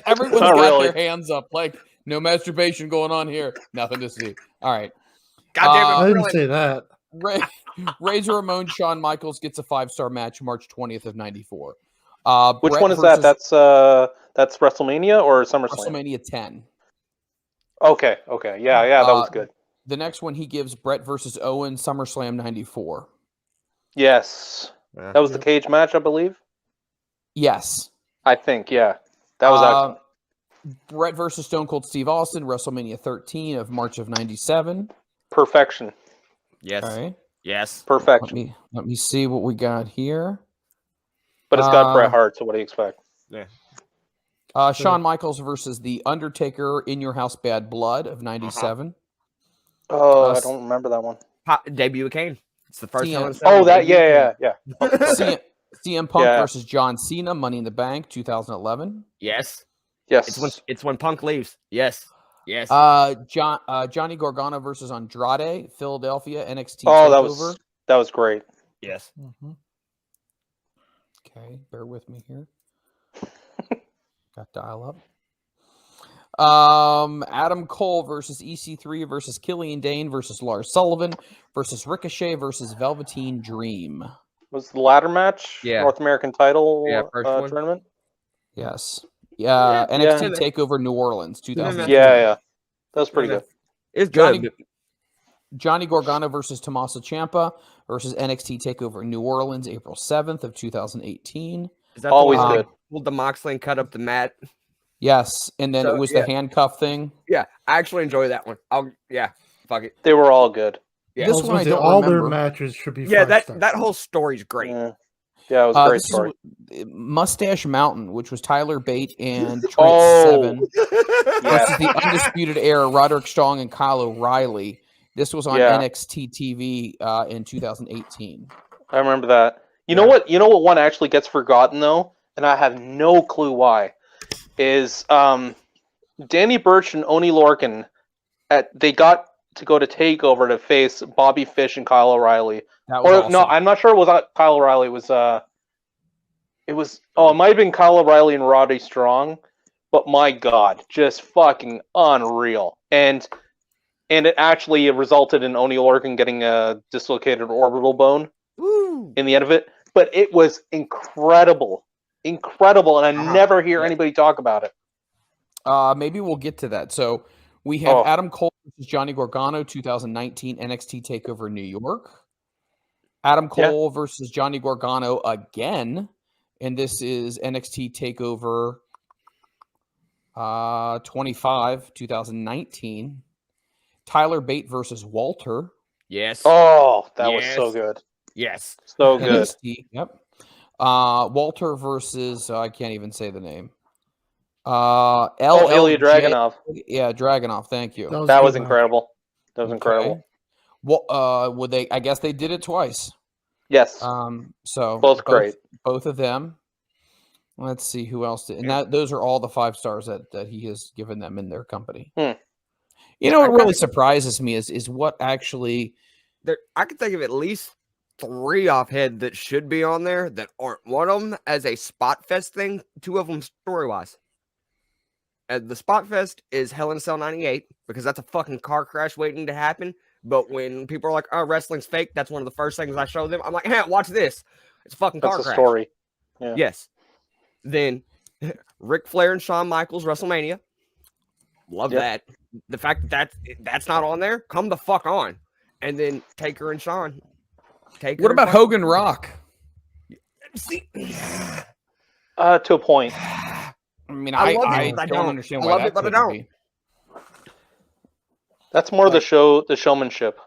Speaker 1: Everyone's got their hands up. Like, no masturbation going on here. Nothing to see. All right.
Speaker 4: I didn't say that.
Speaker 1: Razor Ramon, Shawn Michaels gets a 5-star match March 20th of 94.
Speaker 3: Which
Speaker 1: Brett
Speaker 3: one is that? That's WrestleMania or SummerSlam?
Speaker 1: WrestleMania 10.
Speaker 3: Okay. Yeah, that was good.
Speaker 1: The next one he gives Brett versus Owen, SummerSlam 94.
Speaker 3: Yes. That was the cage match, I believe?
Speaker 1: Yes.
Speaker 3: I think, yeah. That was excellent.
Speaker 1: Brett versus Stone Cold Steve Austin, WrestleMania 13 of March of 97.
Speaker 3: Perfection.
Speaker 5: Yes.
Speaker 1: All right.
Speaker 5: Yes.
Speaker 3: Perfection.
Speaker 1: Let me see what we got here.
Speaker 3: But it's got Bret Hart, so what do you expect?
Speaker 5: Yeah.
Speaker 1: Shawn Michaels versus The Undertaker, In Your House Bad Blood of 97.
Speaker 3: Oh, I don't remember that one.
Speaker 5: Debut of Kane. It's the first time.
Speaker 3: Oh, that, yeah.
Speaker 1: CM Punk versus John Cena, Money in the Bank, 2011.
Speaker 5: Yes. It's when Punk leaves. Yes.
Speaker 1: Johnny Gargano versus Andrade, Philadelphia, NXT
Speaker 3: TakeOver. That was great.
Speaker 5: Yes.
Speaker 1: Mm-hmm. Okay, bear with me here. Got dial up. Adam Cole versus EC3 versus Killian Dane versus Lars Sullivan versus Ricochet versus Velveteen Dream.
Speaker 3: Was the ladder match?
Speaker 5: Yeah.
Speaker 3: North American title tournament?
Speaker 1: Yes. NXT TakeOver New Orleans, 2000.
Speaker 3: Yeah. That was pretty good.
Speaker 5: It's good.
Speaker 1: Johnny Gargano versus Tommaso Ciampa versus NXT TakeOver New Orleans, April 7th of 2018.
Speaker 5: Is that
Speaker 3: always good?
Speaker 5: Pulled the Moxley and cut up the mat.
Speaker 1: Yes, and then it was the handcuff thing.
Speaker 5: Yeah, I actually enjoy that one. Fuck it.
Speaker 3: They were all good.
Speaker 5: Yeah.
Speaker 1: This one I don't
Speaker 4: all
Speaker 1: remember.
Speaker 4: their matches should be.
Speaker 5: That whole story's great.
Speaker 3: Yeah, it was a great story.
Speaker 1: Mustache Mountain, which was Tyler Bate and Trent Seven versus the Undisputed Era, Roderick Strong and Kyle O'Reilly. This was on NXT TV in 2018.
Speaker 3: I remember that. You know what? You know what one actually gets forgotten though, and I have no clue why. Is Danny Burch and Oney Lorcan they got to go to TakeOver to face Bobby Fish and Kyle O'Reilly.
Speaker 1: Awesome.
Speaker 3: No, I'm not sure it was Kyle O'Reilly. It might have been Kyle O'Reilly and Roddy Strong, but my God, just fucking unreal. And it actually resulted in Oney Lorcan getting a dislocated orbital bone in the end of it. But it was incredible, and I never hear anybody talk about it.
Speaker 1: Maybe we'll get to that. So we have Adam Cole versus Johnny Gargano, 2019 NXT TakeOver New York. Adam Cole versus Johnny Gargano again, and this is NXT TakeOver 25, 2019. Tyler Bate versus Walter.
Speaker 5: Yes.
Speaker 3: Oh, that was so good.
Speaker 5: Yes.
Speaker 3: So good.
Speaker 1: NXT, yep. Walter versus I can't even say the name.
Speaker 3: Ilya Dragunov.
Speaker 1: Yeah, Dragunov. Thank you.
Speaker 3: That was incredible. That was incredible.
Speaker 1: Well, would they? I guess they did it twice.
Speaker 3: Yes,
Speaker 1: So
Speaker 3: both great.
Speaker 1: both of them. Let's see who else did, and
Speaker 5: Yeah.
Speaker 1: those are all the 5 stars that he has given them in their company.
Speaker 3: Hmm.
Speaker 1: You know, what really surprises me is what actually.
Speaker 5: I can think of at least 3 offhead that should be on there that aren't. One of them as a spot fest thing, 2 of them story wise. The spot fest is Hell in a Cell 98 because that's a fucking car crash waiting to happen. But when people are like, "Oh, wrestling's fake," that's one of the first things I show them. I'm like, "Hey, watch this! It's a fucking car
Speaker 3: That's a
Speaker 5: crash."
Speaker 3: story. Yeah.
Speaker 5: Yes. Then Ric Flair and Shawn Michaels WrestleMania. Love that. The fact that that's not on there, come the fuck on. And then Taker and Shawn. Taker.
Speaker 1: What about Hogan Rock?
Speaker 5: See,
Speaker 3: To a point.
Speaker 1: I mean,
Speaker 5: I
Speaker 1: I
Speaker 5: love it, but I
Speaker 1: don't
Speaker 5: don't.
Speaker 1: understand
Speaker 5: I
Speaker 1: why
Speaker 5: love
Speaker 1: that
Speaker 5: it, but I
Speaker 1: couldn't
Speaker 5: don't.
Speaker 1: be.
Speaker 3: That's more the showmanship.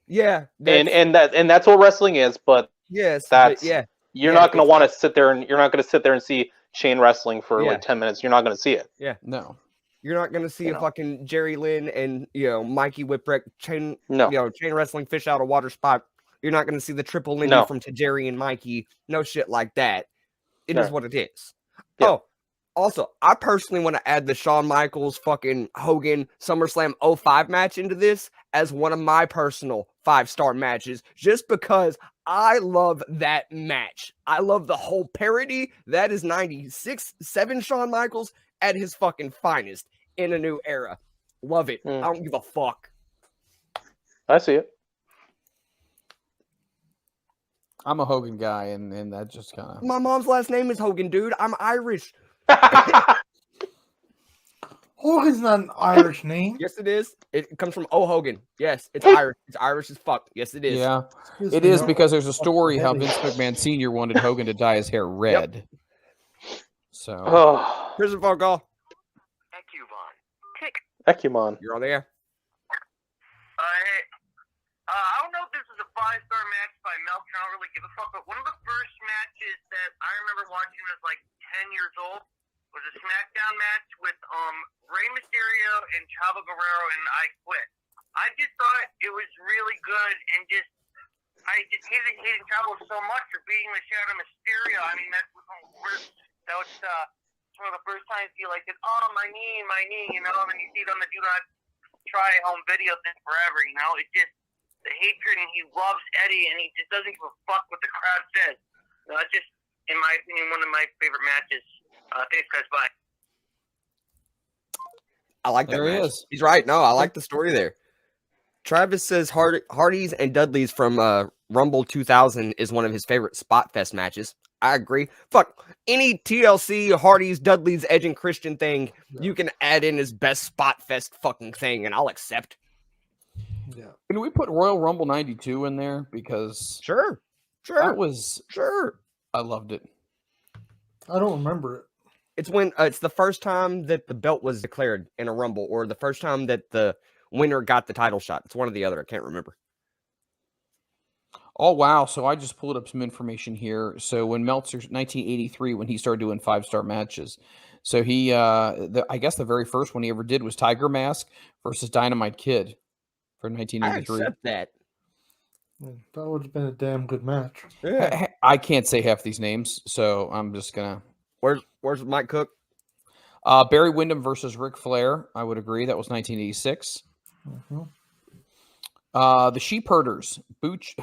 Speaker 5: yeah,
Speaker 3: And that's what wrestling is, but
Speaker 5: yes,
Speaker 3: that's
Speaker 5: yeah.
Speaker 3: you're
Speaker 5: Yeah,
Speaker 3: not going
Speaker 5: it's
Speaker 3: to want to sit there and see chain wrestling for
Speaker 5: Yeah.
Speaker 3: like 10 minutes. You're not going to see it.
Speaker 1: No.
Speaker 5: You're not gonna see a fucking Jerry Lynn and Mikey Whipwreck chain chain wrestling fish out of water spot. You're not gonna see the triple Lindy
Speaker 3: No.
Speaker 5: from Tajiri and Mikey. No shit like that. It
Speaker 3: No.
Speaker 5: is what it is.
Speaker 3: Yeah.
Speaker 5: Oh, also, I personally want to add the Shawn Michaels fucking Hogan SummerSlam 05 match into this as one of my personal 5-star matches, just because I love that match. I love the whole parody. That is 96-7 Shawn Michaels at his fucking finest in a new era. Love it. I don't give a fuck.
Speaker 3: I see it.
Speaker 1: I'm a Hogan guy, and that just kind of.
Speaker 5: My mom's last name is Hogan, dude. I'm Irish.
Speaker 4: Hogan's not an Irish name.
Speaker 5: Yes, it is. It comes from O. Hogan. Yes, it's Irish. It's Irish as fuck. Yes, it is.
Speaker 1: Yeah,
Speaker 4: Excuse
Speaker 1: it
Speaker 4: me,
Speaker 1: is
Speaker 4: no.
Speaker 1: because there's a story how
Speaker 4: Heavy.
Speaker 1: Vince McMahon Sr. wanted Hogan to dye his hair red. So
Speaker 3: Oh,
Speaker 5: Prison phone call.
Speaker 7: Ecubon.
Speaker 3: Ecumon.
Speaker 5: You're on the air.
Speaker 7: Hey, I don't know if this is a 5-star match by Meltzer. I don't really give a fuck. But one of the first matches that I remember watching when I was like 10 years old was a SmackDown match with Rey Mysterio and Chavo Guerrero and I Quit. I just thought it was really good, and I just hated Chavo so much for beating the shit out of Mysterio. I mean, that was one of the first times he like said, "Oh, my knee," and then you see it on the Do Not Try home video thing forever. It's just the hatred, and he loves Eddie, and he just doesn't give a fuck what the crowd says. It's just, in my opinion, one of my favorite matches. Thanks, guys. Bye.
Speaker 5: I like that
Speaker 1: There he
Speaker 5: match.
Speaker 1: is.
Speaker 5: He's right. No, I like the story there. Travis says Hardy's and Dudley's from Rumble 2000 is one of his favorite spot fest matches. I agree. Fuck, any TLC, Hardy's, Dudley's, Edge and Christian thing, you can add in as best spot fest fucking thing, and I'll accept.
Speaker 4: Yeah.
Speaker 1: can we put Royal Rumble '92 in there because
Speaker 5: Sure.
Speaker 1: that was
Speaker 5: Sure.
Speaker 1: I loved it.
Speaker 4: I don't remember it.
Speaker 5: It's when it's the first time that the belt was declared in a Rumble, or the first time that the winner got the title shot. It's one or the other. I can't remember.
Speaker 1: Oh wow! So I just pulled up some information here. So when Meltzer's 1983, when he started doing 5-star matches, so he I guess the very first one he ever did was Tiger Mask versus Dynamite Kid for
Speaker 5: I
Speaker 1: 1983.
Speaker 5: accept that.
Speaker 4: That would have been a damn good match.
Speaker 5: Yeah.
Speaker 1: I can't say half these names, so I'm just gonna.
Speaker 5: Where's Mike Cook?
Speaker 1: Barry Windham versus Ric Flair. I would agree. That was 1986.
Speaker 4: Mhm.
Speaker 1: The Sheep Herders, Butch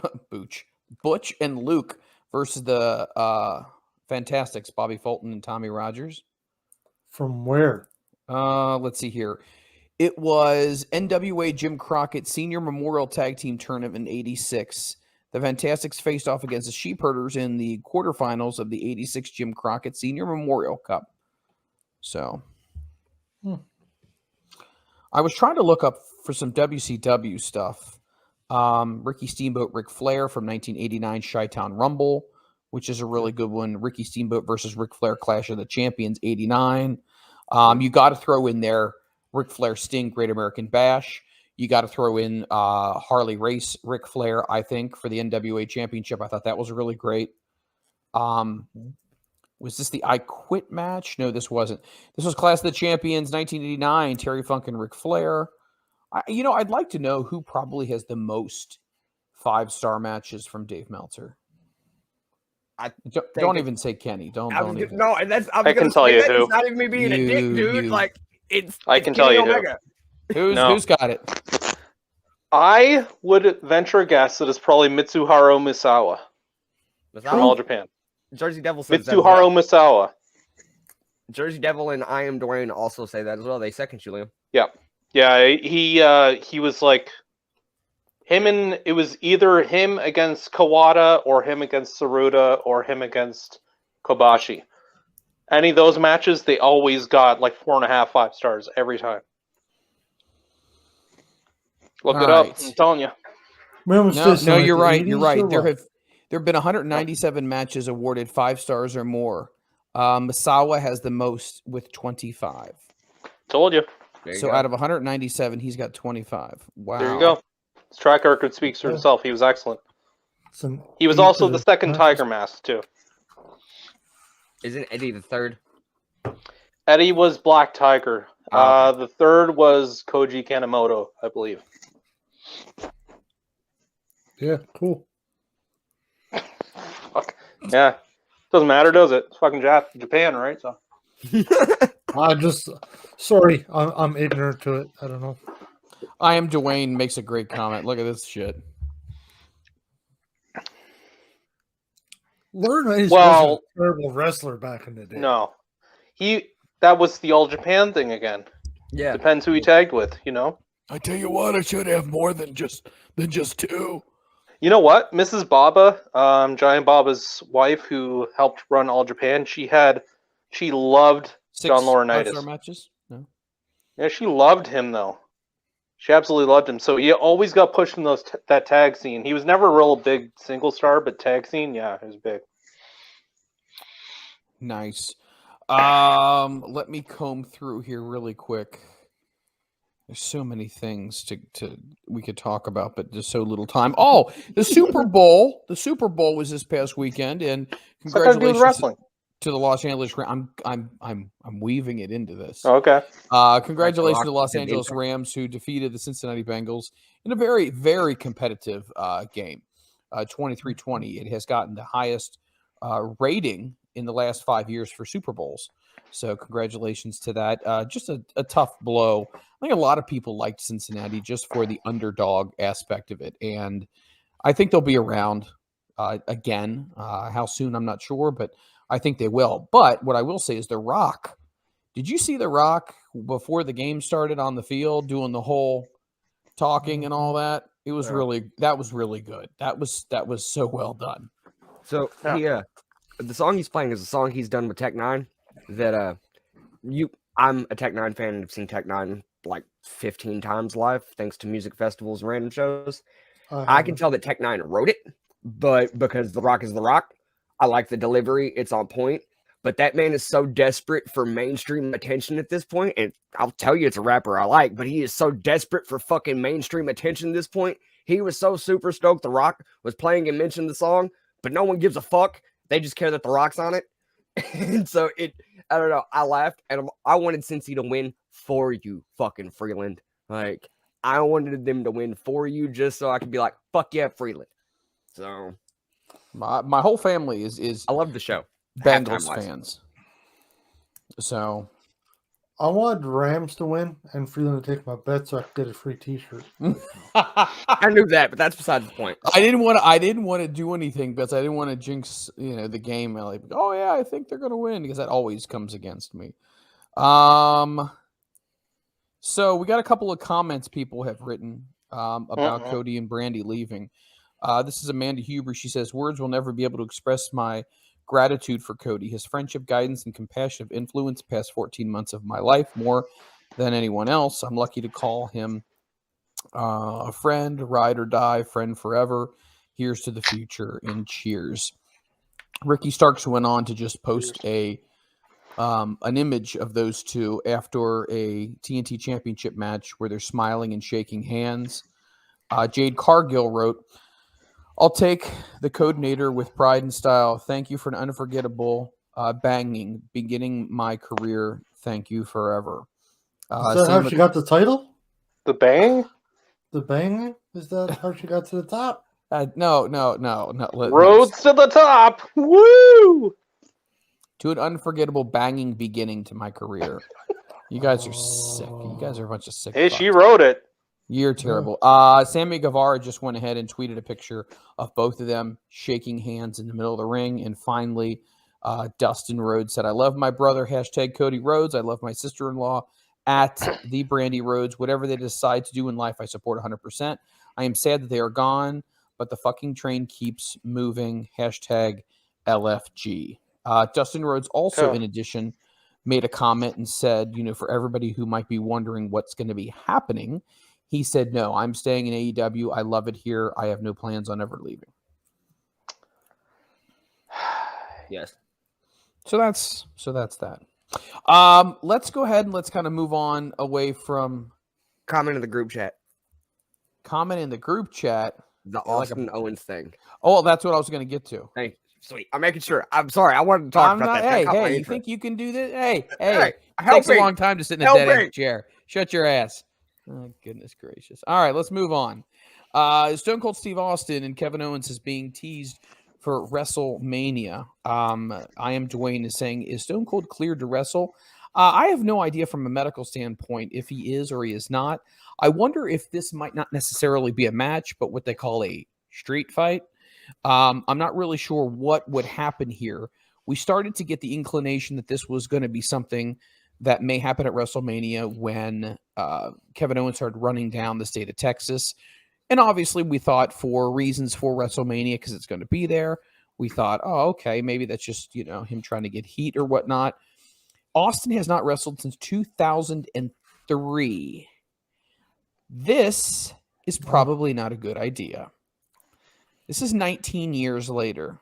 Speaker 1: and Luke versus the Fantastics, Bobby Fulton and Tommy Rogers.
Speaker 4: From where?
Speaker 1: Let's see here. It was NWA Jim Crockett Senior Memorial Tag Team Tournament in '86. The Fantastics faced off against the Sheep Herders in the quarterfinals of the '86 Jim Crockett Senior Memorial Cup. So, I was trying to look up for some WCW stuff. Ricky Steamboat, Ric Flair from 1989 Chi-Town Rumble, which is a really good one. Ricky Steamboat versus Ric Flair Clash of the Champions, '89. You got to throw in there Ric Flair Sting Great American Bash. You got to throw in Harley Race Ric Flair, I think, for the NWA Championship. I thought that was really great. Was this the I Quit match? No, this wasn't. This was Clash of the Champions 1989, Terry Funk and Ric Flair. I'd like to know who probably has the most 5-star matches from Dave Meltzer. Don't even say Kenny. Don't even.
Speaker 5: No, and that's
Speaker 3: I can tell you who.
Speaker 5: It's not even me being a dick, dude. Like it's.
Speaker 3: I can tell you who.
Speaker 5: Omega.
Speaker 1: Who's got it?
Speaker 3: I would venture a guess that it's probably Mitsuharu Misawa from All Japan.
Speaker 5: Jersey Devil says
Speaker 3: Mitsuharu Misawa.
Speaker 5: Jersey Devil and I Am Dwayne also say that as well. They second you, Liam.
Speaker 3: Yeah. He was like it was either him against Kawada or him against Saruta or him against Kobashi. Any of those matches, they always got like 4.5, 5 stars every time. Look it up. I'm telling you.
Speaker 1: No, you're right. You're right. There have been 197 matches awarded 5 stars or more. Misawa has the most with 25.
Speaker 3: Told you.
Speaker 1: So out of 197, he's got 25. Wow.
Speaker 3: There you go. His track record speaks for himself. He was excellent. He was also the second Tiger Mask, too.
Speaker 5: Isn't Eddie the third?
Speaker 3: Eddie was Black Tiger. The third was Koji Kanemoto, I believe.
Speaker 4: Yeah, cool.
Speaker 3: Fuck. Yeah. Doesn't matter, does it? It's fucking Japan, right? So.
Speaker 4: Sorry, I'm ignorant to it. I don't know.
Speaker 1: I Am Dwayne makes a great comment. Look at this shit.
Speaker 4: Lauren was a terrible wrestler back in the day.
Speaker 3: No. That was the All Japan thing again.
Speaker 5: Yeah.
Speaker 3: Depends who he tagged with,
Speaker 1: I tell you what, I should have more than just 2.
Speaker 3: You know what? Mrs. Baba, Giant Baba's wife who helped run All Japan, she loved John Laurinaitis.
Speaker 1: 5-star matches? No.
Speaker 3: Yeah, she loved him though. She absolutely loved him. So he always got pushed in that tag scene. He was never a real big single star, but tag scene, yeah, it was big.
Speaker 1: Nice. Let me comb through here really quick. There's so many things we could talk about, but there's so little time. Oh, the Super Bowl! The Super Bowl was this past weekend, and congratulations to the Los Angeles Rams. I'm weaving it into this.
Speaker 3: Okay.
Speaker 1: Congratulations to the Los Angeles Rams, who defeated the Cincinnati Bengals in a very, very competitive game. 23-20. It has gotten the highest rating in the last 5 years for Super Bowls. So congratulations to that. Just a tough blow. I think a lot of people liked Cincinnati just for the underdog aspect of it. And I think they'll be around again. How soon, I'm not sure, but I think they will. But what I will say is The Rock. Did you see The Rock before the game started on the field doing the whole talking and all that? It was that was really good. That was so well done.
Speaker 5: So the song he's playing is a song he's done with Tech Nine. That I'm a Tech Nine fan and I've seen Tech Nine like 15 times live, thanks to music festivals and random shows. I can tell that Tech Nine wrote it, but because The Rock is The Rock, I like the delivery. It's on point. But that man is so desperate for mainstream attention at this point, and I'll tell you it's a rapper I like, but he is so desperate for fucking mainstream attention at this point. He was so super stoked The Rock was playing and mentioned the song, but no one gives a fuck. They just care that The Rock's on it. And so I don't know. I laughed, and I wanted Cincy to win for you, fucking Freeland. Like, I wanted them to win for you just so I could be like, fuck yeah, Freeland. So
Speaker 1: my whole family is
Speaker 5: I love the show.
Speaker 1: Bengals fans. So
Speaker 4: I wanted Rams to win and Freeland to take my bet so I could get a free T-shirt.
Speaker 5: I knew that, but that's besides the point.
Speaker 1: I didn't want to do anything because I didn't want to jinx, the game. Like, oh yeah, I think they're going to win because that always comes against me. So we got a couple of comments people have written about Cody and Brandy leaving. This is Amanda Huber. She says, words will never be able to express my gratitude for Cody. His friendship, guidance, and compassion have influenced the past 14 months of my life more than anyone else. I'm lucky to call him a friend, ride or die, friend forever. Here's to the future and cheers. Ricky Starks went on to just post an image of those two after a TNT championship match where they're smiling and shaking hands. Jade Cargill wrote, I'll take the Codenator with pride and style. Thank you for an unforgettable banging, beginning my career. Thank you forever.
Speaker 4: Is that how she got the title?
Speaker 3: The bang?
Speaker 4: The bang? Is that how she got to the top?
Speaker 1: No.
Speaker 3: Roads to the top! Woo!
Speaker 1: To an unforgettable banging beginning to my career. You guys are sick. You guys are a bunch of sick
Speaker 3: Hey,
Speaker 1: fucks.
Speaker 3: she wrote it.
Speaker 1: You're terrible. Sammy Guevara just went ahead and tweeted a picture of both of them shaking hands in the middle of the ring. And finally, Dustin Rhodes said, I love my brother, hashtag Cody Rhodes. I love my sister-in-law, at the Brandy Rhodes. Whatever they decide to do in life, I support 100%. I am sad that they are gone, but the fucking train keeps moving, hashtag LFG. Dustin Rhodes also, in addition, made a comment and said, for everybody who might be wondering what's going to be happening, he said, no, I'm staying in AEW. I love it here. I have no plans on ever leaving.
Speaker 5: Yes.
Speaker 1: So that's that. Let's go ahead and let's kind of move on away from
Speaker 5: Comment in the group chat.
Speaker 1: comment in the group chat.
Speaker 5: The Austin Owens thing.
Speaker 1: Oh, that's what I was going to get to.
Speaker 5: Hey, sweet. I'm making sure. I'm sorry. I wanted to talk about that.
Speaker 1: Hey, you think you can do this? Hey,
Speaker 5: Hey,
Speaker 1: it takes a long time to sit in a dead-end chair. Shut your ass. Oh, goodness gracious. All right, let's move on. Stone Cold Steve Austin and Kevin Owens is being teased for WrestleMania. I am Dwayne is saying, is Stone Cold cleared to wrestle? I have no idea from a medical standpoint if he is or he is not. I wonder if this might not necessarily be a match, but what they call a street fight. I'm not really sure what would happen here. We started to get the inclination that this was going to be something that may happen at WrestleMania when Kevin Owens started running down the state of Texas. And obviously we thought for reasons for WrestleMania, because it's going to be there, we thought, oh, okay, maybe that's just, him trying to get heat or whatnot. Austin has not wrestled since 2003. This is probably not a good idea. This is 19 years later.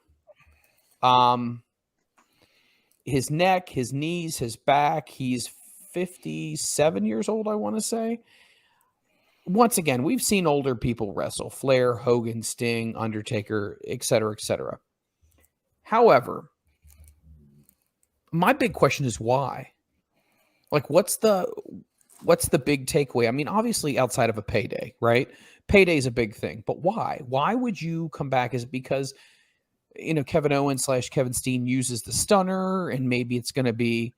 Speaker 1: His neck, his knees, his back, he's 57 years old, I want to say. Once again, we've seen older people wrestle. Flair, Hogan, Sting, Undertaker, etc., etc. However, my big question is why? Like, what's the big takeaway? I mean, obviously outside of a payday, right? Payday is a big thing, but why? Why would you come back? Is it because, Kevin Owens / Kevin Steen uses the stunner and maybe it's going to be,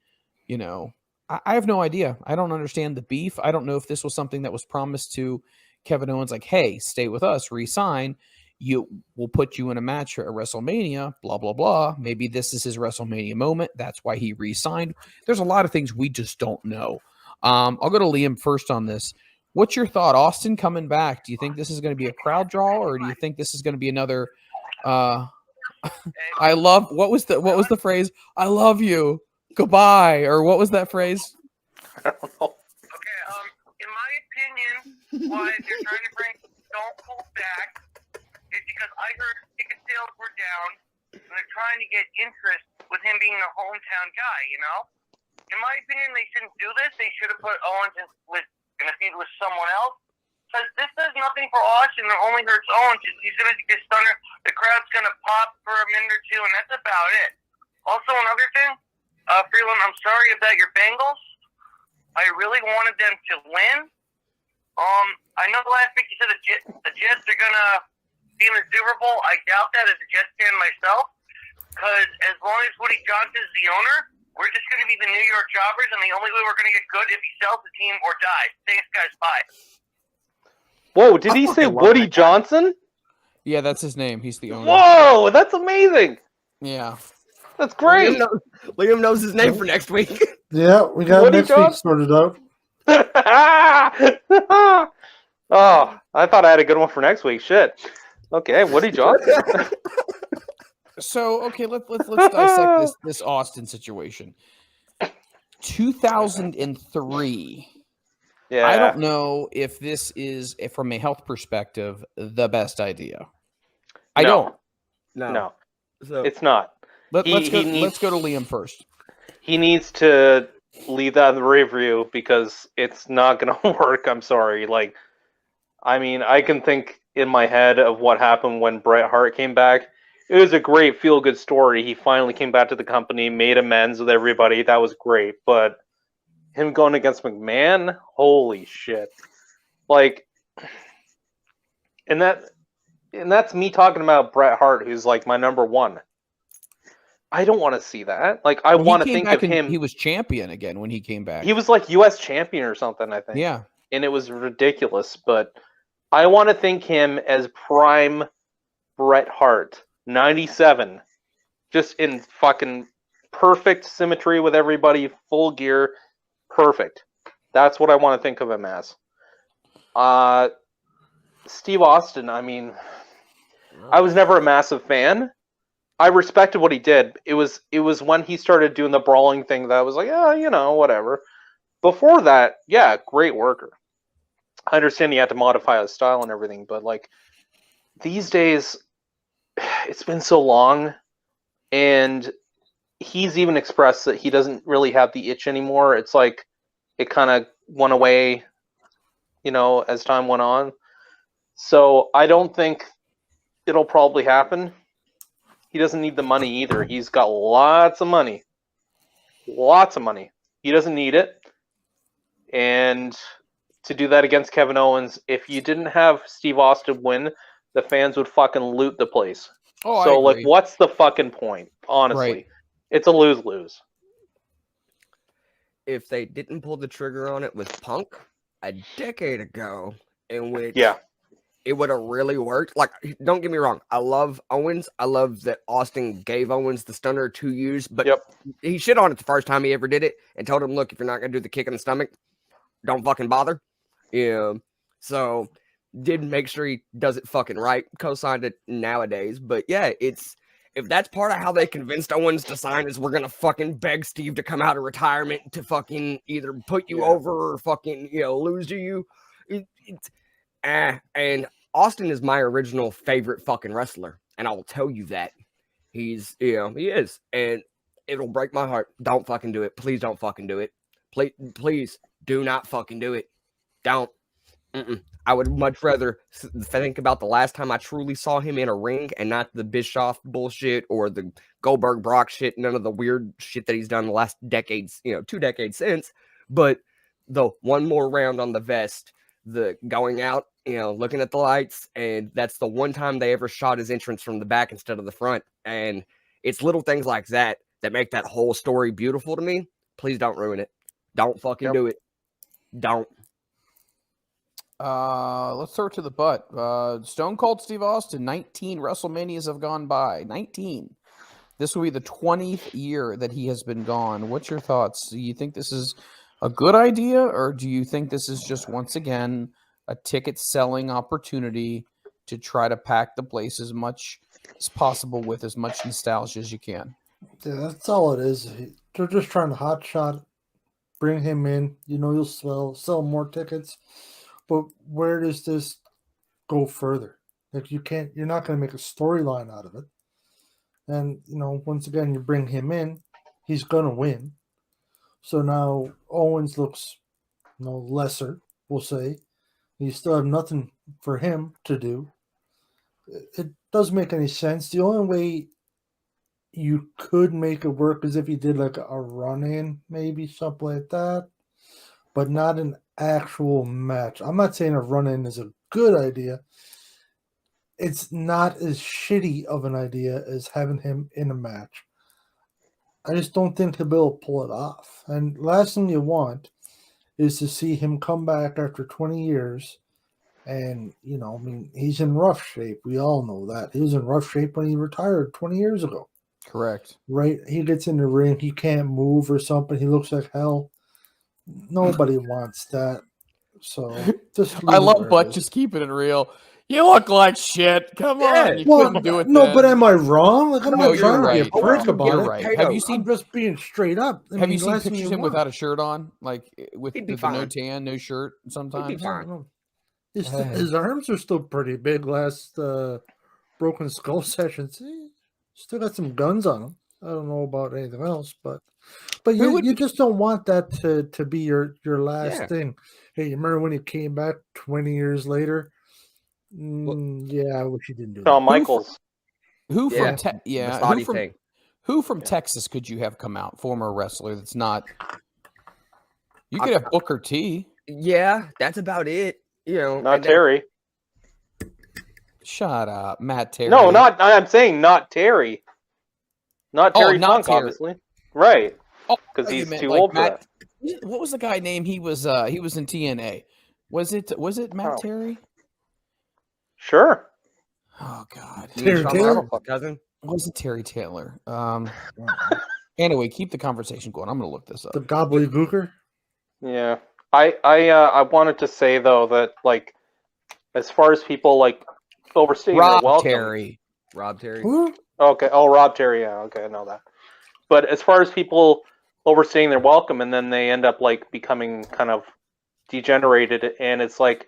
Speaker 1: I have no idea. I don't understand the beef. I don't know if this was something that was promised to Kevin Owens, like, hey, stay with us, re-sign. We'll put you in a match at WrestleMania, blah, blah, blah. Maybe this is his WrestleMania moment. That's why he re-signed. There's a lot of things we just don't know. I'll go to Liam first on this. What's your thought? Austin coming back. Do you think this is going to be a crowd draw, or do you think this is going to be another I love what was the phrase? I love you. Goodbye. Or what was that phrase?
Speaker 7: Okay, in my opinion, why they're trying to bring Stone Cold back is because I heard ticket sales were down, and they're trying to get interest with him being a hometown guy, In my opinion, they shouldn't do this. They should have put Owens in a feud with someone else. Because this does nothing for Austin. It only hurts Owens. He's going to get stunner. The crowd's going to pop for a minute or two, and that's about it. Also, another thing, Freeland, I'm sorry about your Bengals. I really wanted them to win. I know last week you said the Jets are going to be in the Super Bowl. I doubt that as a Jets fan myself. Because as long as Woody Johnson is the owner, we're just going to be the New York Jobbers, and the only way we're going to get good if he sells the team or dies. Thanks, guys. Bye.
Speaker 3: Whoa, did he say Woody Johnson?
Speaker 1: Yeah, that's his name. He's the owner.
Speaker 3: Whoa, that's amazing.
Speaker 1: Yeah.
Speaker 3: That's great.
Speaker 5: Liam knows his name for next week.
Speaker 4: Yeah, we got
Speaker 3: Woody
Speaker 4: next week sorted out.
Speaker 3: Oh, I thought I had a good one for next week. Shit. Okay, Woody Johnson.
Speaker 1: So, okay, let's dissect this Austin situation. 2003.
Speaker 3: Yeah.
Speaker 1: I don't know if this is, from a health perspective, the best idea. I don't.
Speaker 3: No.
Speaker 5: So
Speaker 3: It's not.
Speaker 1: Let's go to Liam first.
Speaker 3: He needs to leave that in the rear view because it's not going to work. I'm sorry. I can think in my head of what happened when Bret Hart came back. It was a great feel-good story. He finally came back to the company, made amends with everybody. That was great. But him going against McMahon, holy shit. Like, and that's me talking about Bret Hart, who's like my number one. I don't want to see that. Like, I
Speaker 1: Well,
Speaker 3: want to
Speaker 1: he came
Speaker 3: think
Speaker 1: back
Speaker 3: of him.
Speaker 1: He was champion again when he came back.
Speaker 3: He was like U.S. champion or something, I think.
Speaker 1: Yeah.
Speaker 3: And it was ridiculous. But I want to think him as prime Bret Hart, 97, just in fucking perfect symmetry with everybody, full gear, perfect. That's what I want to think of him as. Steve Austin, I mean, I was never a massive fan. I respected what he did. It was when he started doing the brawling thing that I was like, yeah, you know, whatever. Before that, yeah, great worker. I understand he had to modify his style and everything, but like these days, it's been so long, and he's even expressed that he doesn't really have the itch anymore. It's like it kind of went away, you know, as time went on. So I don't think it'll probably happen. He doesn't need the money either. He's got lots of money. Lots of money. He doesn't need it. And to do that against Kevin Owens, if you didn't have Steve Austin win, the fans would fucking loot the place.
Speaker 1: Oh,
Speaker 3: so,
Speaker 1: I
Speaker 3: like,
Speaker 1: agree.
Speaker 3: what's the fucking point? Honestly.
Speaker 1: Right.
Speaker 3: It's a lose-lose.
Speaker 5: If they didn't pull the trigger on it with Punk a decade ago, in which it would have really worked. Like, don't get me wrong, I love Owens. I love that Austin gave Owens the stunner to use, but he shit on it the first time he ever did it and told him, look, if you're not going to do the kick in the stomach, don't fucking bother. Yeah. So did make sure he does it fucking right. Co-signed it nowadays. But yeah, it's if that's part of how they convinced Owens to sign is we're gonna fucking beg Steve to come out of retirement to fucking either put you over or fucking, you know, lose to you. And Austin is my original favorite fucking wrestler, and I will tell you that. He's, you know, he is. And it'll break my heart. Don't fucking do it. Please don't fucking do it. Please do not fucking do it. Don't. I would much rather think about the last time I truly saw him in a ring and not the Bischoff bullshit or the Goldberg Brock shit, none of the weird shit that he's done the last decades, you know, 2 decades since. But the one more round on the vest, the going out, you know, looking at the lights, and that's the one time they ever shot his entrance from the back instead of the front. And it's little things like that that make that whole story beautiful to me. Please don't ruin it. Don't fucking do it. Don't.
Speaker 1: Let's throw it to the butt. Stone Cold Steve Austin, 19 WrestleManias have gone by. 19. This will be the 20th year that he has been gone. What's your thoughts? Do you think this is a good idea, or do you think this is just, once again, a ticket-selling opportunity to try to pack the place as much as possible with as much nostalgia as you can?
Speaker 4: Yeah, that's all it is. They're just trying to hotshot, bring him in. You know, you'll sell more tickets. But where does this go further? Like, you're not going to make a storyline out of it. And, you know, once again, you bring him in, he's going to win. So now Owens looks, you know, lesser, we'll say. You still have nothing for him to do. It doesn't make any sense. The only way you could make it work is if you did like a run-in, maybe something like that. But not an actual match. I'm not saying a run-in is a good idea. It's not as shitty of an idea as having him in a match. I just don't think he'll be able to pull it off. And last thing you want is to see him come back after 20 years. And, you know, I mean, he's in rough shape. We all know that. He was in rough shape when he retired 20 years ago.
Speaker 1: Correct.
Speaker 4: Right? He gets in the ring. He can't move or something. He looks like hell. Nobody wants that. So just
Speaker 1: I love Buck just keeping it real. You look like shit. Come on. You couldn't do it then.
Speaker 4: But am I wrong? Like, I'm
Speaker 1: No,
Speaker 4: not trying to be a
Speaker 1: you're
Speaker 4: prick
Speaker 1: right.
Speaker 4: about
Speaker 1: You're
Speaker 4: it.
Speaker 1: right. Have you seen?
Speaker 4: I'm just being straight up.
Speaker 1: Have you seen pictures of him without a shirt on, like with
Speaker 5: He'd be
Speaker 1: the no
Speaker 5: fine.
Speaker 1: tan, no shirt? Sometimes.
Speaker 4: His arms are still pretty big. Last Broken Skull sessions, he still got some guns on him. I don't know about anything else, but you just don't want that to be your last thing. Hey, you remember when he came back 20 years later? Yeah, I wish he didn't do that.
Speaker 3: Shawn Michaels.
Speaker 1: Who from
Speaker 5: thing.
Speaker 1: Texas could you have come out? Former wrestler that's not. You could have Booker T.
Speaker 5: Yeah, that's about it. You know,
Speaker 3: Not
Speaker 5: and then-
Speaker 3: Terry.
Speaker 1: Shut up, Matt Terry.
Speaker 3: No, not. I'm saying not Terry. Not
Speaker 1: Oh,
Speaker 3: Terry
Speaker 1: not
Speaker 3: Funk,
Speaker 1: Terry.
Speaker 3: obviously. Right.
Speaker 1: Oh,
Speaker 3: Because
Speaker 1: you
Speaker 3: he's
Speaker 1: meant
Speaker 3: too
Speaker 1: like
Speaker 3: old for
Speaker 1: Matt.
Speaker 3: that.
Speaker 1: What was the guy name? He was in TNA. Was it Matt
Speaker 3: Oh.
Speaker 1: Terry?
Speaker 3: Sure.
Speaker 1: Oh God,
Speaker 5: You mean
Speaker 4: Terry
Speaker 5: Shawn
Speaker 4: Taylor?
Speaker 5: Michaels' cousin.
Speaker 1: was it Terry Taylor? Anyway, keep the conversation going. I'm gonna look this up.
Speaker 4: The gobbledygooker.
Speaker 3: Yeah. I wanted to say though that like, as far as people like overstaying their
Speaker 1: Rob
Speaker 3: welcome.
Speaker 1: Terry.
Speaker 5: Rob Terry.
Speaker 4: Who?
Speaker 3: Okay. Oh, Rob Terry. Yeah. Okay, I know that. But as far as people overstaying their welcome and then they end up like becoming kind of degenerated, and it's like,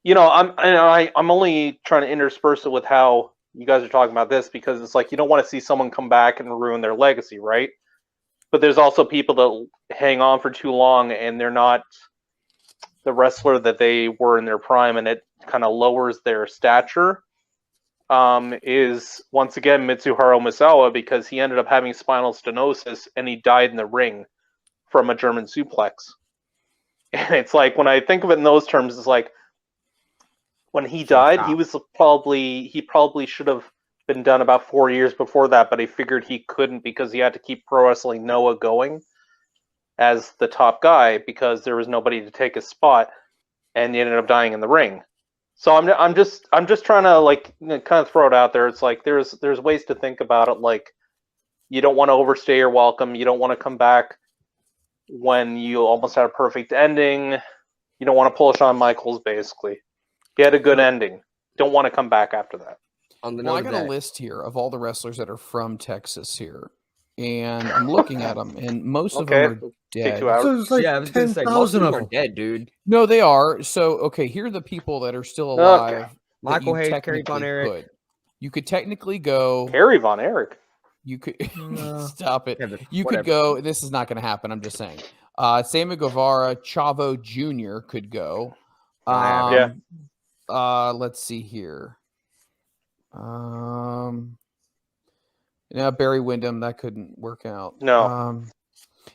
Speaker 3: I'm only trying to intersperse it with how you guys are talking about this because it's like you don't want to see someone come back and ruin their legacy, right? But there's also people that hang on for too long and they're not the wrestler that they were in their prime, and it kind of lowers their stature. Is once again Mitsuharu Misawa, because he ended up having spinal stenosis and he died in the ring from a German suplex. And it's like, when I think of it in those terms, it's like when he died, he probably should have been done about 4 years before that, but he figured he couldn't because he had to keep Pro Wrestling Noah going as the top guy because there was nobody to take his spot, and he ended up dying in the ring. So I'm just trying to like kind of throw it out there. It's like there's ways to think about it. Like, you don't want to overstay your welcome. You don't want to come back when you almost had a perfect ending. You don't want to pull a Shawn Michaels, basically. He had a good ending. Don't want to come back after that.
Speaker 5: On the
Speaker 1: Well,
Speaker 5: note
Speaker 1: I
Speaker 5: of
Speaker 1: got a
Speaker 5: that,
Speaker 1: list here of all the wrestlers that are from Texas here, and I'm looking at them, and most of them are
Speaker 3: Take
Speaker 1: dead.
Speaker 3: 2 hours.
Speaker 4: So it's like
Speaker 5: yeah, I was gonna say most
Speaker 4: 10,000
Speaker 5: of
Speaker 4: of
Speaker 5: them are
Speaker 4: them.
Speaker 5: dead, dude.
Speaker 1: No, they are. So, okay, here are the people that are still
Speaker 3: Okay.
Speaker 1: alive. that
Speaker 5: Michael
Speaker 1: you
Speaker 5: Hayes, Kerry
Speaker 1: technically
Speaker 5: Von Erich.
Speaker 1: could. You could technically go.
Speaker 3: Harry Von Erich.
Speaker 1: You could
Speaker 4: No.
Speaker 1: stop it.
Speaker 5: Yeah, but
Speaker 1: You
Speaker 5: whatever.
Speaker 1: could go. This is not going to happen. I'm just saying. Sammy Guevara, Chavo Jr. could go.
Speaker 3: Yeah.
Speaker 1: Let's see here. Yeah, Barry Windham, that couldn't work out.
Speaker 3: No.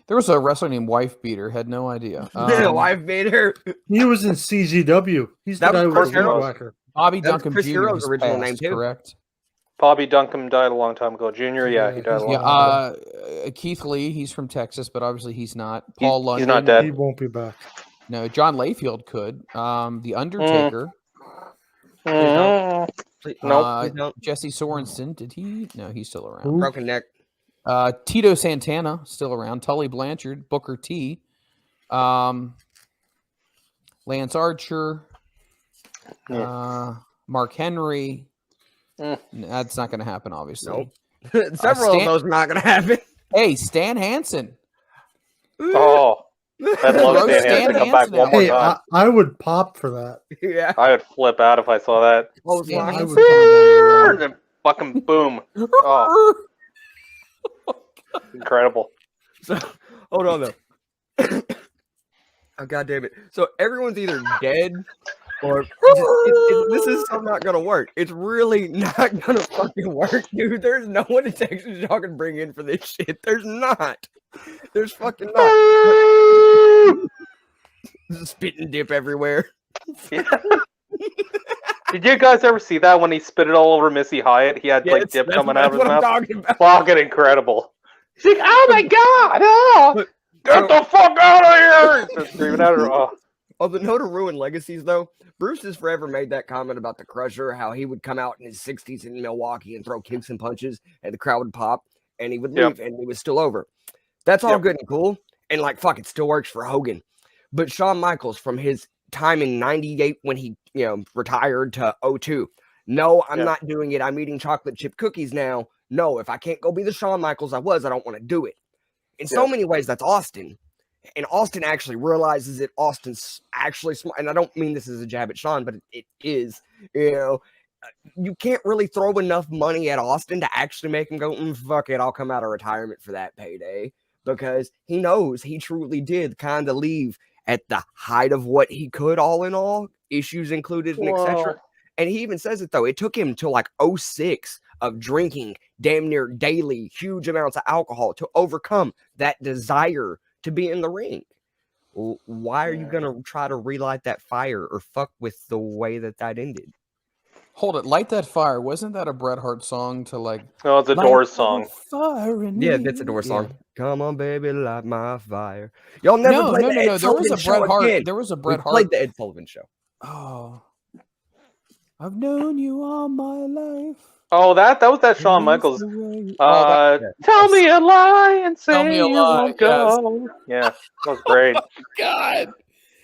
Speaker 1: There was a wrestler named Wife Beater. Had no idea.
Speaker 5: Wife Vader.
Speaker 4: He was in CZW. He's the
Speaker 5: That
Speaker 4: guy
Speaker 5: was
Speaker 4: with
Speaker 3: Chris
Speaker 4: the weed
Speaker 3: Heroes.
Speaker 4: whacker.
Speaker 1: Bobby
Speaker 5: That was
Speaker 1: Duncan
Speaker 5: Chris
Speaker 1: Jr.
Speaker 5: Hero's
Speaker 1: has
Speaker 5: original
Speaker 1: passed,
Speaker 5: name, too.
Speaker 1: correct?
Speaker 3: Bobby Duncan died a long time ago. Junior, yeah, he
Speaker 4: Yeah,
Speaker 3: died a
Speaker 4: he's-
Speaker 3: long
Speaker 1: Yeah.
Speaker 3: time ago.
Speaker 1: Keith Lee, he's from Texas, but obviously he's not. Paul London,
Speaker 3: He's not dead.
Speaker 4: He won't be back.
Speaker 1: No, John Layfield could. The Undertaker.
Speaker 3: Mm. Nope.
Speaker 5: Please don't.
Speaker 1: Jesse Sorensen, did he? No, he's still around.
Speaker 4: Who?
Speaker 5: Broken neck.
Speaker 1: Tito Santana, still around. Tully Blanchard, Booker T. Lance Archer. Mark Henry. That's not going to happen, obviously.
Speaker 5: Nope. Several of those are not going to happen.
Speaker 1: Hey, Stan Hansen.
Speaker 3: Oh, I'd love
Speaker 1: Throw
Speaker 3: Stan Hansen to come back
Speaker 1: Hansen
Speaker 3: one
Speaker 1: out.
Speaker 3: more
Speaker 4: Hey,
Speaker 3: time.
Speaker 4: I would pop for that.
Speaker 5: Yeah.
Speaker 3: I would flip out if I saw that.
Speaker 5: Oh,
Speaker 1: Stan
Speaker 5: fuck.
Speaker 1: Hansen coming down
Speaker 3: And fucking boom.
Speaker 1: the
Speaker 3: Oh,
Speaker 1: road.
Speaker 3: incredible.
Speaker 5: So, hold on though. Oh, God damn it. So everyone's either dead or this is so not gonna work. It's really not gonna fucking work, dude. There's no one in Texas y'all can bring in for this shit. There's not. There's fucking not. Spit and dip everywhere.
Speaker 3: Yeah. Did you guys ever see that when he spit it all over Missy Hyatt? He had like dip coming out of his
Speaker 5: what I'm
Speaker 3: mouth.
Speaker 5: talking about.
Speaker 3: Fucking incredible. She's like, "Oh my god! Oh, get the fuck out of here!" Just screaming at her. Oh.
Speaker 5: On the note of ruined legacies, though, Bruce has forever made that comment about the Crusher, how he would come out in his 60s in Milwaukee and throw kicks and punches, and the crowd would pop, and he would leave, and he was still over. That's all good and cool, and like, fuck, it still works for Hogan. But Shawn Michaels, from his time in 98 when he, retired to 02, no, I'm not doing it. I'm eating chocolate chip cookies now. No, if I can't go be the Shawn Michaels I was, I don't want to do it. In so many ways, that's Austin. And Austin actually realizes it. Austin's actually smart. And I don't mean this as a jab at Shawn, but it is. You can't really throw enough money at Austin to actually make him go, fuck it, I'll come out of retirement for that payday. Because he knows he truly did kind of leave at the height of what he could, all in all, issues included and etc. And he even says it, though. It took him to like 06 of drinking damn near daily huge amounts of alcohol to overcome that desire to be in the ring. Why are you
Speaker 3: Yeah.
Speaker 5: gonna try to relight that fire or fuck with the way that ended?
Speaker 1: Hold it, light that fire. Wasn't that a Bret Hart song to like?
Speaker 3: No, it's a
Speaker 1: light
Speaker 3: Doors
Speaker 1: the
Speaker 3: song.
Speaker 1: Fire in
Speaker 5: Yeah,
Speaker 1: me?
Speaker 5: that's a door
Speaker 1: Yeah.
Speaker 5: song. Come on, baby, light my fire. Y'all never
Speaker 1: No,
Speaker 5: played
Speaker 1: no,
Speaker 5: the
Speaker 1: no,
Speaker 5: Ed
Speaker 1: no. There was
Speaker 5: Sullivan
Speaker 1: a
Speaker 5: show
Speaker 1: Bret Hart.
Speaker 5: again.
Speaker 1: There was a
Speaker 5: We
Speaker 1: Bret
Speaker 5: played
Speaker 1: Hart.
Speaker 5: the Ed Sullivan show.
Speaker 1: Oh, I've known you all my life.
Speaker 3: Oh, that was that Shawn
Speaker 1: It's
Speaker 3: Michaels.
Speaker 1: the way-
Speaker 3: Tell me a lie and
Speaker 1: Tell
Speaker 3: say
Speaker 1: me a
Speaker 3: you
Speaker 1: lie,
Speaker 3: won't
Speaker 1: yes.
Speaker 3: go. Yeah, that was great.
Speaker 1: God,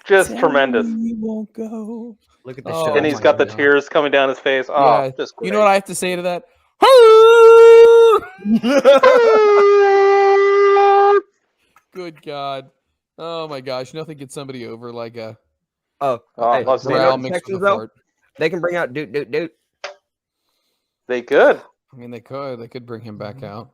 Speaker 3: Just
Speaker 1: tell
Speaker 3: tremendous.
Speaker 1: me you won't go.
Speaker 5: Look at the
Speaker 1: Oh,
Speaker 5: show.
Speaker 3: And he's
Speaker 1: my
Speaker 3: got the
Speaker 1: God.
Speaker 3: tears coming down his face. Oh,
Speaker 1: Yeah,
Speaker 3: just great.
Speaker 1: you know what I have to say to that? Good God. Oh my gosh. Nothing gets somebody over like a
Speaker 5: Oh,
Speaker 3: Oh,
Speaker 5: hey,
Speaker 3: love seeing
Speaker 5: you know
Speaker 1: growl
Speaker 5: what
Speaker 3: it.
Speaker 1: mixed
Speaker 5: Texans,
Speaker 1: with a
Speaker 5: though?
Speaker 1: fart.
Speaker 5: They can bring out doot doot doot.
Speaker 3: They could.
Speaker 1: I mean, they could bring him back out.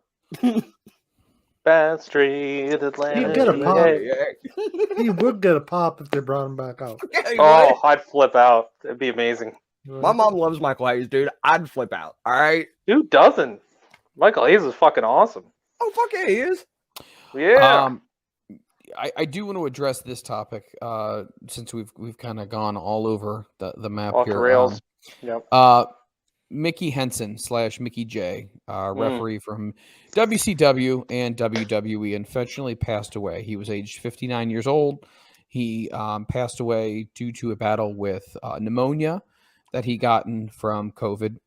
Speaker 3: Bad Street, Atlanta.
Speaker 4: He'd get a pop.
Speaker 3: yeah.
Speaker 4: He would get a pop if they brought him back out.
Speaker 5: Yeah, he
Speaker 3: Oh, I'd flip out. It'd be amazing.
Speaker 5: would. My mom loves Michael Hayes, dude. I'd flip out. All right.
Speaker 3: Who doesn't? Michael Hayes is fucking awesome.
Speaker 5: Oh fuck yeah, he is.
Speaker 3: Yeah.
Speaker 1: I do want to address this topic since we've kind of gone all over the map
Speaker 3: Off
Speaker 1: here.
Speaker 3: the rails. Yep.
Speaker 1: Mickey Henson / Mickey J, referee from WCW and WWE, unfortunately passed away. He was aged 59 years old. He passed away due to a battle with pneumonia that he gotten from COVID.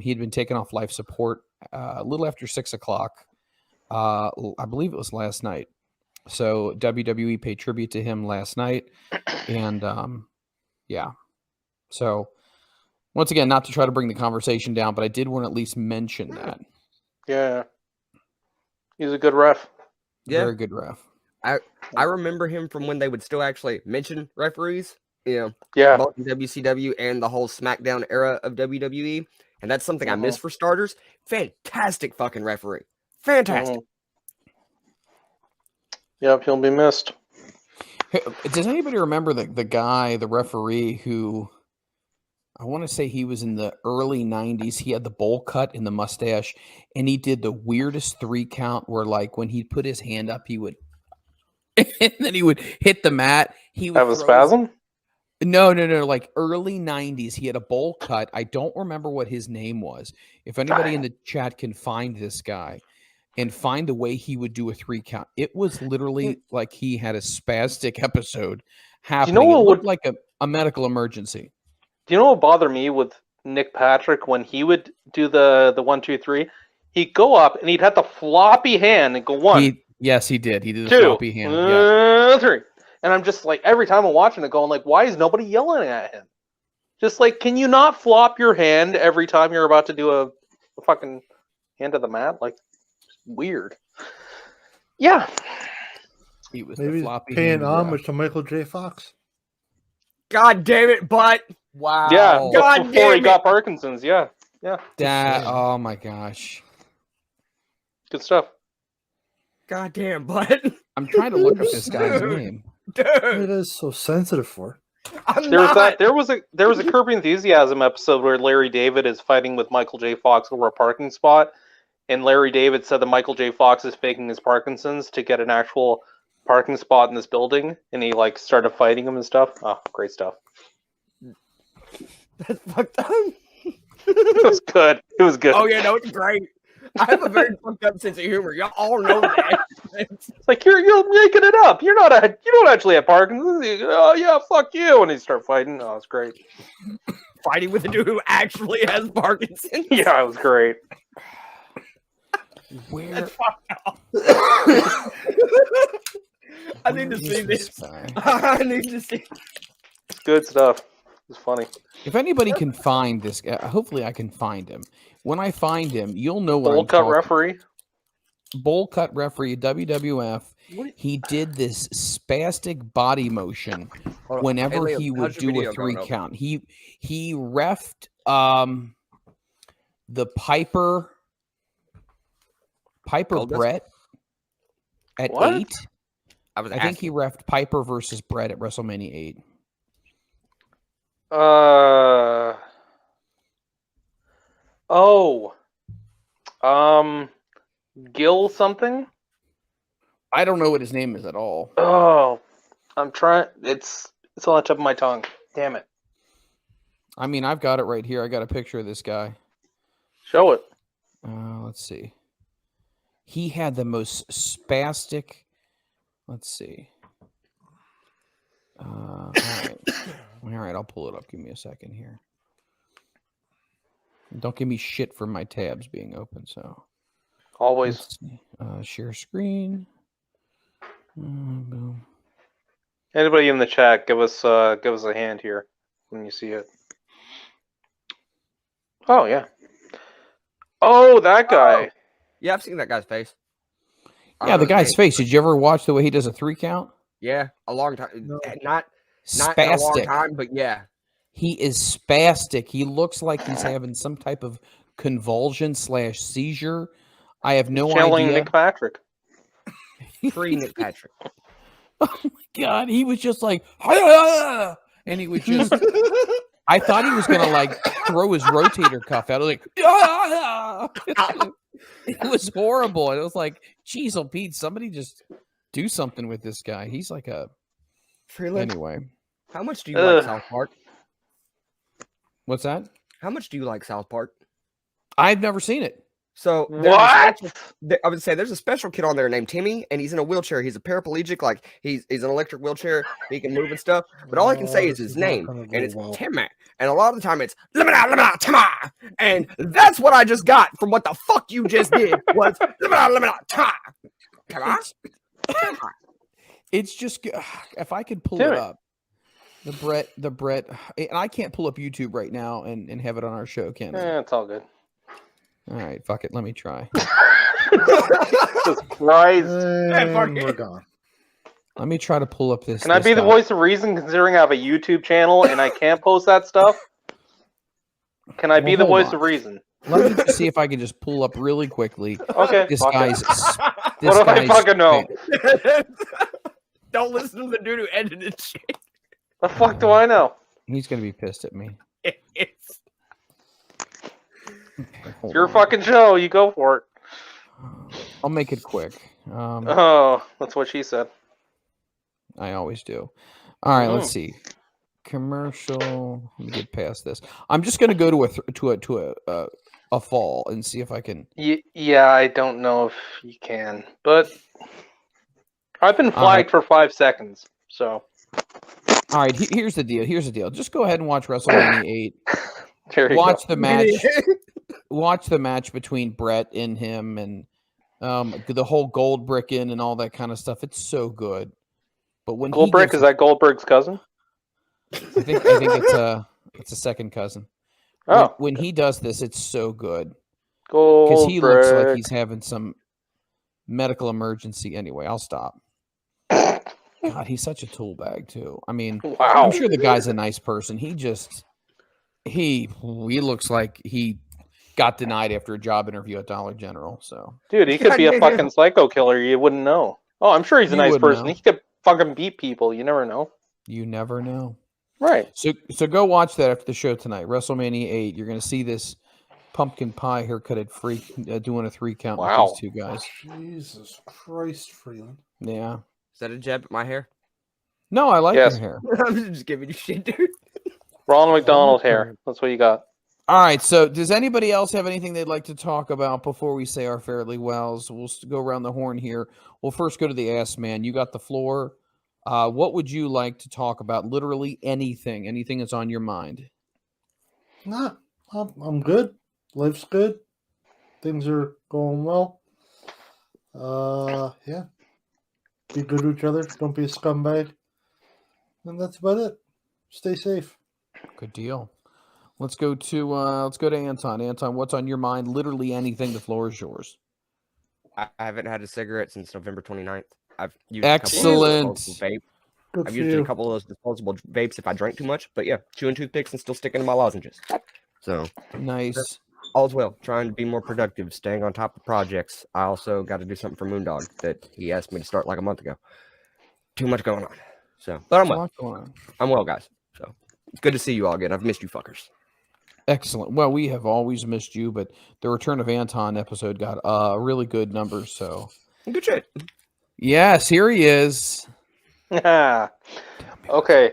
Speaker 1: He had been taken off life support a little after 6 o'clock. I believe it was last night. So WWE paid tribute to him last night. And yeah. So once again, not to try to bring the conversation down, but I did want to at least mention that.
Speaker 3: Yeah. He's a good ref.
Speaker 5: Yeah.
Speaker 1: Very good ref.
Speaker 5: I remember him from when they would still actually mention referees. You know,
Speaker 3: Yeah.
Speaker 5: both in WCW and the whole SmackDown era of WWE. And that's something I miss for starters. Fantastic fucking referee. Fantastic.
Speaker 3: Yep, he'll be missed.
Speaker 1: Hey, does anybody remember the guy, the referee who, I want to say he was in the early 90s. He had the bowl cut and the mustache, and he did the weirdest 3 count where, like, when he'd put his hand up, he would, and then he would hit the mat. He would
Speaker 3: Have a
Speaker 1: throw
Speaker 3: spasm?
Speaker 1: No. Like early 90s, he had a bowl cut. I don't remember what his name was. If anybody in the chat can find this guy and find the way he would do a 3 count, it was literally like he had a spastic episode happening.
Speaker 3: what
Speaker 1: it looked
Speaker 3: would-
Speaker 1: like a medical emergency.
Speaker 3: Do you know what bothered me with Nick Patrick when he would do the 1, 2, 3? He'd go up and he'd have the floppy hand and go 1,
Speaker 1: Yes, he did. He did the
Speaker 3: 2,
Speaker 1: floppy hand. Yeah.
Speaker 3: 3. And I'm just like, every time I'm watching it, going like, why is nobody yelling at him? Just like, can you not flop your hand every time you're about to do a fucking hand to the mat? Like, weird. Yeah.
Speaker 1: He was
Speaker 4: Maybe
Speaker 1: the
Speaker 4: he's
Speaker 1: floppy
Speaker 4: paying
Speaker 1: hand.
Speaker 4: homage to Michael J. Fox.
Speaker 5: God damn it, but
Speaker 1: Wow.
Speaker 3: Yeah.
Speaker 5: God
Speaker 3: Before he
Speaker 5: damn
Speaker 3: got Parkinson's. Yeah. Yeah.
Speaker 1: Oh my gosh.
Speaker 3: Good stuff.
Speaker 5: God damn, but
Speaker 1: I'm trying to look up this guy's name.
Speaker 5: dude,
Speaker 4: It is so sensitive for.
Speaker 5: I'm
Speaker 3: There was
Speaker 5: not.
Speaker 3: there was a Curb Your Enthusiasm episode where Larry David is fighting with Michael J. Fox over a parking spot, and Larry David said that Michael J. Fox is faking his Parkinson's to get an actual parking spot in this building, and he like started fighting him and stuff. Oh, great stuff.
Speaker 5: That's fucked up.
Speaker 3: It was good. It was good.
Speaker 5: Oh yeah, no, it's great. I have a very fucked up sense of humor. Y'all all know that.
Speaker 3: It's like you're making it up. You don't actually have Parkinson's. Oh yeah, fuck you. And he start fighting. Oh, it's great.
Speaker 5: Fighting with a dude who actually has Parkinson's.
Speaker 3: Yeah, it was great.
Speaker 1: Where
Speaker 5: That's fucked up. I need to see this.
Speaker 1: guy?
Speaker 5: I need to see.
Speaker 3: Good stuff. It's funny.
Speaker 1: If anybody can find this guy, hopefully I can find him. When I find him, you'll know what
Speaker 3: Bowl
Speaker 1: I'm
Speaker 3: cut
Speaker 1: talking.
Speaker 3: referee.
Speaker 1: Bowl cut referee, WWF. He did this spastic body motion
Speaker 5: Hold on.
Speaker 1: whenever
Speaker 5: Hey, Liam,
Speaker 1: he would
Speaker 5: how's your
Speaker 1: do a
Speaker 5: video
Speaker 1: 3
Speaker 5: going over?
Speaker 1: count. He reffed the Piper
Speaker 5: Goldust?
Speaker 1: Brett at
Speaker 3: What?
Speaker 1: 8.
Speaker 5: I was
Speaker 1: I think he reffed Piper versus Brett at WrestleMania 8.
Speaker 3: Oh. Gil something?
Speaker 1: I don't know what his name is at all.
Speaker 3: Oh. I'm trying. It's on the tip of my tongue. Damn it.
Speaker 1: I mean, I've got it right here. I got a picture of this guy.
Speaker 3: Show it.
Speaker 1: Let's see. He had the most spastic. Let's see. All right. All right, I'll pull it up. Give me a second here. Don't give me shit for my tabs being open. So
Speaker 3: Always.
Speaker 1: let's see. Share screen. Boom.
Speaker 3: Anybody in the chat, give us a hand here when you see it. Oh yeah. Oh, that guy.
Speaker 5: Yeah, I've seen that guy's face.
Speaker 1: Yeah, the guy's face. Did you ever watch the way he does a 3 count?
Speaker 5: Yeah, a long time.
Speaker 4: No.
Speaker 5: Not in a long
Speaker 1: Spastic.
Speaker 5: time, but yeah.
Speaker 1: He is spastic. He looks like he's having some type of convulsion/seizure. I have no
Speaker 3: Channeling
Speaker 1: idea.
Speaker 3: Nick Patrick.
Speaker 5: Free Nick Patrick.
Speaker 1: Oh my god, he was just like, and he was just. I thought he was gonna like throw his rotator cuff out. I was like, it was horrible. And it was like, geez, oh Pete, somebody just do something with this guy. He's like a.
Speaker 5: Freeland,
Speaker 1: Anyway,
Speaker 5: how much do you like South Park?
Speaker 1: what's that?
Speaker 5: How much do you like South Park?
Speaker 1: I've never seen it.
Speaker 5: So
Speaker 3: What?
Speaker 5: I would say there's a special kid on there named Timmy, and he's in a wheelchair. He's a paraplegic, like he's an electric wheelchair. He can move and stuff. But all I can say is his name, and it's Timmy. And a lot of the time it's Timmy. And that's what I just got from what the fuck you just did was Timmy.
Speaker 1: It's just if I could pull
Speaker 3: Do
Speaker 1: it
Speaker 3: it.
Speaker 1: up, the Brett, and I can't pull up YouTube right now and have it on our show, can I?
Speaker 3: It's all good.
Speaker 1: All right, fuck it. Let me try.
Speaker 3: Jesus Christ.
Speaker 4: And we're gone.
Speaker 1: Let me try to pull up this.
Speaker 3: Can I be the voice of reason considering I have a YouTube channel and I can't post that stuff? Can I be the
Speaker 1: hold
Speaker 3: voice
Speaker 1: on.
Speaker 3: of reason?
Speaker 1: Let me just see if I can just pull up really quickly.
Speaker 3: Okay.
Speaker 1: This
Speaker 3: fuck it.
Speaker 1: guy's.
Speaker 3: What do I fucking know?
Speaker 5: Don't listen to the dude who edited shit.
Speaker 3: The fuck do I know?
Speaker 1: He's gonna be pissed at me.
Speaker 5: It's
Speaker 1: Okay,
Speaker 3: It's your fucking show. You go for it.
Speaker 1: I'll make it quick.
Speaker 3: Oh, that's what she said.
Speaker 1: I always do. All right, let's see. Commercial. Let me get past this. I'm just gonna go to a fall and see if I can.
Speaker 3: Yeah, I don't know if you can, but I've been flagged for 5 seconds, so.
Speaker 1: All right, here's the deal. Here's the deal. Just go ahead and watch WrestleMania 8.
Speaker 3: There you
Speaker 1: Watch
Speaker 3: go.
Speaker 1: the match. Watch the match between Brett and him, and the whole gold bricking and all that kind of stuff. It's so good. But when
Speaker 3: Goldberg, is that Goldberg's cousin?
Speaker 1: I think it's a second cousin.
Speaker 3: Oh,
Speaker 1: When he does this, it's so good because he looks like
Speaker 3: Goldberg.
Speaker 1: he's having some medical emergency. Anyway, I'll stop. God, he's such a tool bag too. I mean,
Speaker 3: Wow.
Speaker 1: I'm sure the guy's a nice person. He looks like he got denied after a job interview at Dollar General. So,
Speaker 3: Dude, he could be a
Speaker 5: Yeah,
Speaker 3: fucking psycho killer. You wouldn't know. Oh, I'm sure he's a
Speaker 1: You
Speaker 3: nice
Speaker 1: wouldn't
Speaker 3: person.
Speaker 1: know.
Speaker 3: He could fucking beat people. You never know.
Speaker 1: you never know.
Speaker 3: Right.
Speaker 1: So go watch that after the show tonight. WrestleMania 8. You're going to see this pumpkin pie haircutted freak doing a 3 count
Speaker 3: Wow.
Speaker 1: with these two guys.
Speaker 4: Jesus Christ, Freeland.
Speaker 1: Yeah.
Speaker 5: Is that a jab at my hair?
Speaker 1: No, I like
Speaker 3: Yes.
Speaker 1: your hair.
Speaker 5: I'm just giving you shit, dude.
Speaker 3: Ronald McDonald hair. That's what you got.
Speaker 1: All right. So does anybody else have anything they'd like to talk about before we say our fairly wells? We'll go around the horn here. We'll first go to the ass man. You got the floor. What would you like to talk about? Literally anything that's on your mind.
Speaker 4: Nah, I'm good. Life's good. Things are going well. Yeah. Be good to each other. Don't be a scumbag. And that's about it. Stay safe.
Speaker 1: Good deal. Let's go to Anton. Anton, what's on your mind? Literally anything. The floor is yours.
Speaker 5: I haven't had a cigarette since November 29th. I've used
Speaker 1: Excellent.
Speaker 4: Good
Speaker 5: I've
Speaker 4: for
Speaker 5: used
Speaker 4: you.
Speaker 5: a couple of those disposable vapes if I drank too much, but yeah, chewing toothpicks and still sticking to my lozenges. So
Speaker 1: Nice.
Speaker 5: all's well. Trying to be more productive, staying on top of projects. I also got to do something for Moondog that he asked me to start like a month ago. Too much going on. So, but I'm
Speaker 1: There's a
Speaker 5: well.
Speaker 1: lot going on.
Speaker 5: I'm well, guys. So it's good to see you all again. I've missed you fuckers.
Speaker 1: Excellent. Well, we have always missed you, but the Return of Anton episode got really good numbers. So
Speaker 5: Good shit.
Speaker 1: yes, here he is.
Speaker 3: Okay.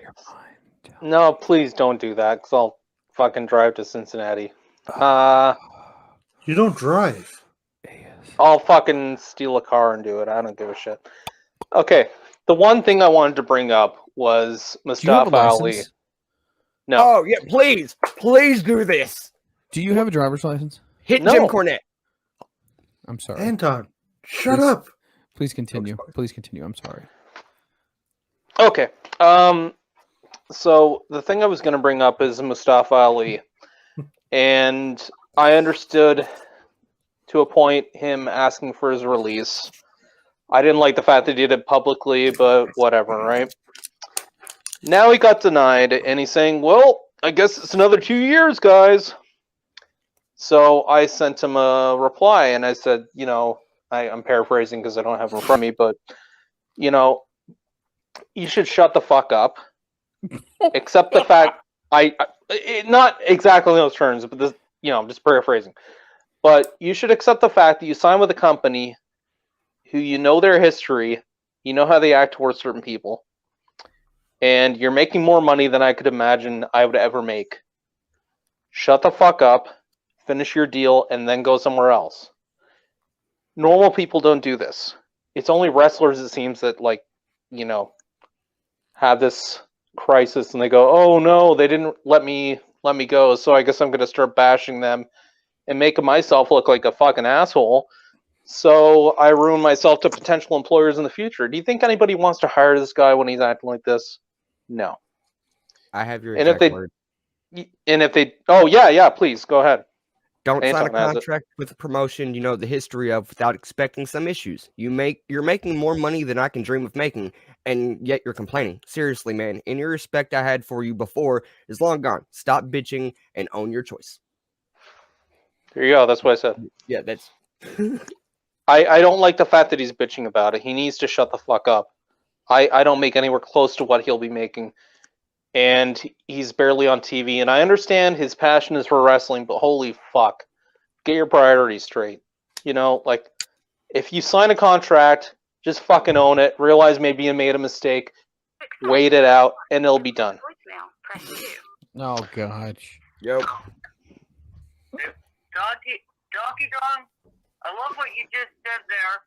Speaker 3: No, please don't do that, because I'll fucking drive to Cincinnati.
Speaker 4: You don't drive.
Speaker 3: I'll fucking steal a car and do it. I don't give a shit. Okay. The one thing I wanted to bring up was
Speaker 1: Do you have a
Speaker 3: Mustafa Ali.
Speaker 1: license?
Speaker 3: No.
Speaker 5: Oh yeah, please do this.
Speaker 1: Do you have a driver's license?
Speaker 5: Hit
Speaker 3: No.
Speaker 5: Jim Cornette.
Speaker 1: I'm sorry.
Speaker 4: Anton, shut
Speaker 1: Please.
Speaker 4: up.
Speaker 1: Please continue. Please continue. I'm sorry.
Speaker 3: Okay. So the thing I was going to bring up is Mustafa Ali. And I understood to a point him asking for his release. I didn't like the fact that he did it publicly, but whatever, right? Now he got denied, and he's saying, well, I guess it's another 2 years, guys. So I sent him a reply, and I said, I'm paraphrasing because I don't have it in front of me, but, you should shut the fuck up. Accept the fact, not exactly in those terms, but this, I'm just paraphrasing. But you should accept the fact that you signed with a company who you know their history, you know how they act towards certain people, and you're making more money than I could imagine I would ever make. Shut the fuck up, finish your deal, and then go somewhere else. Normal people don't do this. It's only wrestlers, it seems, that, have this crisis and they go, oh no, they didn't let me go, so I guess I'm going to start bashing them and making myself look like a fucking asshole. So I ruin myself to potential employers in the future. Do you think anybody wants to hire this guy when he's acting like this? No.
Speaker 5: I have your
Speaker 3: And if
Speaker 5: exact word.
Speaker 3: oh yeah, please go ahead.
Speaker 5: Don't sign a
Speaker 3: Anton has it.
Speaker 5: contract with a promotion you know the history of without expecting some issues. You're making more money than I can dream of making, and yet you're complaining. Seriously, man, any respect I had for you before is long gone. Stop bitching and own your choice.
Speaker 3: There you go. That's what I said.
Speaker 5: Yeah, that's
Speaker 3: I don't like the fact that he's bitching about it. He needs to shut the fuck up. I don't make anywhere close to what he'll be making. And he's barely on TV. And I understand his passion is for wrestling, but holy fuck. Get your priorities straight. If you sign a contract, just fucking own it. Realize maybe you made a mistake. Wait it out, and it'll be done.
Speaker 6: Voicemail, press 2.
Speaker 1: Oh, gosh.
Speaker 5: yo.
Speaker 7: Donkey Dong, I love what you just said there.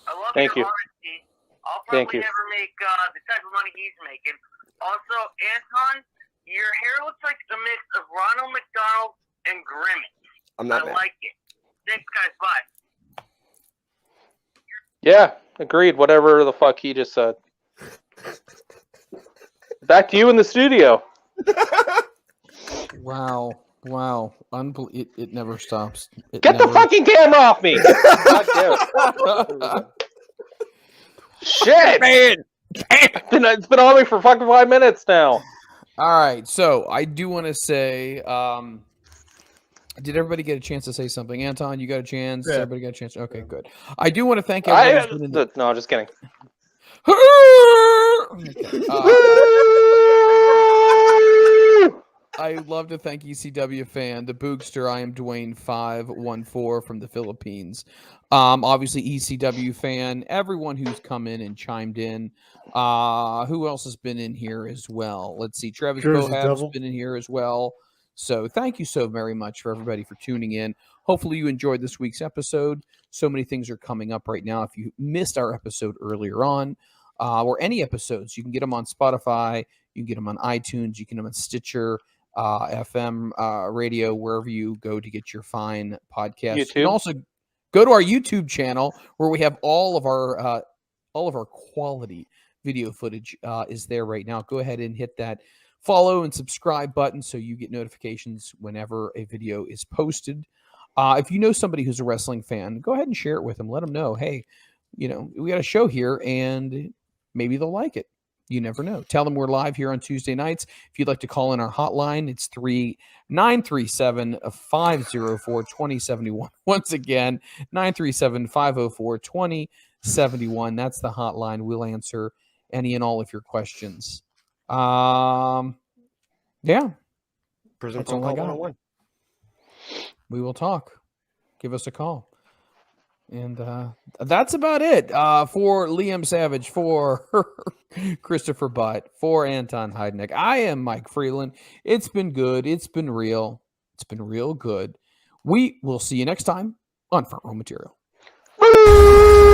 Speaker 7: I love
Speaker 3: Thank
Speaker 7: your
Speaker 3: you.
Speaker 7: honesty. I'll
Speaker 3: Thank
Speaker 7: probably
Speaker 3: you.
Speaker 7: never make the type of money he's making. Also, Anton, your hair looks like a mix of Ronald McDonald and Grimmett.
Speaker 5: I'm
Speaker 7: I
Speaker 5: not mad.
Speaker 7: like it. Thanks, guys. Bye.
Speaker 3: Yeah, agreed. Whatever the fuck he just said. Back to you in the studio.
Speaker 1: Wow. It never stops.
Speaker 3: Get the fucking camera off me! God damn it. Shit!
Speaker 5: Man,
Speaker 3: It's been on me for fucking 5 minutes now.
Speaker 1: All right, so I do want to say, did everybody get a chance to say something? Anton, you got a chance?
Speaker 4: Yeah.
Speaker 1: Everybody got a chance? Okay, good. I do want to thank everybody. who's been in the-
Speaker 3: No, just kidding.
Speaker 1: I love to thank ECW fan, the Boogster. I am Dwayne 514 from the Philippines. Obviously ECW fan, everyone who's come in and chimed in. Who else has been in here as well? Let's see. Travis
Speaker 4: Jersey
Speaker 1: Bohab's
Speaker 4: Devil.
Speaker 1: been in here as well. So thank you so very much for everybody for tuning in. Hopefully you enjoyed this week's episode. So many things are coming up right now. If you missed our episode earlier on, or any episodes, you can get them on Spotify. You can get them on iTunes. You can get them on Stitcher, FM radio, wherever you go to get your fine podcasts. You can
Speaker 3: YouTube.
Speaker 1: also go to our YouTube channel where we have all of our quality video footage is there right now. Go ahead and hit that follow and subscribe button so you get notifications whenever a video is posted. If you know somebody who's a wrestling fan, go ahead and share it with them. Let them know, hey, we got a show here and maybe they'll like it. You never know. Tell them we're live here on Tuesday nights. If you'd like to call in our hotline, it's 937-504-2071. Once again, 937-504-2071. That's the hotline. We'll answer any and all of your questions. Yeah.
Speaker 5: Prison
Speaker 1: That's
Speaker 5: phone
Speaker 1: all I
Speaker 5: call
Speaker 1: got.
Speaker 5: 101.
Speaker 1: We will talk. Give us a call. And that's about it for Liam Savage, for Christopher Butt, for Anton Heideneck. I am Mike Freeland. It's been good. It's been real. It's been real good. We will see you next time on Front Row Material.
Speaker 3: Woo!